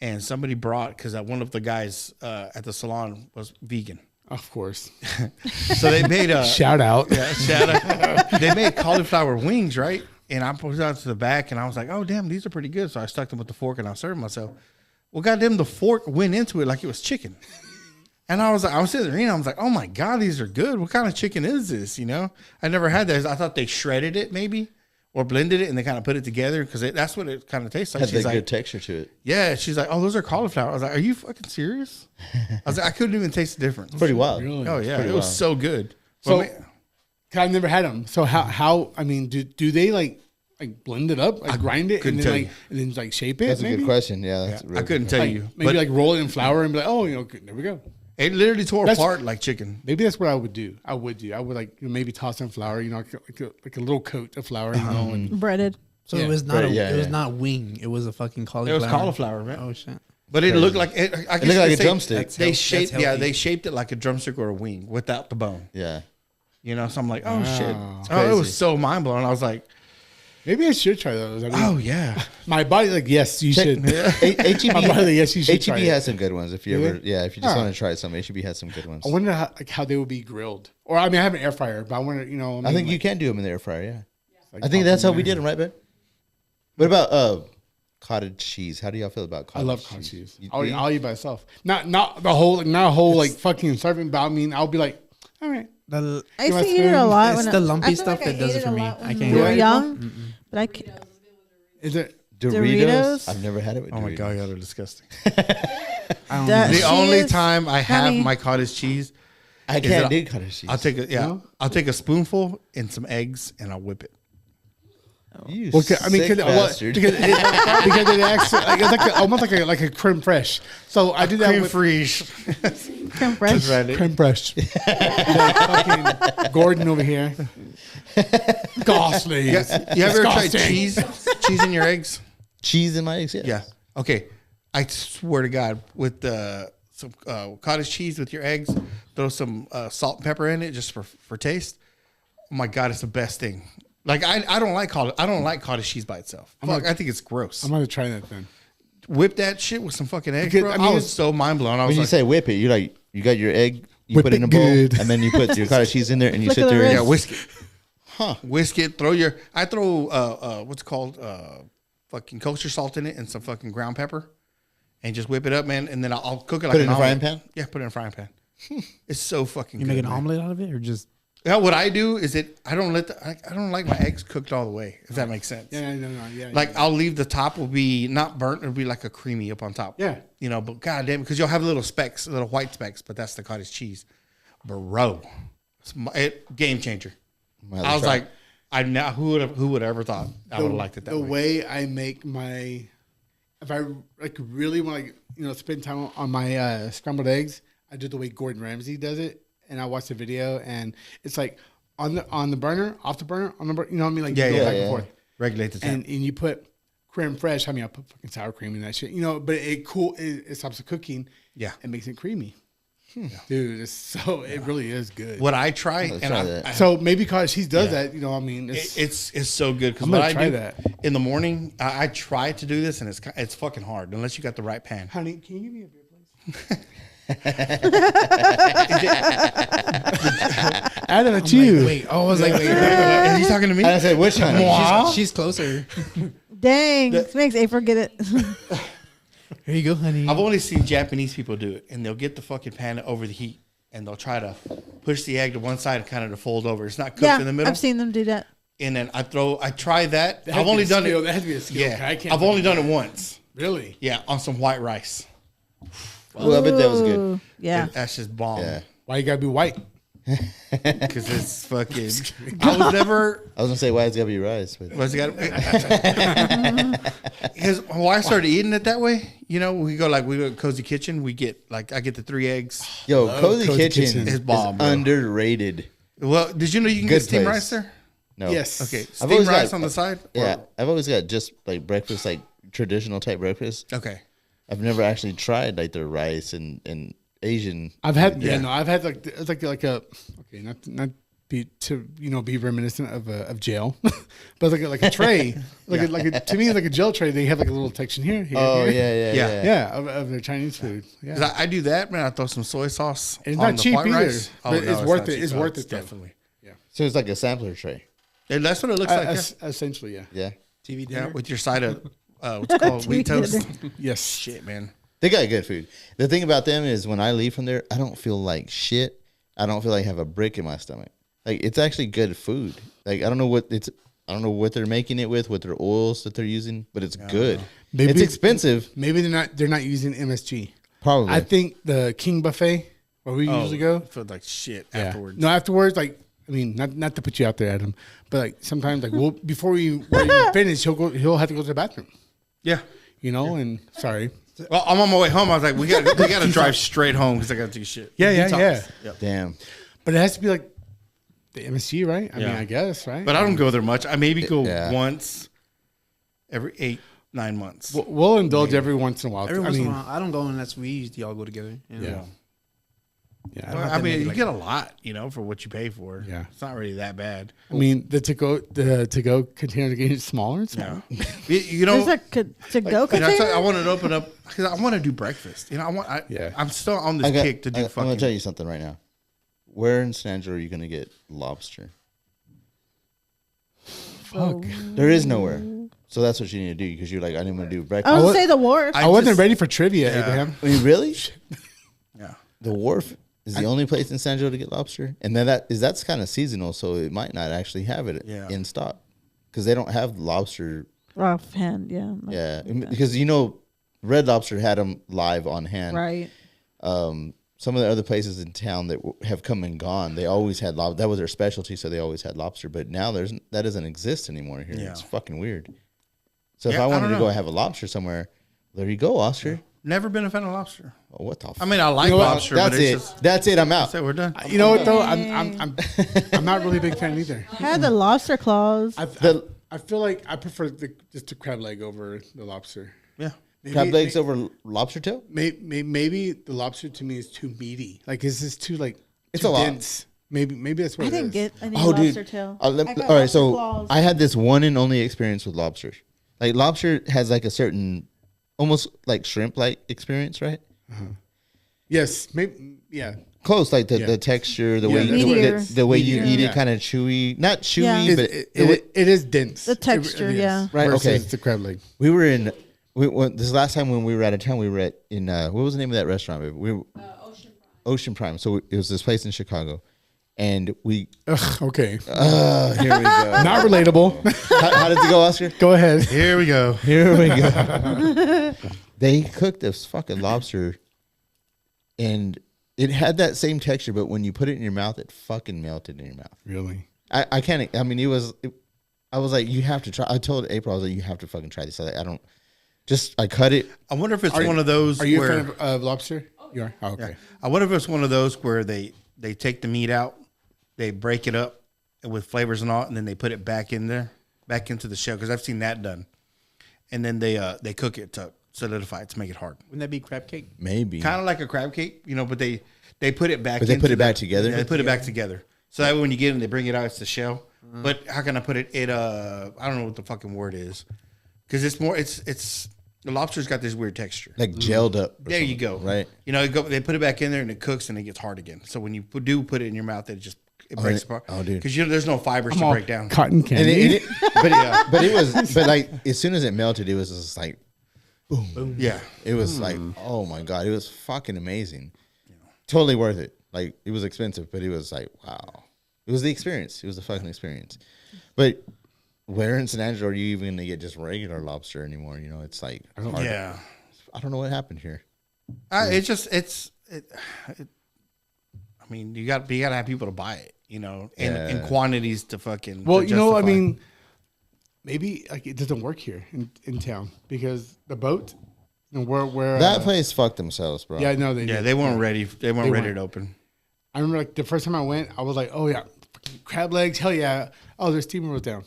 and somebody brought because one of the guys at the salon was vegan. Of course. So they made a Shout out. yeah, shout out. They made cauliflower wings, right? And I put it out to the back, and I was like, "Oh damn, these are pretty good." So I stuck them with the fork, and I served myself. Well, goddamn, the fork went into it like it was chicken. And I was sitting there, I was like, "Oh my god, these are good. What kind of chicken is this?" You know, I never had that. I thought they shredded it maybe or blended it, and they kind of put it together because that's what it kind of tastes like. Had She's the like, good texture to it. "Yeah." She's like, "Oh, those are cauliflower." I was like, "Are you fucking serious?" I was like, "I couldn't even taste the difference." Pretty wild. Really? Oh yeah, it pretty was wild. so good. So, Well, man, I've never had them. So how? I mean, do they like blend it up, like grind it, couldn't and tell then you. shape it? That's a maybe? good question. Yeah, that's I really couldn't good. tell Like, you, maybe but like roll it in flour and be like, oh, there we go. it literally tore That's- apart like chicken. Maybe that's what I would do. I would like maybe toss some flour, like a little coat of flour, and Breaded. So Yeah. it was not Right, yeah, it was yeah. not wing. It was a fucking cauliflower. It was cauliflower, man. Oh shit. But it looked like it. I guess looked like you a could say drumstick. They That's shaped, healthy. they shaped it like a drumstick or a wing without the bone. Yeah. You know, so I'm like, oh shit, Wow. oh, it Crazy. was so mind blowing. I was like, maybe I should try those. I mean, oh yeah, my body's like, yes, you should. HEB, My body, yes, you should try HEB it. has some good ones. If you Really? ever, if you just Huh. want to try some, HEB has some good ones. I wonder how they would be grilled. Or I mean, I have an air fryer, but I wonder, I think you can do them in the air fryer. Yeah. like I think pop that's them how we in there. did them, right, Ben? What about cottage cheese? How do y'all feel about I cottage love cottage cheese. You- I'll eat by itself. Not the whole, not a whole like fucking serving. But I mean, I'll be like, all right. The, I used want to eat it a spoon? lot. It's when the lumpy I feel stuff like I that does ate it for a me. lot I when can't we do were it. young, but I can't. Is it? Doritos? I've never had it with oh my Doritos. god, y'all are disgusting. I don't That- know. The She only is time I have funny. my cottage cheese, I Is can't it- do cottage cheese. I'll take No? I'll take a spoonful and some eggs and I'll whip it. You Well, I mean, sick bastard. because it actually it's like almost like a creme fraiche. So I do that Cream with fraiche. Creme fraiche. creme fraiche. Fucking Gordon over here. Ghastly. You ever tried Disgusting. cheese in your eggs? Cheese in my eggs, yes. Yeah. Okay. I swear to God, with some cottage cheese with your eggs, throw some salt and pepper in it just for taste. Oh my God, it's the best thing. Like I don't like cottage cheese by itself. Fuck, I think it's gross. I'm gonna try that then. Whip that shit with some fucking eggs, Because, bro. I I, mean, was it's- so mind blown. I When was you like, say whip it, you got your egg, you Whip put it in it a bowl, good. and then you put your cottage cheese in there, and you Flick sit of the there. wrist. yeah, whisk it. Huh. Whisk it. I throw what's it called fucking kosher salt in it and some fucking ground pepper, and just whip it up, man. And then I'll cook it like Put it an in a frying omelet. pan? Yeah, put it in a frying pan. It's so fucking You good. make an man. omelet out of it, or just Yeah, what I do is I don't like my eggs cooked all the way. If that makes sense. Yeah, no, yeah. Like I'll leave the top will be not burnt. It'll be like a creamy up on top. Yeah. You know, but goddamn, because you'll have little specks, little white specks, but that's the cottage cheese. Bro, game changer. Might I was try. like, I know who would have ever thought I would have liked it that the way. way I make my, if I like really want to spend time on my scrambled eggs, I do it the way Gordon Ramsay does it, and I watch the video, and it's like on the burner, off the burner, on the burner, you know what I mean? Like Yeah, you go yeah, back yeah. and forth, Regulate the temp. and you put creme fraiche. I mean, I put fucking sour cream in that shit, but it stops the cooking. Yeah. it makes it creamy. Dude, it really is good. What I try, Let's and try I, that. I- So maybe cottage cheese does Yeah. that, I mean, it's so good because I'm what gonna I try do that. in the morning, I try to do this, and it's fucking hard unless you got the right pan. honey, can you give me a beer, please? Adam, it's you. wait. Oh, I was like, wait. Is he talking to me? I said, which honey? She's closer. Dang, this makes April get it. Here you go, honey. I've only seen Japanese people do it, and they'll get the fucking pan over the heat, and they'll try to push the egg to one side and kind of to fold over. It's not cooked Yeah, in the middle. I've seen them do that. And then I try that. That has I've to only be a done skill. it. That has to be a skill. Yeah, I can't I've only done it once. Really? Yeah, on some white rice. Well, I bet that was good. Ooh, Yeah. That's just bomb. Yeah. Why you gotta be white? Because it's fucking. I was never. I was gonna say why it's gotta be rice, but What's it got? Because why I started eating it that way, we go to Cozy Kitchen. We get I get the 3 eggs. yo, Love Cozy Cozy Kitchen Kitchen. It's bomb, bro. underrated. Well, did you know you can Good get steamed place. rice there? No. Yes. Okay, I've steamed always rice got- on the side. Yeah, I've always got just like breakfast, like traditional type breakfast. Okay. I've never actually tried like their rice and Asian. I've had Yeah. I've had it's like a okay, not be reminiscent of jail, but like a tray, to me like a jail tray. They have like a little section here. Oh here. yeah. Of their Chinese food. Yeah, 'Cause I do that, man. I throw some soy sauce. it's on not the cheap white either. rice. But it's worth it. It's worth It's it, though. definitely. So it's like a sampler tray. And that's what it looks like. Essentially, yeah. Yeah. TV Yeah, dinner. with your side of what's it called wheat toast. Yes. Shit, man. They got good food. The thing about them is when I leave from there, I don't feel like shit. I don't feel like I have a brick in my stomach. Like it's actually good food. Like I don't know what they're making it with, what their oils that they're using, but it's good. Maybe it's expensive. Maybe they're not using MSG. Probably. I think the King Buffet where we usually go. I feel like shit Yeah. afterwards. No, afterwards, like I mean, not to put you out there, Adam, but like sometimes like before we finish, he'll have to go to the bathroom. Yeah. And sorry. Well, I'm on my way home. I was like, we got to drive straight home because I got to do shit. Yeah. Damn. But it has to be like the MSG, right? I mean, I guess, right? But I don't go there much. I maybe go Yeah. once every 8-9 months. We'll indulge every once in a while. Every once I in mean, a while, I don't go unless we usually all go together. yeah. Yeah. Well, have I to make mean, it you like get a lot, for what you pay for. Yeah. It's not really that bad. I mean, the to-go containers are getting smaller and smaller. There's a to-go container? I wanted to open up because I want to do breakfast. I'm still on this kick to do I'm fucking. gonna tell you something right now. Where in San Angelo are you gonna get lobster? Fuck. There is nowhere. So that's what you need to do because you're like, I didn't want to do I breakfast. was going to say the wharf. I wasn't just- ready for trivia, Yeah. Abraham. I mean, really? Yeah. The wharf is the only place in San Angelo to get lobster, and then that's kind of seasonal, so it might not actually have it in stock because they don't have lobster. Offhand, yeah. Yeah, because Red Lobster had them live on hand. Right. Some of the other places in town that have come and gone, they always had lobster. That was their specialty, so they always had lobster. But now that doesn't exist anymore here. Yeah. It's fucking weird. So if Yeah, I I wanted don't to go know. have a lobster somewhere, there you go, Oscar. Never been a fan of lobster. Oh, what the? I mean, I like know what? lobster. That's but it. it's just, That's it. I'm out. That's it. We're done. You know what though? I'm not really a big fan either. I had the lobster claws. I feel like I prefer just the crab leg over the lobster. Yeah. Crab legs over lobster tail? Maybe the lobster to me is too meaty. Like it's just too It's too a lot. dense. Maybe that's what I it didn't is. get any Oh, lobster dude. tail. All I got right, lobster so claws. I had this one and only experience with lobsters. Like lobster has like a certain, almost like shrimp-like experience, right? Yes, maybe. Yeah, Close, like the Yeah. texture, the Yeah, way that's what- the way you Meatier. eat it, Yeah. kind of chewy, not chewy, Yeah. but it is dense. The texture, It is. yeah. Right, Versus okay. the crab leg. we were in. This last time when we were out of town, we were in what was the name of that restaurant? We were, Ocean Prime. So it was this place in Chicago, and we. Ugh, okay, Here we go. not relatable. How did it go, Oscar? Go ahead. Here we go. Here we go. They cooked this fucking lobster, and it had that same texture, but when you put it in your mouth, it fucking melted in your mouth. Really? I can't. I mean, I was like, you have to try. I told April, I was like, you have to fucking try this. I cut it. I wonder if it's one of those Are you where a fan of lobster? You are. Oh, okay. I wonder if it's one of those where they take the meat out, they break it up with flavors and all, and then they put it back into the shell because I've seen that done, and then they cook it to solidify it to make it hard, Wouldn't that be crab cake? Maybe. kind of like a crab cake, but they put it back. But they put into it back the- together? Yeah, they put it back together, so that way when you get it, and they bring it out, it's the shell. But how can I put it? I don't know what the fucking word is, because it's more. It's the lobster's got this weird texture. Like gelled up. or There you something, go. Right. They put it back in there and it cooks and it gets hard again. So when you do put it in your mouth, it breaks apart. oh, dude. Because there's no fibers to all break down. Cotton And candy. but like as soon as it melted, it was just like Yeah. it was like, oh my god, it was fucking amazing. Totally worth it. Like it was expensive, but it was like, wow. It was the experience. It was the fucking experience. But where in San Angelo are you even gonna get just regular lobster anymore? It's like hard. Yeah. I don't know what happened here. I mean, you got to have people to buy it, in quantities to fucking. Well, to I justify. mean, maybe like it doesn't work here in town because the boat, where That place fucked themselves, bro. Yeah, no, they Yeah, did. they weren't ready. They weren't ready weren't. to open. I remember like the first time I went, I was like, oh yeah, fucking crab legs, hell yeah. Oh, their steamer was down.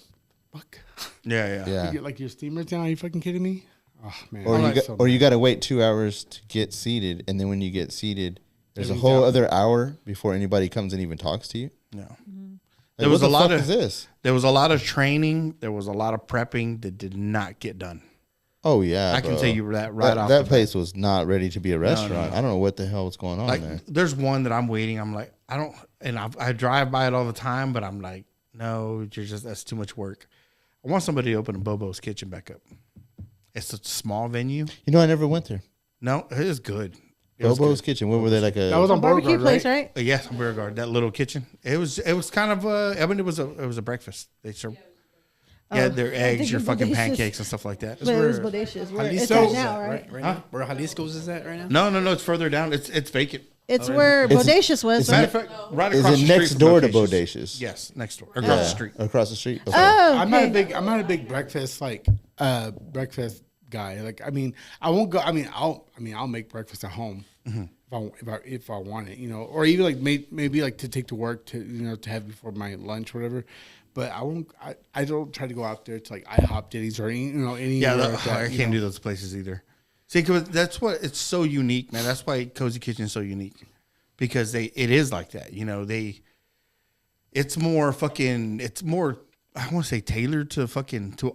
Fuck. Yeah. Yeah. You get like your steamer's down. Are you fucking kidding me? Oh man. Or I'm you like got, so or you mad. got to wait 2 hours to get seated, and then when you get seated, there's a Everything's whole out. other hour before anybody comes and even talks to you. No. There was what a the lot fuck of is this? there was a lot of training. There was a lot of prepping that did not get done. Oh yeah, I can bro. tell you that right off. That the place was not ready to be a restaurant. no. I don't know what the hell was going on Like, there. there's one that I'm waiting. I'm like, I don't, and I drive by it all the time, but I'm like, no, that's too much work. I want somebody to open a Bobo's Kitchen back up. It's a small venue. You know, I never went there. No, it is good. It was Bobo's good. Kitchen. What were they like a? That was on Barbecue Beauregard, place, right? right? Yes, Beauregard, that little kitchen. It was kind of I mean, it was a breakfast. They served. Yeah, their I'm eggs, your thinking fucking bodacious. pancakes and stuff like that. But it was where bodacious. Where it's Jalisco's at is now, at, right? Right now? Where Jalisco's is at right now? No, it's further down. It's vacant. It's where bodacious was. Matter Right? of fact, right Is across it the next street from door to Bodacious. Bodacious? Yes, next door, across the street. Across the street. Okay. Oh, I'm not a okay. big breakfast breakfast guy. Like I mean, I won't go. I'll make breakfast at home if I want it, or even like maybe like to take to work to to have before my lunch or whatever. But I won't. I don't try to go out there to like IHOP, Denny's, or any. Yeah, like that, I can't do those places either. See, 'cause that's what it's so unique, man. That's why Cozy Kitchen is so unique, because it is like that. It's more. I want to say tailored to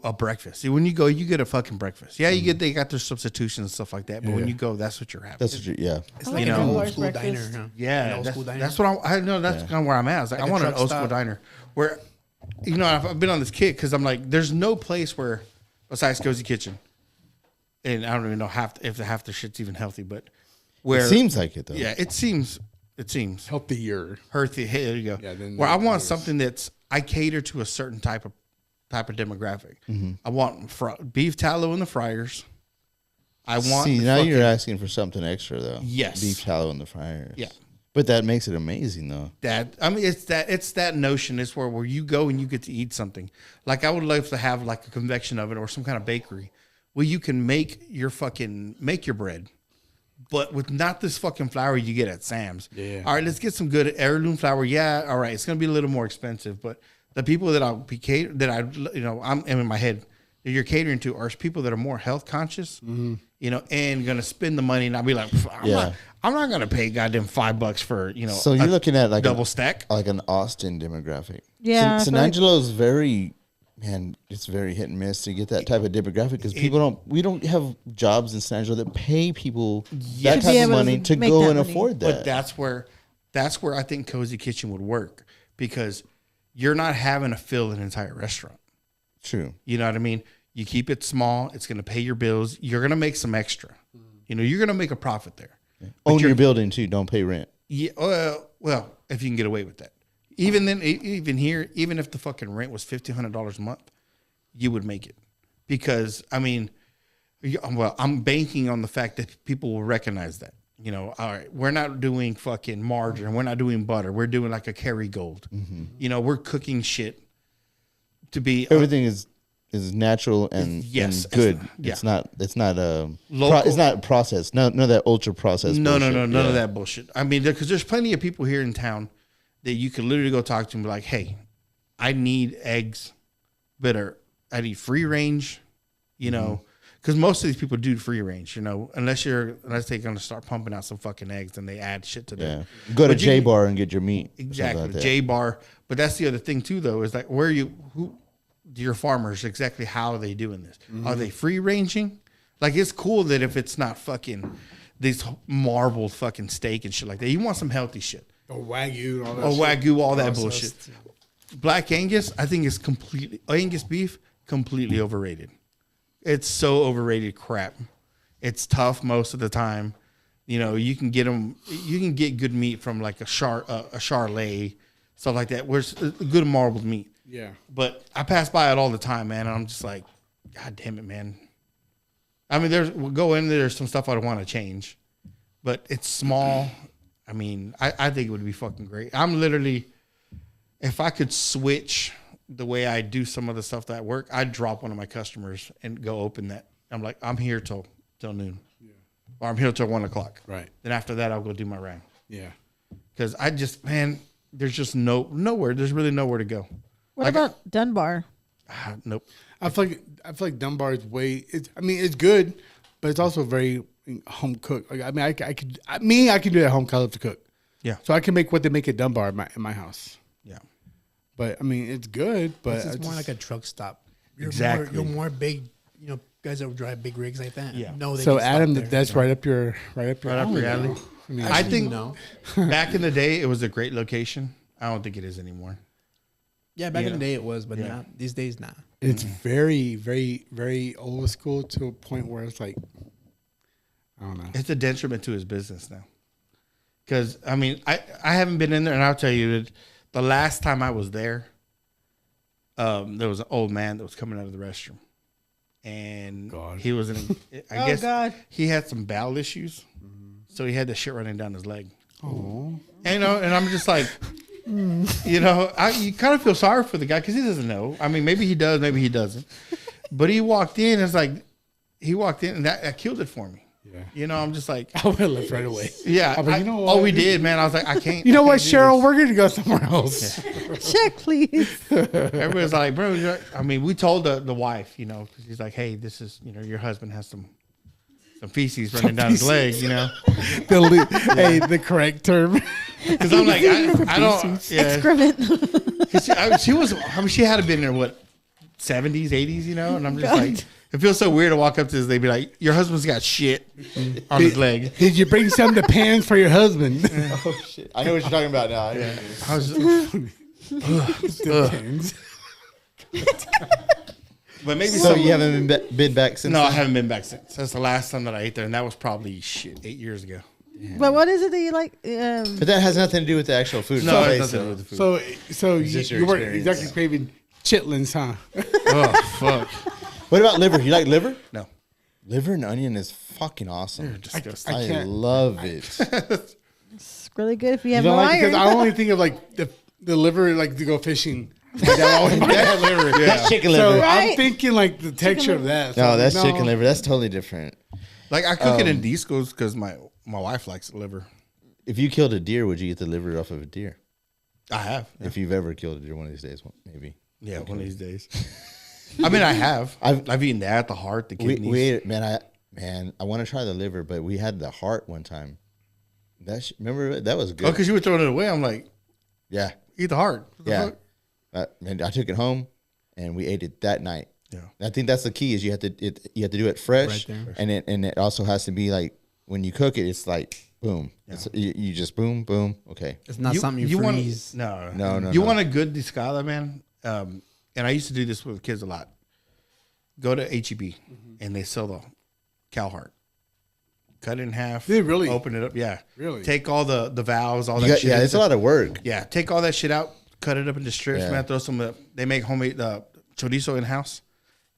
a breakfast. See, when you go, you get a fucking breakfast. Yeah, they got their substitutions and stuff like that. But when you go, that's what you're having. That's what yeah. It's I like like an a old Lord's school breakfast. diner. Huh? Yeah, An old school diner. that's what I know. That's kind of where I'm at. I was like, Like I a want an truck old school stop. diner where, I've been on this kick because I'm like, there's no place where besides Cozy Kitchen, and I don't even know if half the shit's even healthy, but where It seems like it though. yeah, it seems healthier. healthy. Hey, there you go. Yeah, then where I want there's- something I cater to a certain type of demographic. Mm-hmm. I want beef tallow in the fryers. I want See, the now fucking- you're asking for something extra though. Yes. Beef tallow in the fryer. Yeah. But that makes it amazing though. it's that notion. It's where you go and you get to eat something. Like I would love to have like a convection oven or some kind of bakery where you can make your bread, but with not this fucking flour you get at Sam's. Yeah. All right, let's get some good heirloom flour. Yeah. All right, it's gonna be a little more expensive, but the people that I'll be I'm in my head that you're catering to are people that are more health conscious, and gonna spend the money. And I'll be like, I'm not gonna pay goddamn $5 for So you're looking at like double stack. like an Austin demographic. Yeah, San I feel like- Angelo's it's very hit and miss to get that type of demographic because we don't have jobs in San Angelo that pay people that To be type of able to money to make go that and money. afford that. But that's where I think Cozy Kitchen would work because you're not having to fill an entire restaurant. True. You know what I mean? You keep it small. It's going to pay your bills. You're going to make some extra. You're going to make a profit there. Own your building too. Don't pay rent. Yeah. Well, if you can get away with that. Even then, even here, even if the fucking rent was $1,500 a month, you would make it because I'm banking on the fact that people will recognize that. All right, we're not doing fucking margarine. We're not doing butter. We're doing like a Kerrygold. We're cooking shit to be Everything is natural and, Yes, and good. yeah. It's not Local. it's not processed. None of that ultra processed. No, bullshit. none of that bullshit. I mean, because there's plenty of people here in town that you can literally go talk to and be like, hey, I need eggs I need free range, because most of these people do free range, unless they're going to start pumping out some fucking eggs and they add shit to them. Yeah. Go to But you J can- Bar and get your meat. Exactly. Something like that. J Bar. But that's the other thing too, though, is like who your farmers, exactly how are they doing this? Are they free ranging? Like it's cool that if it's not fucking these marbled fucking steak and shit like that, you want some healthy shit. Or Wagyu, all that. Or shit. Wagyu, all that Processed. bullshit. Black Angus, I think is Angus beef, completely overrated. It's so overrated crap. It's tough most of the time. You can get good meat from like a Charlet, stuff like that, where it's good marbled meat. Yeah. But I pass by it all the time, man, and I'm just like, God damn it, man. I mean, there's some stuff I want to change, but it's small. I mean, I think it would be fucking great. I'm literally, if I could switch the way I do some of the stuff that work, I'd drop one of my customers and go open that. I'm like, I'm here till noon, or I'm here till 1:00. Right. Then after that, I'll go do my round. Yeah. Because there's just nowhere. There's really nowhere to go. What about Dunbar? Nope. I feel like Dunbar is it's good, but it's also very home cooked. Like I can do it at home 'cause I love to cook. Yeah. So I can make what they make at Dunbar in my house. Yeah. But I mean, it's good. But It's more like a truck stop. Exactly. You're more big. Guys that drive big rigs like that. Yeah. No, they so can stop Adam, there. that's right up your Right up your alley. I mean, I think no. back in the day, it was a great location. I don't think it is anymore. Yeah, back in Yeah. the day it was, but Yeah. not these days. Nah. it's very, very, very old school to a point where it's like, I don't know. It's a detriment to his business now. Because, I mean, I haven't been in there, and I'll tell you, the last time I was there, there was an old man that was coming out of the restroom. And God. he was in, I Oh, guess God. he had some bowel issues. So he had the shit running down his leg. Oh, And, and I'm just like, you kind of feel sorry for the guy because he doesn't know. I mean, maybe he does, maybe he doesn't. But he walked in, and that killed it for me. yeah. I'm just like, I would have left right away. yeah. I mean, you know what? we did, man. I was like, I can't. You know I what, can't do Cheryl? this. We're going to go somewhere else. Check, please. Everybody's like, bro. I mean, we told the wife, because he's like, hey, this is, your husband has some feces running down his leg, Hey, the correct term. Because I'm like, I don't. Yeah. Excrement. 'Cause she had to been in what 70s, 80s, and I'm just like, it feels so weird to walk up to this. They'd be like, your husband's got shit on his leg. Did you bring some to pans for your husband? Oh shit! I know what you're talking about now. I was just, Depends. but maybe So some. you haven't been back since? No, I then? haven't been back since. That's the last time that I ate there, and that was probably 8 years ago. But what is it that you like? But that has nothing to do with the actual food. No, Okay, it has nothing to do with the food. So just your you weren't experience. exactly craving chitlins, huh? Oh fuck! What about liver? You like liver? No, Liver and onion is fucking awesome. disgusting. I I can't- love it. It's really good if you You have don't no like it? iron. Because I only think of like the liver, like to go fishing. Like, I always think that liver. That's chicken So liver. I'm Right. thinking like the texture of that. So No, I'm that's like, chicken liver. That's totally different. Like I cook it in discos because my wife likes liver. If you killed a deer, would you get the liver off of a deer? I have. If you've ever killed a deer one of these days, well, maybe. Yeah, one of these days. I mean, I have. I've eaten that, the heart, the kidneys. We ate it, man. I want to try the liver, but we had the heart one time. Remember that was good. Oh, because you were throwing it away. I'm like, Yeah, eat the heart. What the yeah. fuck? Man, I took it home, and we ate it that night. Yeah. I think that's the key is you have to do it fresh, Right there. and it also has to be like when you cook it, it's like boom. Yeah. It's, you just boom, okay. It's not something you want freeze. no. No, You no. want a good discada, man. And I used to do this with kids a lot. Go to HEB and they sell the cow heart. Cut it in half. Did they really? Open it up. Yeah. Really? Take all the valves, all You that got- shit. yeah, it's a lot of work. Yeah, take all that shit out, cut it up into strips, Yeah. man. Throw some. They make homemade chorizo in house.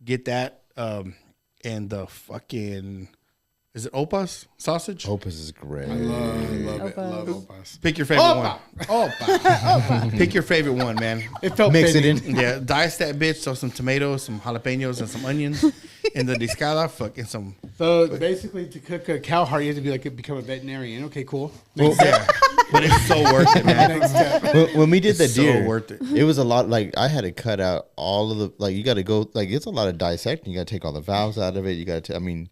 Get that, and the fucking is it opas sausage? Opus is great. I love it. I Opas. love opas. Pick your favorite one. Opa. Pick your favorite one, man. It felt Mix it fitting. in. Yeah, dice that bitch. So some tomatoes, some jalapenos, and some onions, and the discada, fucking some. So basically, to cook a cow heart, you have to be like become a veterinarian. Okay, cool. Yeah, but it's so worth it, man. Next step. When we did the It's so deer, worth it. It was a lot. Like I had to cut out all of the. Like you got to go. Like it's a lot of dissecting. You got to take all the valves out of it. You got to. I mean,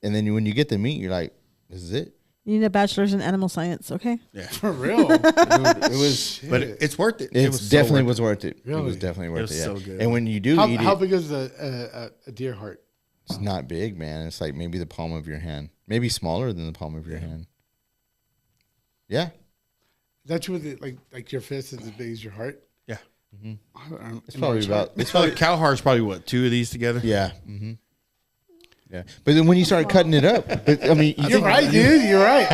and then when you get the meat, you're like, "This is it." You need a bachelor's in animal science, okay? For real. Dude, it was. But it's worth it. It was so definitely worth was worth it. It was Really? definitely worth was it. Yeah. so good. And when you do eat How it, big is a deer heart? it's not big, man. It's like maybe the palm of your hand, maybe smaller than the palm of your hand. Yeah. Is that true? With it, like your fist is as big as your heart? Yeah. It's probably about. It's probably cow heart's probably what 2 of these together. Yeah. Yeah. But then when you start cutting it up, I mean, You're right, dude. You're right.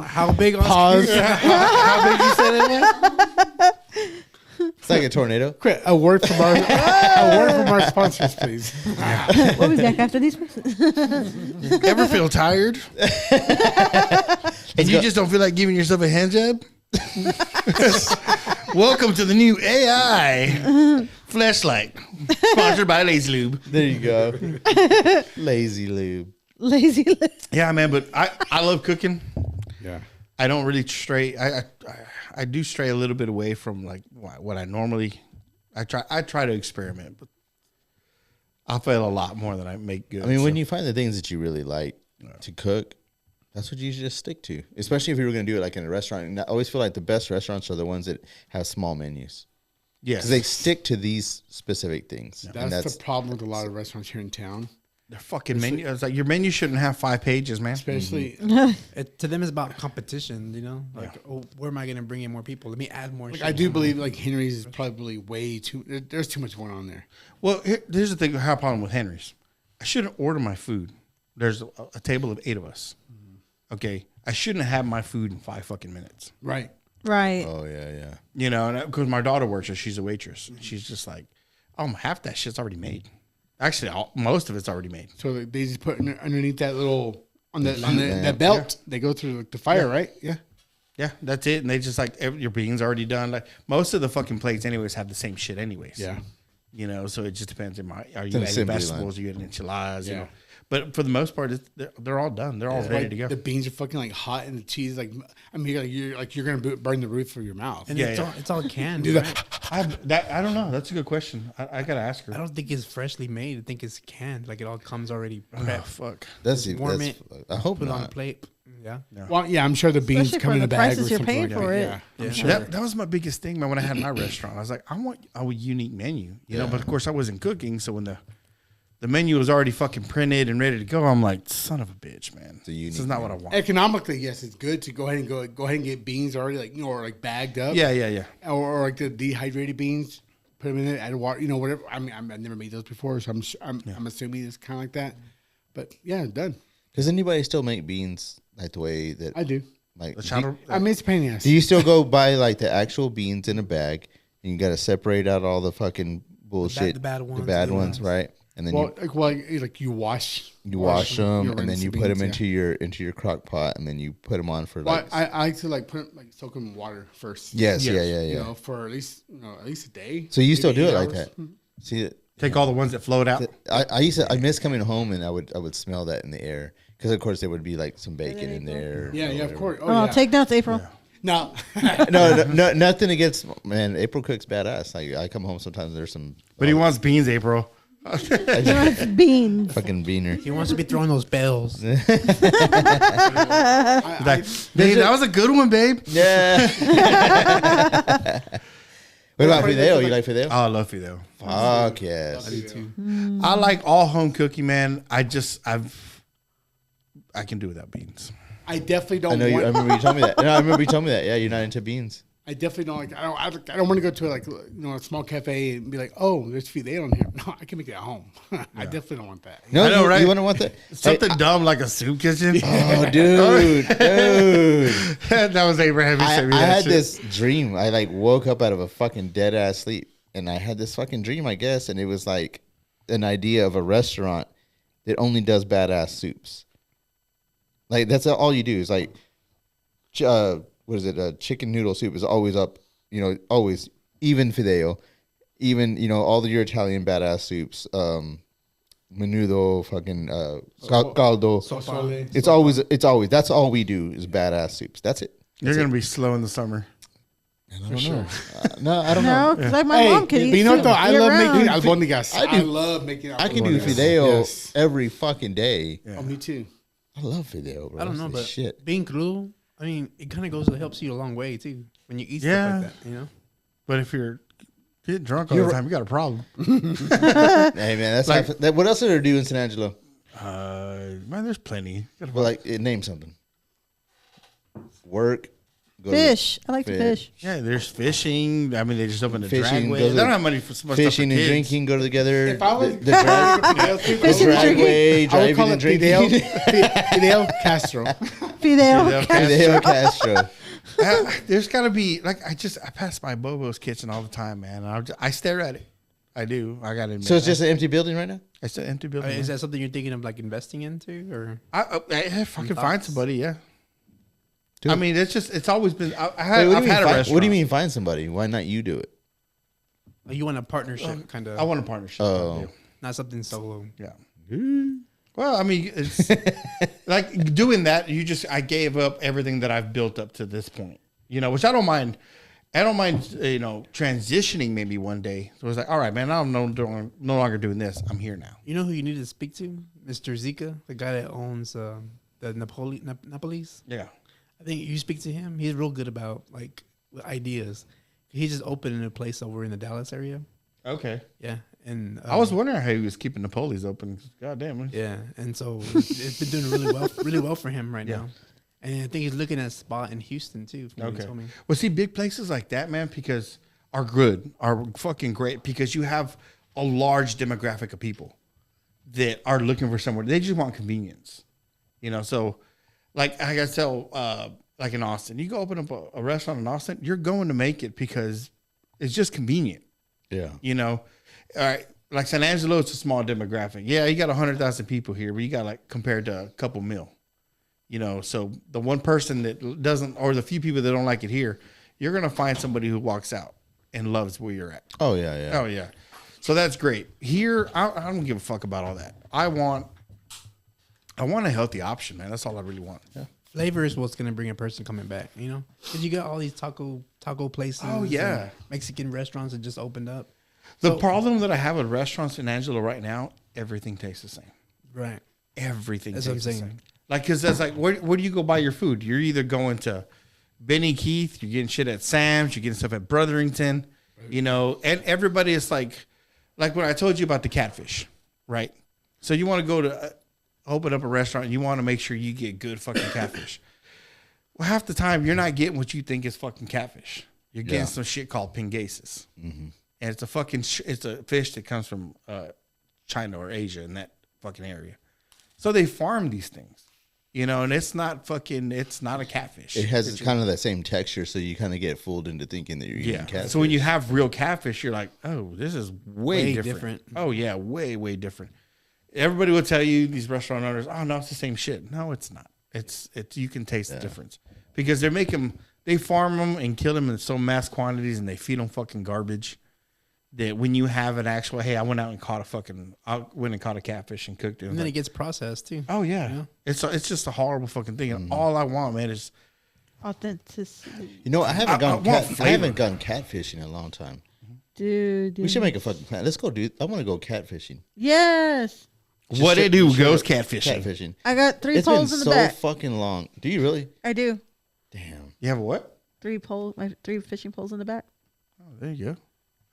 How big on Pause. How big you said it was? It's like a tornado. Quit. A word from our sponsors, please. We'll be back after these. Ever feel tired? And you just don't feel like giving yourself a hand job? Welcome to the new AI flashlight, sponsored by Lazy Lube. There you go. Lazy lube. Lazy list. Yeah, man, but I love cooking. Yeah. I don't really stray. I do stray a little bit away from like what I normally. I try to experiment, but I fail a lot more than I make good. I mean, when so. you find the things that you really like to cook, That's what you just stick to, especially if you were going to do it like in a restaurant. And I always feel like the best restaurants are the ones that have small menus. Yes. Because they stick to these specific things. That's, the problem with a lot of restaurants here in town. Their fucking menu. It's like your menu shouldn't have 5 pages, man. Especially, To them, it's about competition. You know, like, oh, where am I going to bring in more people? Let me add more. like, shit. I do believe like Henry's is probably way too. There's too much going on there. Well, here's the thing. I have a problem with Henry's. I shouldn't order my food. There's a table of 8 of us. Okay, I shouldn't have my food in 5 fucking minutes. Right. Right. Oh, yeah. You know, because my daughter works there. She's a waitress. She's just like, half that shit's already made. Actually, most of it's already made. So they just put underneath that little that belt. They go through like, the fire, right? Yeah. Yeah, that's it. And they just like your beans already done. Like most of the fucking plates, anyways, have the same shit, anyways. Yeah. You know, so it just depends. Are you an adding assembly vegetables? Are you adding enchiladas? You Yeah. know, but for the most part, they're all done. They're all ready to go. The beans are fucking like hot, and the cheese like I mean you're gonna burn the roof of your mouth. And Yeah, it's all canned. Do Right? I don't know. That's a good question. I gotta ask I her. don't think it's freshly made. I think it's canned. Like it all comes already Oh prepped. fuck. Warm it. I hope Put it on a not. plate. Yeah. Well, yeah, I'm sure the beans Especially come for in a the bag or prices you're something paying like for that. it. Yeah. Yeah. I'm sure. That was my biggest thing, man. When I had my restaurant, I was like, I want a unique menu, you know. But of course, I wasn't cooking, so when the menu was already fucking printed and ready to go, I'm like, son of a bitch, man. a unique This is not what I want. Economically, yes, it's good to go ahead and get beans already like or like bagged up. Yeah. Or like the dehydrated beans, put them in it, add water, whatever. I mean, I've never made those before, so I'm assuming it's kind of like that. But yeah, done. Does anybody still make beans like the way that I do. like? The chowder, I mean, it's a pain in the ass. Do you still go buy like the actual beans in a bag and you got to separate out all the fucking bullshit, the bad ones, the bad the ones, ones. right? And then like you wash them, and then rinse you the put them beans, into your crock pot, and then you put them on for Well, like. I like to like put like soak them in water first. Yes, Yes. yeah. You know, for at least a day. So you still maybe do 8 it like hours. that? See, take all the ones that float out. I miss coming home and I would smell that in the air because of course there would be like some bacon in there. Yeah, or of whatever. course. Oh, yeah. take notes, April. No. No, nothing against man. April cooks badass. Like I come home sometimes there's some. But he wants beans, April. He wants beans. fucking beaner. He wants to be throwing those bells. Like, babe, that was a good one, babe. Yeah. What about Fideo? You like Fideo? Oh, I love you though. Fuck yes. I like all home cooking, man. I can do without beans. I definitely don't. I know you. I want, remember you told me that. No, I remember you told me that. Yeah, you're not into beans. I definitely don't like. I don't want to go to like a small cafe and be like, oh, there's fideo on here. No, I can make it at home. I definitely don't want that. No, I know, you, right? You wouldn't want that. Something dumb like a soup kitchen. Oh, dude. That was Abraham. He sent me I that had shit. this dream. I like woke up out of a fucking dead ass sleep, and I had this fucking dream, I guess, and it was like an idea of a restaurant that only does badass soups. Like that's all you do is like, what is it? Chicken noodle soup is always up. You know, always even fideo, even all your Italian badass soups. Menudo, fucking caldo. It's always. That's all we do is badass soups. That's it. You're gonna be slow in the summer. I don't know. No, I don't No, know. like my mom can eat but you know soup what though? I year love round. making albondigas. I I do- love making. I can do albondigas. fideo Yes. every fucking day. Oh, me too. I love fideo, bro. I don't know, It's but the shit. being cruel, I mean, it kind of goes. It helps you a long way too when you eat Yeah. stuff like that. You know. But if you're getting drunk all the time, you got a problem. Hey man, that's Like- that. What else are there to do in San Angelo? Man, there's plenty. Well, like name something. Work. Go to- Fish. I like to fish. Yeah, there's fishing. I mean, they just opened a Fishing, dragway. go They to- don't have money for so much Fishing stuff for and kids. drinking go together. If I was the drag, Fideo, Fishing and drinking. dragway, I would driving call and it Fideo, drinking. Fideo Castro. Fideo. Fideo Castro. There's got to be like I pass by Bobo's kitchen all the time, man. I stare at it. I do. I got to admit. So it's just an empty building right now. it's an empty building. Is that something you're thinking of like investing into, or If I can find thoughts? somebody, yeah. Dude. I mean, it's always been. Wait, I've what, do had you a mean restaurant. what do you mean find somebody? Why not you do it? you want a partnership kind of? I want a partnership. Oh. Not something solo. Yeah. Well, I mean, it's like doing that. I gave up everything that I've built up to this point. Which I don't mind. I don't mind, transitioning maybe one day. So it's like, all right, man, I'm no longer doing this. I'm here now. You know who you need to speak to? Mr. Zika, the guy that owns the the Napolis. Yeah. I think you speak to him. He's real good about like ideas. He just opened a place over in the Dallas area. Okay. Yeah, and I was wondering how he was keeping the Polies open. God damn. yeah, and so it's been doing really well for him right now. And I think he's looking at a spot in Houston too. From what he Okay. told me. Well, see, big places like that, man, because are good, are fucking great, because you have a large demographic of people that are looking for somewhere. They just want convenience, you know. So, like I gotta tell, like in Austin, you go open up a restaurant in Austin, you're going to make it because it's just convenient, Yeah. you know. All right, like San Angelo, it's a small demographic. Yeah, you got 100,000 people here, but you got like compared to a couple mil. You know, so the one person that doesn't, or the few people that don't like it here, you're going to find somebody who walks out and loves where you're at. Oh yeah, yeah. Oh, yeah. So that's great. Here, I don't give a fuck about all that. I want a healthy option, man. That's all I really want. Yeah. Flavor is what's going to bring a person coming back, you know? Because you got all these taco places. Oh, yeah. and Mexican restaurants that just opened up. The problem that I have with restaurants in Angelo right now, everything tastes the same. Right. Everything That's what I'm tastes the saying. same. Like, because that's like, where do you go buy your food? You're either going to Benny Keith, you're getting shit at Sam's, you're getting stuff at Brotherington, you know, and everybody is like when I told you about the catfish, right? So you want to go to open up a restaurant and you want to make sure you get good fucking catfish. Well, half the time you're not getting what you think is fucking catfish. You're getting some shit called pingasis. Mm-hmm. And it's a fucking, it's a fish that comes from China or Asia in that fucking area. So they farm these things. You know, and it's not a catfish. It has kind of that same texture, so you kind of get fooled into thinking that you're eating catfish. So when you have real catfish, you're like, oh, this is way different. Oh, yeah, way, way different. Everybody will tell you, these restaurant owners, oh, no, it's the same shit. No, it's not. It's you can taste the difference. Because they farm them and kill them in so mass quantities and they feed them fucking garbage. That when you have an actual, hey, I went and caught a catfish and cooked it. And then it gets processed too. Oh yeah. It's just a horrible fucking thing. And all I want, man, is Authenticity. You know, I haven't I gone catfishing in a long time. Dude. We should make a fucking plan. Let's go, dude. I want to go catfishing. Yes. what it do goes catfishing. Catfishing. I got 3 It's been poles in the so back. fucking long. Do you really? I do. Damn. You have a what? 3 fishing poles in the back. Oh, there you go.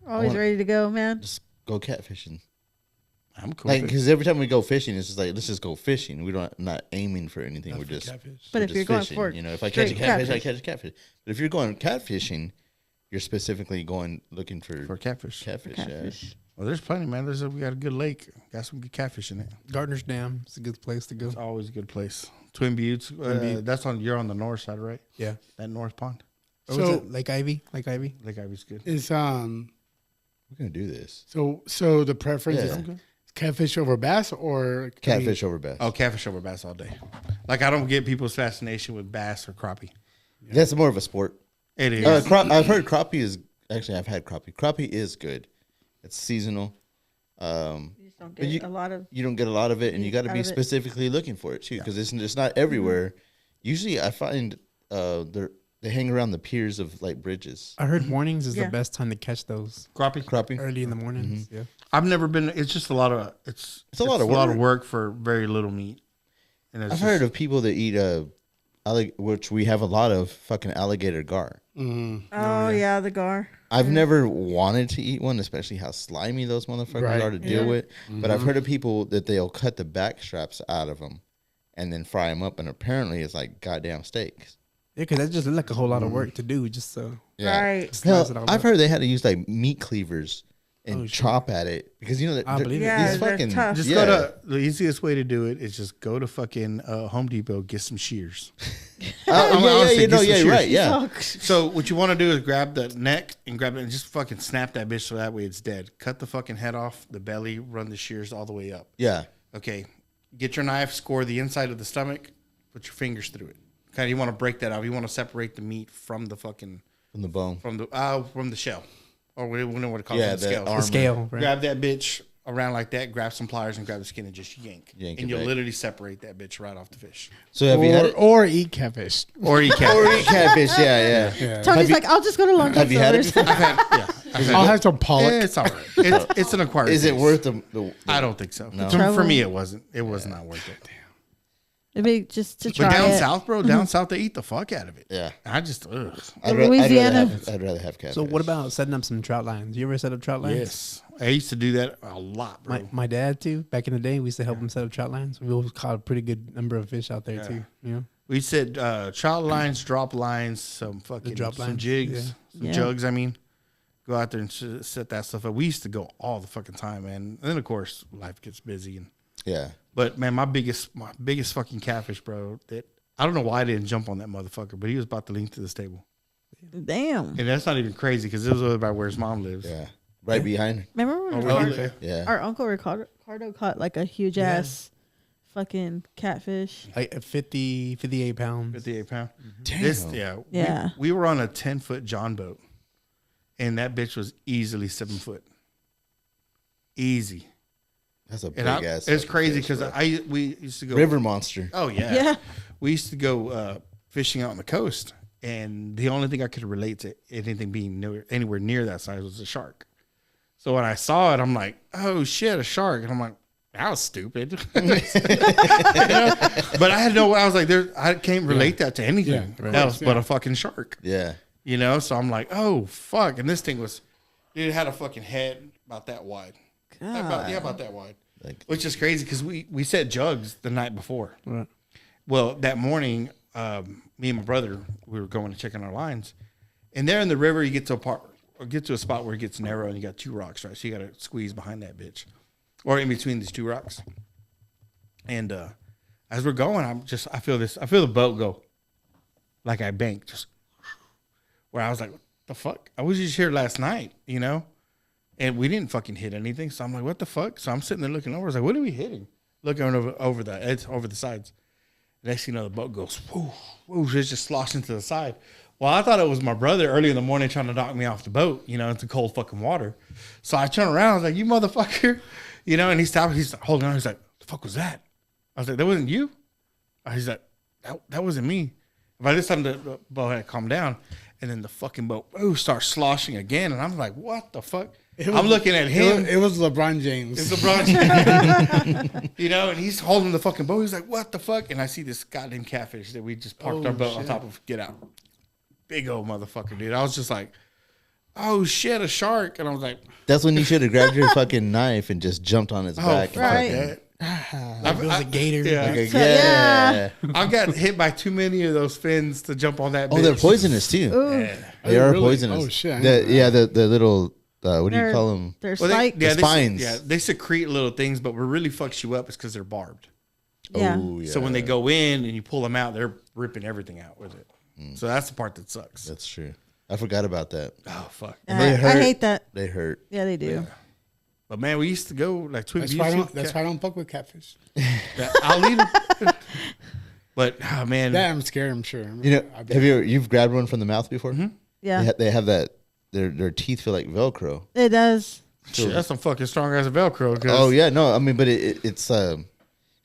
Always ready to go, man. Just go catfishing. I'm cool. Like, because every time we go fishing, it's just like, let's just go fishing. We don't not aiming for anything. We're just Catfish. But we're if just you're going fishing. for You know, if I catch a straight catfish, I catfish. catch a catfish. But if you're going catfishing, you're specifically going looking for catfish. catfish. Catfish. Well, there's plenty, man. We got a good lake. Got some good catfish in it. Gardner's Dam. It's a good place to go. It's always a good place. Twin Buttes. Butte. You're on the north side, right? Yeah. That north pond. Or So- was it Lake Ivy? Lake Ivy. Lake Ivy's good. Is We're gonna do this. so the preference Yeah. is catfish over bass or Catfish over bass. Oh, catfish over bass all day. Like, I don't get people's fascination with bass or crappie. That's more of a sport. It is. I've heard crappie is actually. I've had crappie. Crappie is good. It's seasonal. You just don't But get a lot of. You don't get a lot of it, and you got to Out be of it. specifically looking for it too, because it's not everywhere. Usually, I find they hang around the piers of like bridges. I heard mornings is Yeah. the best time to catch those. Crappie. Crappie. Early in the mornings. Yeah. I've never been. It's just a lot of. It's a lot of work. for very little meat. And it's I've just- heard of people that eat which we have a lot of fucking alligator gar. Oh, yeah, the gar. I've never wanted to eat one, especially how slimy those motherfuckers Right. are to deal Yeah. with. But I've heard of people that they'll cut the back straps out of them and then fry them up, and apparently it's like goddamn steaks. Yeah, because that just looked like a whole lot of work to do. Just so. Right. Hell, Slice it all I've up. heard they had to use like meat cleavers and Oh, shit. chop at it because you know that I believe it. Yeah, these they're fucking tough. Just go to the easiest way to do it is just go to fucking Home Depot, get some shears. honestly, get some you're shears. right, yeah. So what you want to do is grab the neck and grab it and just fucking snap that bitch so that way it's dead. Cut the fucking head off, the belly, run the shears all the way up. Yeah. Okay, get your knife, score the inside of the stomach, put your fingers through it. Okay, you want to break that off. You want to separate the meat from the fucking From the bone. from the shell, or what do you call Yeah, it? The the scales. arm. The scale. Right? Grab that bitch around like that. Grab some pliers and grab the skin and just yank. Yank it and you'll back. literally separate that bitch right off the fish. So have you had it? or eat catfish. Or eat Or catfish. eat catfish, yeah. Yeah. Tony's you- like, I'll just go to Long John Have you had it Silver's. before? I'll have some pollock. It's all right. It's an acquired. Is it taste. worth the I don't think so. No. For Trouble. me, it wasn't. It was not worth it. It'd be just to But try down it. south, bro, down south they eat the fuck out of it. Yeah. I just Louisiana. I'd rather have catfish. So what about setting up some trout lines? You ever set up trout lines? yes. I used to do that a lot, bro. My dad too. Back in the day, we used to help him set up trout lines. We always caught a pretty good number of fish out there too. You know, We said trout lines, drop lines, some fucking drop some lines, jigs, some Yeah. jugs. I mean, go out there and set that stuff up. We used to go all the fucking time, man. And then of course life gets busy. But man, my biggest fucking catfish, bro. That I don't know why I didn't jump on that motherfucker, but he was about to lean to this table, Damn. and that's not even crazy because it was about where his mom lives. Yeah. Right behind. Remember when Okay. Yeah. our uncle Ricardo caught like a huge ass fucking catfish? like 58 pounds. 58 pound. Damn. Yeah. We were on a 10-foot John boat, and that bitch was easily 7 foot. Easy. That's a big And ass. it's fucking crazy fish, because bro. we used to go River monster. Oh yeah, Yeah. We used to go fishing out on the coast, and the only thing I could relate to anything being anywhere near that size was a shark. So when I saw it, I'm like, "Oh shit, a shark!" And I'm like, "That was stupid." You know? But I had no. I was like, I can't relate that to anything else but a fucking shark. Yeah. You know, so I'm like, "Oh fuck!" And this thing was, dude, it had a fucking head about that wide. About that wide. Like, Which is crazy because we set jugs the night before. Right. Well, that morning, me and my brother, we were going to check on our lines, and there in the river, you get to a spot where it gets narrow, and you got two rocks, right? So you got to squeeze behind that bitch, or in between these two rocks. And as we're going, I feel the boat go, like I banked, just where I was like, what the fuck? I was just here last night, you know. And we didn't fucking hit anything. So I'm like, what the fuck? So I'm sitting there looking over. I was like, what are we hitting? Looking over the sides. Next thing you know, the boat goes, whoo, whoo, it's just sloshing to the side. Well, I thought it was my brother early in the morning trying to knock me off the boat, you know, into cold fucking water. So I turn around. I was like, you motherfucker. You know, and he stopped. He's holding on. He's like, the fuck was that? I was like, that wasn't you? He's like, that wasn't me. By this time, the boat had calmed down. And then the fucking boat, starts sloshing again. And I'm like, what the fuck? I'm looking at him. It was LeBron James. It's LeBron James. You know, and he's holding the fucking boat. He's like, what the fuck? And I see this goddamn catfish that we just parked our boat on top of. Get out. Big old motherfucker, dude. I was just like, oh shit, a shark. And I was like, that's when you should have grabbed your fucking knife and just jumped on its back. right. And Like it was a gator. Yeah. fucking, So, yeah. I've got hit by too many of those fins to jump on that bitch. Oh, they're poisonous too. Ooh. Yeah. They are really? poisonous. Oh, shit, I didn't The little what do you call them? They're Well, spiked. they spines. they secrete little things, but what really fucks you up is because they're barbed. Yeah. Oh, yeah. So when they go in and you pull them out, they're ripping everything out with it. So that's the part that sucks. That's true. I forgot about that. Oh fuck! they I hurt. hate that. They hurt. Yeah, they do. But man, we used to go like Twin That's Views. why I don't fuck with catfish. I'll leave them. But oh man, Yeah, I'm scared. I'm sure. You know, you've grabbed one from the mouth before? Yeah, They have that. Their teeth feel like Velcro. it does. shit, that's some fucking strong as a Velcro. 'Cause Oh yeah, no, I mean, but it's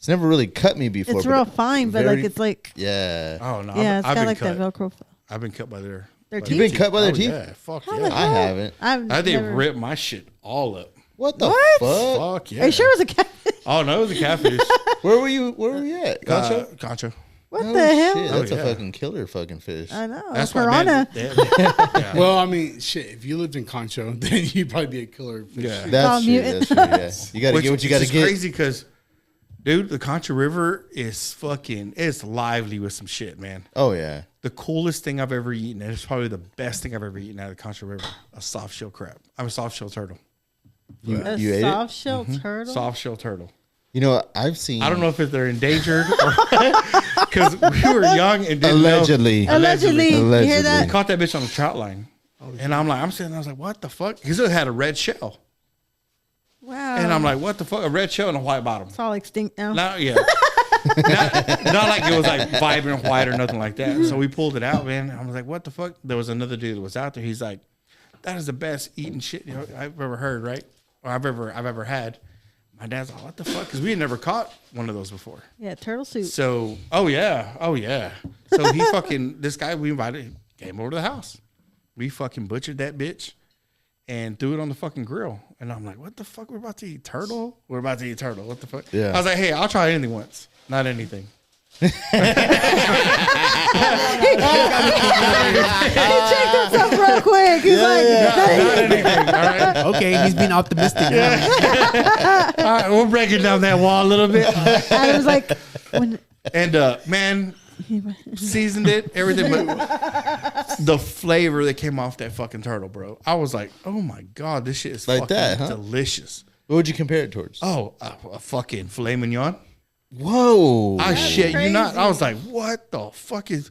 never really cut me before. It's but real fine, but very- like it's like yeah. Oh no, yeah, it's I've got been like cut. that Velcro. I've been cut by their Their You've been teeth. cut by their Oh, teeth? Yeah, fuck How yeah. the I hell? haven't. I've They never- ripped my shit all up. What the What? fuck? Fuck yeah. Are you sure it was a catfish? Oh no, it was a catfish. Where were you at? Concho? Concho. What Oh, the hell? shit, that's Oh, a yeah. fucking killer fucking fish. I know. That's piranha. why, man. Yeah. Well, I mean, shit. If you lived in Concho, then you'd probably be a killer. Fish. Yeah. That's Call true. mutant. That's true. Yeah. You got to get what you got to It's get. crazy because, dude, the Concho River is fucking, it's lively with some shit, man. Oh yeah. The coolest thing I've ever eaten, and it's probably the best thing I've ever eaten out of the Concho River, a soft shell crab. I'm a soft shell turtle. You A ate it? soft shell turtle. Soft shell turtle. You know, I've seen. I don't know if they're endangered or because we were young and didn't Allegedly. know. Allegedly. You hear Allegedly. that? We caught that bitch on a trout line. And I'm sitting there, I was like, what the fuck? Because it had a red shell. Wow. And I'm like, what the fuck? A red shell and a white bottom. it's all extinct now. Not, yeah. not like it was like vibrant white or nothing like that. So we pulled it out, man. I was like, what the fuck? There was another dude that was out there. He's like, that is the best eating shit I've ever heard, right? Or I've ever had. My dad's like, what the fuck? Because we had never caught one of those before. Yeah, turtle soup. So, oh yeah. So he fucking, this guy we invited came over to the house. We fucking butchered that bitch and threw it on the fucking grill. And I'm like, what the fuck? We're about to eat turtle? We're about to eat turtle. What the fuck? Yeah. I was like, hey, I'll try anything once. Not anything. He checked himself real quick. He's like, Not anything. All right. Okay, he's being optimistic now. All right. We'll break it down that wall a little bit. I was like, when And man, seasoned it, everything, but the flavor that came off that fucking turtle, bro. I was like, oh my god, this shit is Like fucking that, huh? delicious. What would you compare it towards? Oh, a fucking filet mignon. Whoa. I shit you not. crazy. I was like, what the fuck is?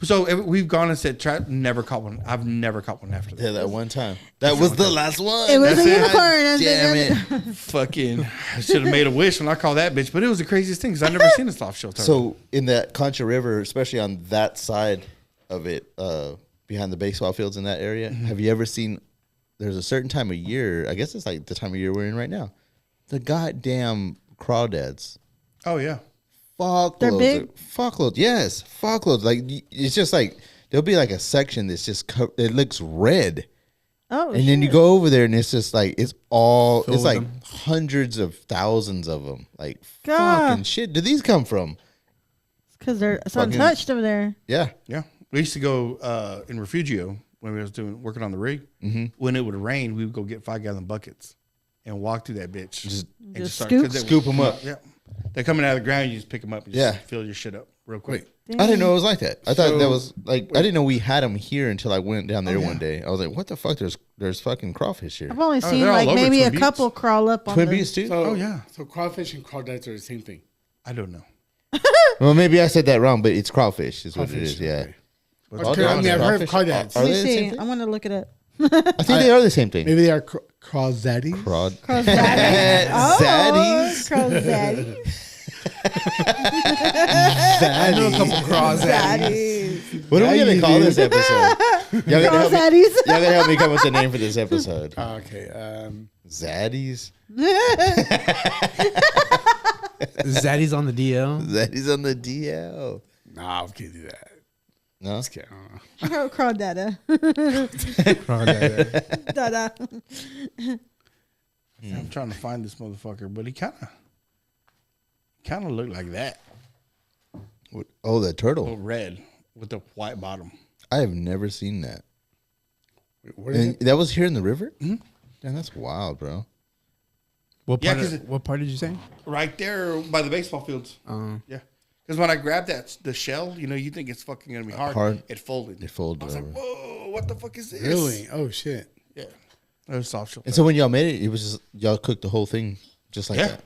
So we've gone and said, try. Never caught one. I've never caught one after that. Yeah, that one time. That was the last one. it was That's a it. unicorn. and Damn then- it. Fucking, I should have made a wish when I called that bitch. But it was the craziest thing because I never seen a soft shell turtle. So in that Concha River, especially on that side of it, behind the baseball fields in that area, have you ever seen? There's a certain time of year. I guess it's like the time of year we're in right now. The goddamn crawdads. oh yeah, Fuckloads. They're big? Fuckloads. Yes, fuckloads. Like it's just like there'll be like a section that's just it looks red, Oh, and then you go over there and it's just like it's all Filled it's with like them. hundreds of thousands of them. Like God. fucking shit. Do these come from? because they're it's Fucking- untouched over there. Yeah. yeah. We used to go in Refugio when we was working on the rig. Mm-hmm. When it would rain, we would go get 5-gallon buckets and walk through that bitch. And Just start- scoop? 'cause they- Scoop 'em up. Yeah, they're coming out of the ground. You just pick them up and just Yeah. fill your shit up real quick. Wait, I didn't know it was like that. I thought that So- was like I didn't know we had them here until I went down there yeah. one day. I was like, "What the fuck? There's fucking crawfish here." I've only seen they're all like over maybe Twin a Buttes. couple crawl up on Twin the, Buttes too. So, Oh, yeah. So crawfish and crawdads are the same thing. I don't know. Well, maybe I said that wrong, but it's crawfish is what it Crawfish, is. Yeah. okay. But Okay, I mean, I've heard of Crawfish? crawdads. Are Let they me the same see. thing? I'm gonna look it up. I think they are the same thing. Maybe they are crawdaddies. Crod. Zaddies. Zaddies. Zaddies. I know a couple craws at Zaddies. What are we Yeah, gonna you call do. this episode? Y'all gotta help me. Zaddies. Y'all gotta help me come up with the name for this episode. Okay. Zaddies. Zaddy's on the DL. Zaddies on the DL. Nah, we can't do that. No. Okay, I don't know. Crawdada. Crawdad. Dada. I'm trying to find this motherfucker, but he kind of looked like that. Oh, the turtle. Red with the white bottom. I have never seen that. Wait, what is And it? that was here in the river. Damn, that's wild, bro. What Yeah, part? 'cause it- What part did you say? Right there by the baseball fields. Yeah. Because when I grabbed the shell, you think it's fucking going to be hard. It folded. It folded I was like, over. whoa, what the fuck is this? Really? Oh shit. Yeah. It was soft shell. And so when y'all made it, it was just y'all cooked the whole thing just like Yeah. that.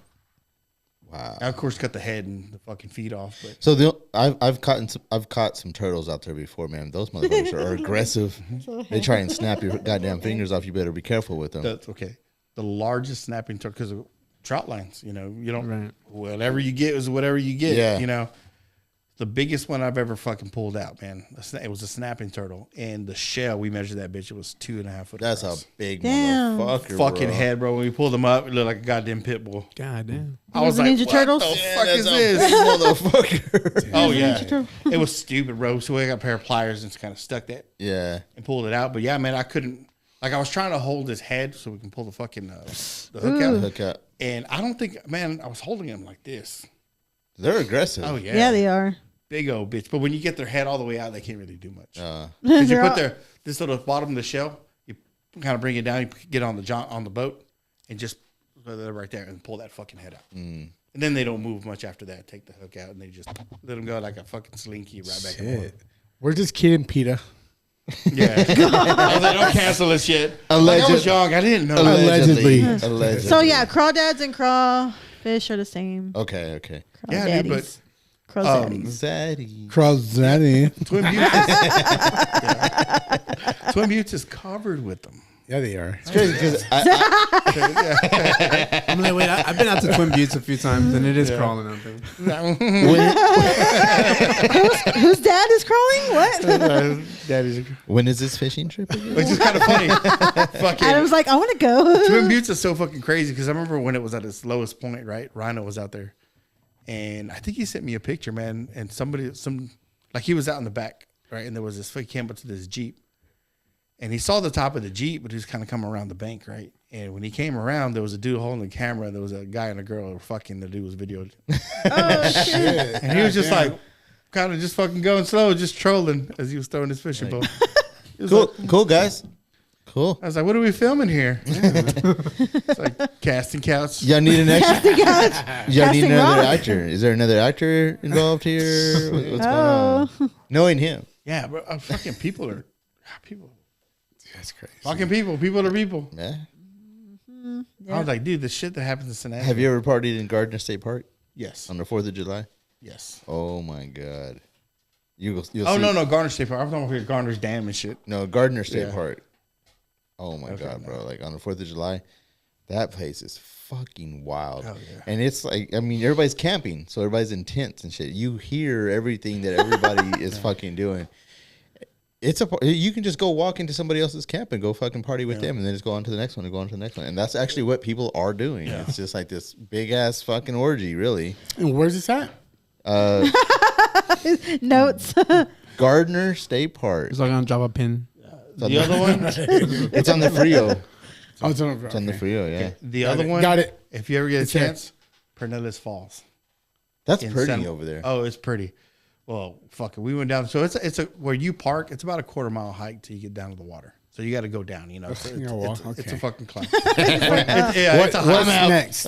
Wow. I, of course, cut the head and the fucking feet off. But So I've caught some turtles out there before, man. Those motherfuckers are aggressive. They try and snap your goddamn fingers off. You better be careful with them. that's okay. The largest snapping turtle, because of trout lines, you don't, Right. whatever you get is whatever you get. Yeah. The biggest one I've ever fucking pulled out, man. It was a snapping turtle. And the shell, we measured that bitch. It was 2.5 foot That's a across. big Damn. motherfucker. Fucking bro. head, bro. When we pulled them up, it looked like a goddamn pit bull. God damn. I was the like, Ninja what Turtles? the Yeah, fuck that's is a this? big motherfucker. Oh, yeah. Turtle. It was stupid, bro. So we got a pair of pliers and just kind of stuck that Yeah. and pulled it out. But yeah, man, I couldn't. Like, I was trying to hold his head so we can pull the fucking the hook out. Hook up. And I don't think, man, I was holding him like this. They're aggressive. Oh, yeah. Yeah, they are. Big old bitch. But when you get their head all the way out, they can't really do much. Uh, Because you They're put all- this little bottom of the shell, you kind of bring it down, you get on the boat, and just put it right there and pull that fucking head out. And then they don't move much after that. Take the hook out, and they just let them go like a fucking slinky right back in the water. Shit. Where's this kid in PETA? Yeah. I was like, don't cancel this shit. Like, I Alleged- was young. I didn't know. Allegedly. Allegedly. So yeah, crawdads and crawfish are the same. Okay. Okay. Yeah, dude, but Crawdaddies. Zaddy. Crawdaddy. Twin Buttes, Twin Buttes is covered with them. Yeah, they are. It's crazy because I'm like, wait, I've been out to Twin Buttes a few times, and it is crawling out there. Whose dad is crawling? What? That is, when is this fishing trip again? which is kind of funny. Fucking Adam's like, I want to go. Twin Buttes is so fucking crazy because I remember when it was at its lowest point, right? Rhino was out there, and I think he sent me a picture, man. And like he was out in the back, right? And there was this he came up to this Jeep, and he saw the top of the Jeep, but he was kind of coming around the bank, right? And when he came around, there was a dude holding the camera. There was a guy and a girl fucking. The dude was videoed. Oh shit! And he was just like, kind of just fucking going slow, just trolling as he was throwing his fishing boat. It was Cool, like- cool guys. Cool. I was like, what are we filming here? It's like casting couch. Y'all need an extra. Y'all need Casting another rock. actor. Is there another actor involved here? What's going Oh, on? Knowing him. Yeah, but fucking people are people. That's crazy. Fucking people. People are people. Yeah. I was like, dude, the shit that happens in Cincinnati. Have you ever partied in Gardner State Park Yes. on the 4th of July? Yes. Oh my God. You'll Oh, see. no, Garner State Park. I'm talking about Garner's Dam and shit. No, Gardner State Yeah. Park. Oh my Okay, God, no. bro. Like on the 4th of July, that place is fucking wild. Oh, yeah. And it's like, I mean, everybody's camping. So everybody's in tents and shit. You hear everything that everybody is fucking doing. You can just go walk into somebody else's camp and go fucking party with them and then just go on to the next one and go on to the next one. And that's actually what people are doing. Yeah. It's just like this big ass fucking orgy, really. And where's this at? notes. Gardner State Park. It's like gonna drop a pin. The other one, It's on the Frio. Oh, it's on, It's on the Frio, yeah. the Got other it. one. Got it. If you ever get a It's there. chance, Pinellas Falls. That's in pretty San- over there. Oh, it's pretty. Well, fuck it. We went down. So it's a where you park. It's about a quarter-mile hike till you get down to the water. So you got to go down. You know, so You gotta walk, it's okay. a fucking climb. It's a What's hike. next?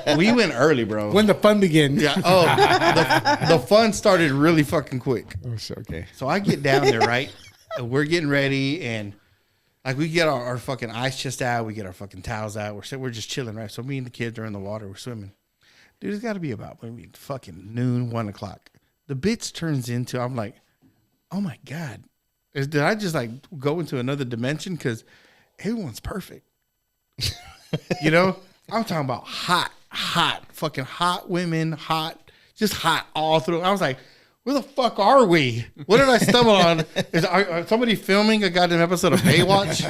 So we went early, bro. When the fun begins. Yeah. Oh, the fun started really fucking quick. Oh, shit, okay. So I get down there, right? And we're getting ready, and like we get our fucking ice chest out, we get our fucking towels out. We're just chilling, right? So me and the kids are in the water, we're swimming. Dude, it's got to be about fucking noon, 1 o'clock. The bitch turns into, I'm like, oh my God, did I just like go into another dimension? Because everyone's perfect. You know, I'm talking about hot, fucking hot women, just hot all through. I was like, where the fuck are we? What did I stumble on? Are somebody filming a goddamn episode of Baywatch?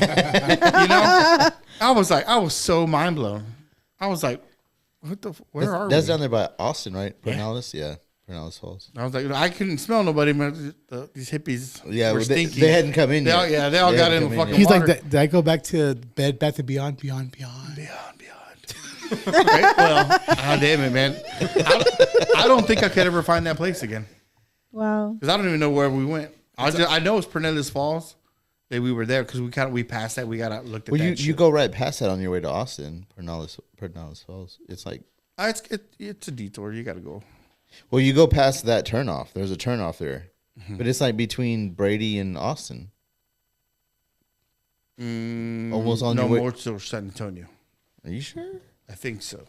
You know? I was so mind blown. I was like, where are That's we? down there by Austin, right? Pinellas? Yeah. Pinellas Falls. I was like, I couldn't smell nobody, man. These hippies Yeah, were well, stinky. they hadn't come in They all- yet. yeah, they all got hadn't in the come fucking yet. He's water. like, did I go back to Bed Bath & Beyond? Beyond. Right? Well, damn it, man. I don't think I could ever find that place again. Wow. Because I don't even know where we went. I know it's Pinellas Falls. That we were there because we passed that. We got looked at Well, that you shit. go right past that on your way to Austin, Pinellas Falls. It's like, It's a detour. You got to go. well, you go past that turnoff. There's a turnoff there. Mm-hmm. But it's like between Brady and Austin. Almost on no your way. more to San Antonio. Are you sure? I think so.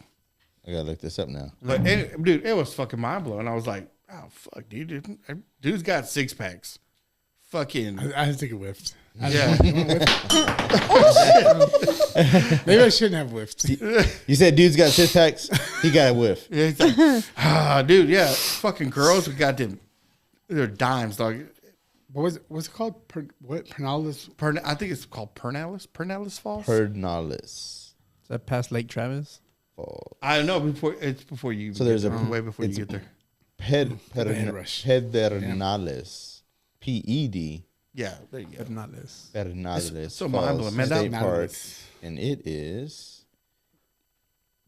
I gotta look this up now. But dude, it was fucking mind blowing. I was like, oh fuck, dude, dude's got 6 packs. Fucking I had to take a whiff. yeah. Maybe I shouldn't have whiffed. You said dude's got 6 packs. He got a whiff. Yeah, it's like, dude, yeah, fucking girls who got them. They're dimes, dog. What's it called? Pinellas? I think it's called Pinellas Falls. Pinellas Is that past Lake Travis? Falls. I don't know before you. So there's get a- there, way before you it's get there. head rush. Pedernales. PED. Yeah, there you go. But not this. Pedernales. It's so Falls mind-blowing, man. State That- Park. And it is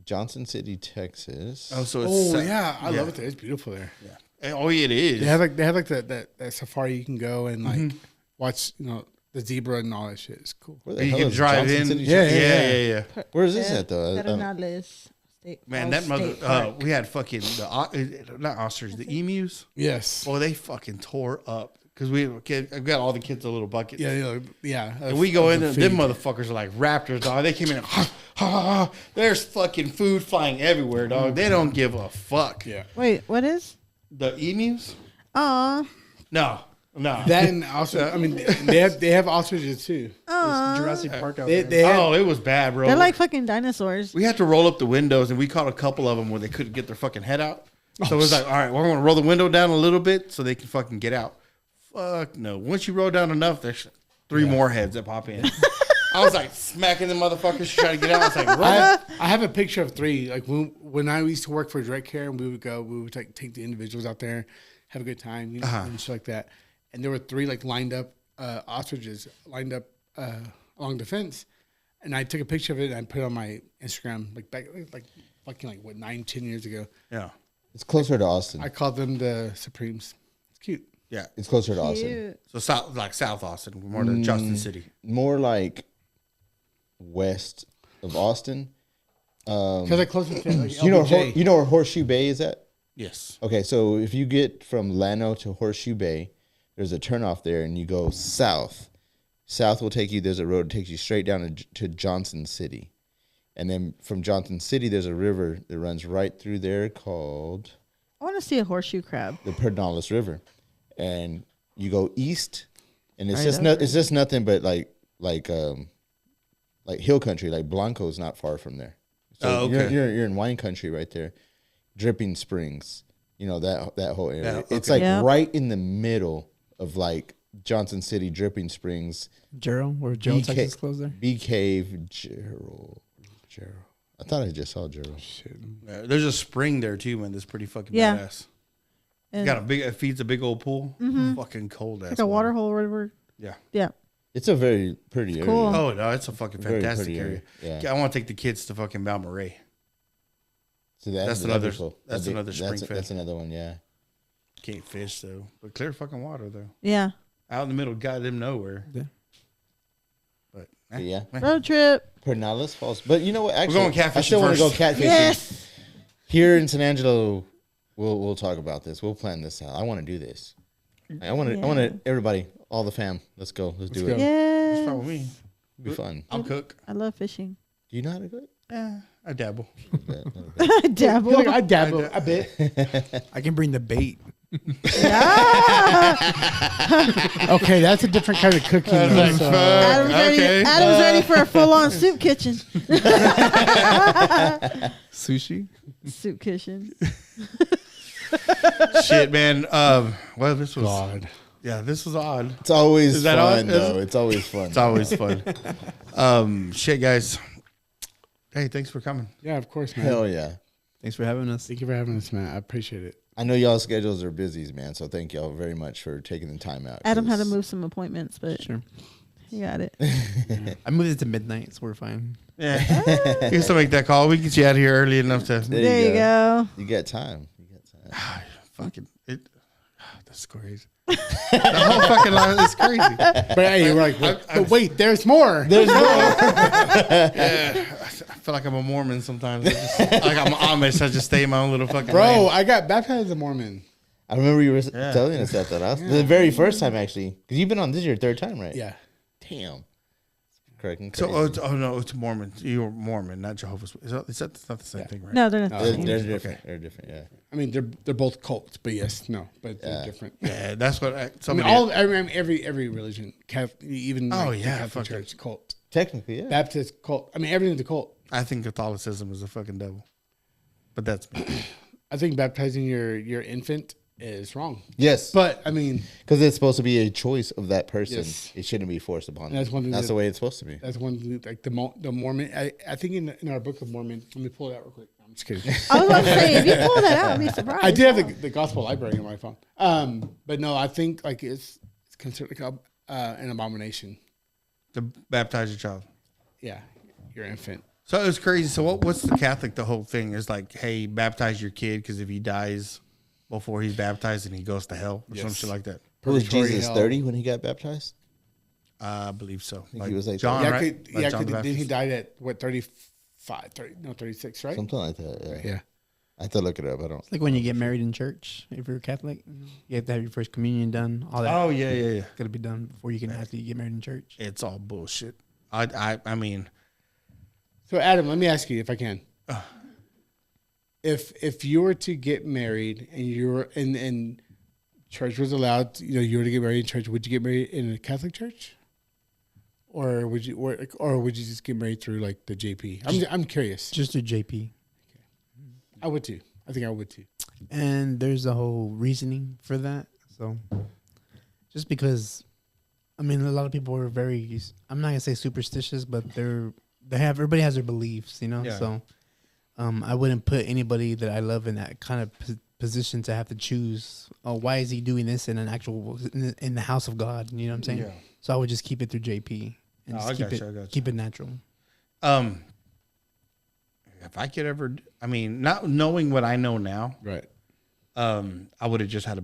Johnson City, Texas. Oh, so it's Oh yeah, I yeah. love it there. It's beautiful there. Yeah. Oh, it is. They have like that safari you can go and like watch, the zebra and all that shit. It's cool. Where the You hell can is drive Johnson in. City, Yeah, Yeah, yeah. Where is this at though? Pedernales State Man, Falls that mother. State Park. We had fucking not ostriches, the emus. Yes. Oh, they fucking tore up because we got all the kids a little bucket. Yeah. And we go in, and feed. them motherfuckers are like raptors, dog. They came in, and, there's fucking food flying everywhere, dog. They don't give a fuck. Yeah. Wait, what is? The emus? Aw. No. That and also, I mean, they have ostriches too. Jurassic Park out They, there. they have, Oh, it was bad, bro. They're like fucking dinosaurs. We had to roll up the windows, and we caught a couple of them where they couldn't get their fucking head out. So it was like, all right, we're going to roll the window down a little bit so they can fucking get out. Fuck no. Once you roll down enough, there's 3 more heads that pop in. I was like smacking the motherfuckers trying to get out. I was like, I have a picture of 3. Like when I used to work for direct care, and we would take the individuals out there, have a good time, and shit like that. And there were 3 like lined up ostriches lined up along the fence. And I took a picture of it and I put it on my Instagram like fucking 9-10 years ago. Yeah. It's closer to Austin. I called them the Supremes. It's cute. Yeah. It's closer to Austin. Cute. So South Austin, more than Justin City. More like west of Austin. Because I closer to like You know, LBJ. you know where Horseshoe Bay is at? Yes. Okay, so if you get from Llano to Horseshoe Bay, there's a turnoff there, and you go south. South will take you. There's a road that takes you straight down to Johnson City, and then from Johnson City, there's a river that runs right through there called I want to see a horseshoe crab. the Pedernales River, and you go east, and it's Right just over. it's just nothing but like hill country. Like Blanco's not far from there. So Oh, okay. you're in wine country right there. Dripping Springs, you know that whole area. Yeah, It's okay. like Yeah. right in the middle of like Johnson City, Dripping Springs, Gerald, where Gerald, BK Texas closed there. Bee Cave, Gerald. I thought I just saw Gerald. Yeah, there's a spring there too, man. That's pretty fucking Yeah. badass. And Got it feeds a big old pool. Fucking cold ass. like a water hole or whatever. Yeah. Yeah. It's a very pretty area. Cool. Oh no, it's a fucking Very fantastic pretty area. area. I want to take the kids to fucking Balmaray. So That's that'd another- be cool. that's That'd be- another spring fed. That's another one. Yeah. Can't fish though, but clear fucking water though. Yeah. Out in the middle, of goddamn nowhere. Yeah. But But yeah. Road trip. Pedernales Falls. But you know what? Actually, going catfishing I still want to go first. catfishing. Yes. Here in San Angelo, we'll talk about this. We'll plan this out. I want to do this. I want to everybody, all the fam. Let's go. Let's do go. it. that's fine Yeah. with me. It'll be fun. I'll cook. I love fishing. Do you know how to cook? Yeah, I dabble. Dabble. Like, I dabble a bit. I can bring the bait. Okay, that's a different kind of cooking. though, so- Adam's ready for a full-on soup kitchen. Sushi. Soup kitchen. Shit, man. Well, this was God. yeah, this was odd. It's always Is that fun, all? though. It's always fun. It's always fun. Shit, guys. Hey, thanks for coming. Yeah, of course, man. Hell yeah. Thanks for having us. Thank you for having us, man. I appreciate it. I know y'all's schedules are busy, man. So thank y'all very much for taking the time out. Adam had to 'cause- move some appointments, but Sure. he got it. I moved it to midnight, so we're fine. Yeah, you can still make that call. We can get you out of here early enough to There you go. You got time. You got time. fucking it. That's crazy. The whole fucking line is crazy. But hey, we're like, but wait, there's more. There's more. Yeah, I feel like I'm a Mormon sometimes. Like I'm Amish. I just stay in my own little fucking Bro, lane. I got baptized as a Mormon. I remember you were telling us that. The very first time, actually. Because you've been on, this is your third time, right? Yeah. Damn. Correct. So, oh no, it's Mormon. You're Mormon, not Jehovah's. Is that it's not the same thing, right? No, they're not. No, the They're, same. they're different. They're different, yeah. I mean, they're both cults, but yes, no, but they're different. Yeah, that's what I mean, somebody. every religion, even Oh, like yeah, the Catholic fuck Church, cult, Technically, yeah. Baptist cult. I mean, everything's a cult. I think Catholicism is a fucking devil, but that's I think baptizing your infant is wrong. Yes. But I mean, Because it's supposed to be a choice of that person. Yes. It shouldn't be forced upon them. That's one thing That's that- the way it's supposed to be. that's one thing, like the Mormon. I think in our Book of Mormon. Let me pull it out real quick. I'm just kidding. I was about to say, if you pull that out, I'd be surprised. I did have the gospel library on my phone. But no, I think like it's considered like an abomination. to baptize your child. Yeah, your infant. So it was crazy. So what's the Catholic? The whole thing is like, hey, baptize your kid because if he dies before he's baptized, and he goes to hell or some Yes. shit like that. Was Purgatory Jesus hell. 30 when he got baptized? I believe so. think he was like John, Yeah, right? Like yeah. John the Then he Baptist. died at what 35, 36, right? Something like that, yeah. Yeah. I have to look it up. I don't. It's like when you get married in church. If you're a Catholic, you have to have your first communion done. All that Oh yeah. got to be done before you can actually get married in church. It's all bullshit. I mean, So Adam, let me ask you if I can. If you were to get married and you're and church was allowed, you were to get married in church, would you get married in a Catholic church, or would you just get married through like the JP? I'm curious. Just a JP. I would too. I think I would too. And there's a whole reasoning for that. So just because, I mean, a lot of people are very, I'm not gonna say superstitious, but everybody has their beliefs, Yeah. So I wouldn't put anybody that I love in that kind of position to have to choose. Oh, why is he doing this in in the house of God? You know what I'm saying? Yeah. So I would just keep it through JP and Oh, just I gotcha. keep it natural. If I could ever, I mean, not knowing what I know now, Right. I would have just had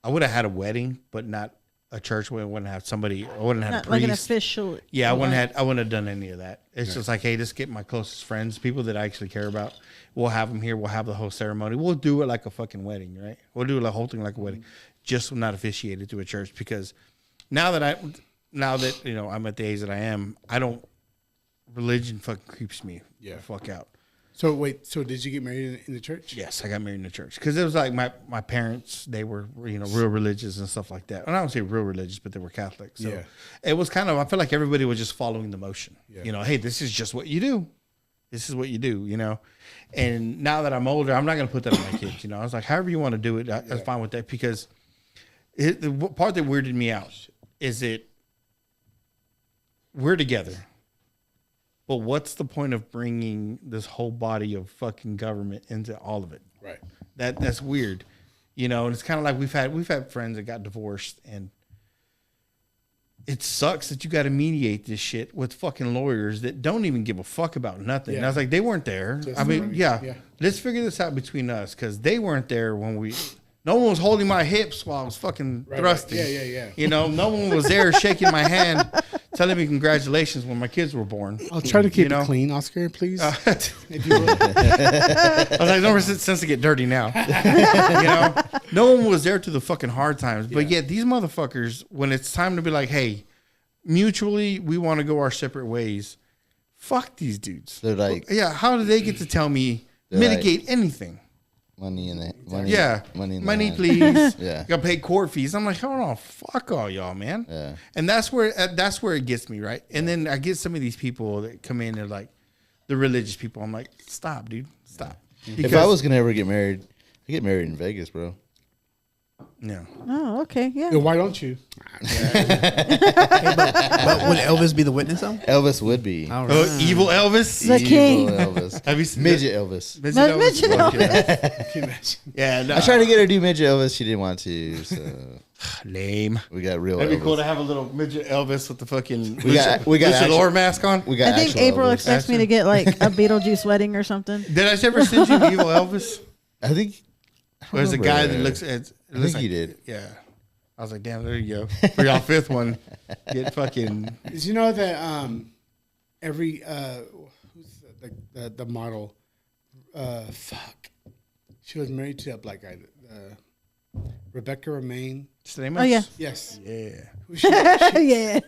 I would have had a wedding, but not a church wedding. I wouldn't have somebody. I wouldn't have Not a like an priest. official. Yeah, I wouldn't have done any of that. It's just like, hey, just get my closest friends, people that I actually care about. We'll have them here. We'll have the whole ceremony. We'll do it like a fucking wedding, right? We'll do the whole thing like a wedding, just not officiated through a church. Because now that I'm at the age that I am, religion fucking creeps me the fuck out. So wait, so did you get married in the church? Yes, I got married in the church because it was like my parents, they were real religious and stuff like that. And I don't say real religious, but they were Catholic. So it was kind of, I feel like everybody was just following the motion. Yeah. Hey, this is just what you do. This is what you do, And now that I'm older, I'm not going to put that on my kids. I was like, however you want to do it, I'm fine with that. Because the part that weirded me out is we're together. But what's the point of bringing this whole body of fucking government into all of it? Right. That's weird, And it's kind of like we've had friends that got divorced, and it sucks that you got to mediate this shit with fucking lawyers that don't even give a fuck about nothing. And I was like, they weren't there. Let's figure this out between us because they weren't there when no one was holding my hips while I was fucking thrusting. Right. Yeah. No one was there shaking my hand, telling me congratulations when my kids were born. I'll try to keep it clean, Oscar, please. If you will. I was like, no sense to get dirty now. No one was there to the fucking hard times. But yet these motherfuckers, when it's time to be like, hey, mutually, we want to go our separate ways. Fuck these dudes. They're like, how do they get to tell me mitigate anything? Money in the money, hand. please. Yeah, you gotta pay court fees. I'm like, hold on, fuck all y'all, man. Yeah, and that's where it gets me, right? And then I get some of these people that come in and like the religious people. I'm like, stop, dude, stop. If I was gonna ever get married, I'd get married in Vegas, bro. Yeah. Oh, okay. Yeah. Then why don't you? But would Elvis be the witness though? Elvis would be. All right. Evil Elvis. The king. Elvis. Have you seen Midget Elvis? Midget No, Elvis? Midget Okay. Elvis. Yeah. No. I tried to get her to do Midget Elvis. She didn't want to. So Lame. we got real. That'd be Elvis. cool to have a little midget Elvis with the fucking We got luchador mask on. We got. I think actual April Elvis. expects me to get like a Beetlejuice wedding or something. Did I ever send you Evil Elvis? I think. There's a guy that looks at. I think you did. Yeah. I was like, damn, there you go. For y'all fifth one, get fucking. Did you know that every who's the model? Fuck. She was married to a black guy. Rebecca Romaine. Stamos? Oh yeah. Yes. Yeah. Who she, Yeah.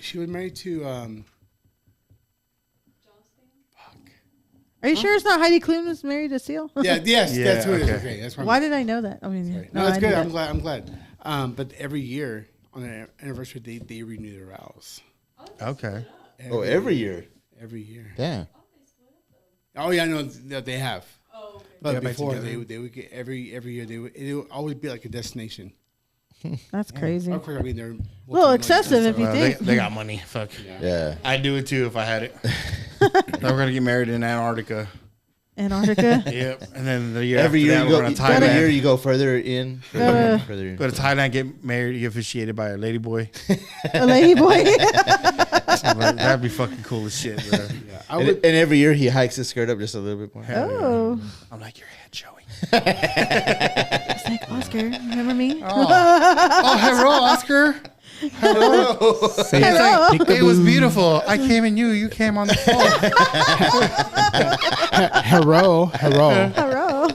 she was married to Are you sure it's not Heidi Klum that's married to Seal? yeah, yes, Yeah, that's who it is. okay. Okay, that's Why did I know that? I mean, No, it's I good. knew I'm that. glad. But every year on their anniversary, they renew their vows. Okay. Every year. Every year. Damn. Oh yeah, no, they have. Oh, okay. But Get back before together. they would get every year it would always be like a destination. That's crazy. Of course, I mean they're A little excessive if you think. They got money. Fuck. Yeah. I'd do it too if I had it. We're gonna get married in Antarctica. Antarctica. Yep. And then the year Every after year that, you we're go. going to Every year Thailand. you go further in. Further in. Go to Thailand, get married, get officiated by a lady boy. A lady boy. That'd be fucking cool as shit, bro. Yeah, I And, would. and every year he hikes his skirt up just a little bit more. Hell yeah. Oh. I'm like, your head showing. It's like, Oscar, remember me? Oh, hello, Oscar. Hello. Hello. It was beautiful. I came in you. You came on the floor. Hero. Hello.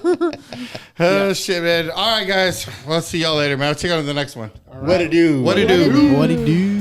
Oh, shit, man. All right, guys. We'll see y'all later, man. I'll check out on the next one. What to do? What to do? What do you do?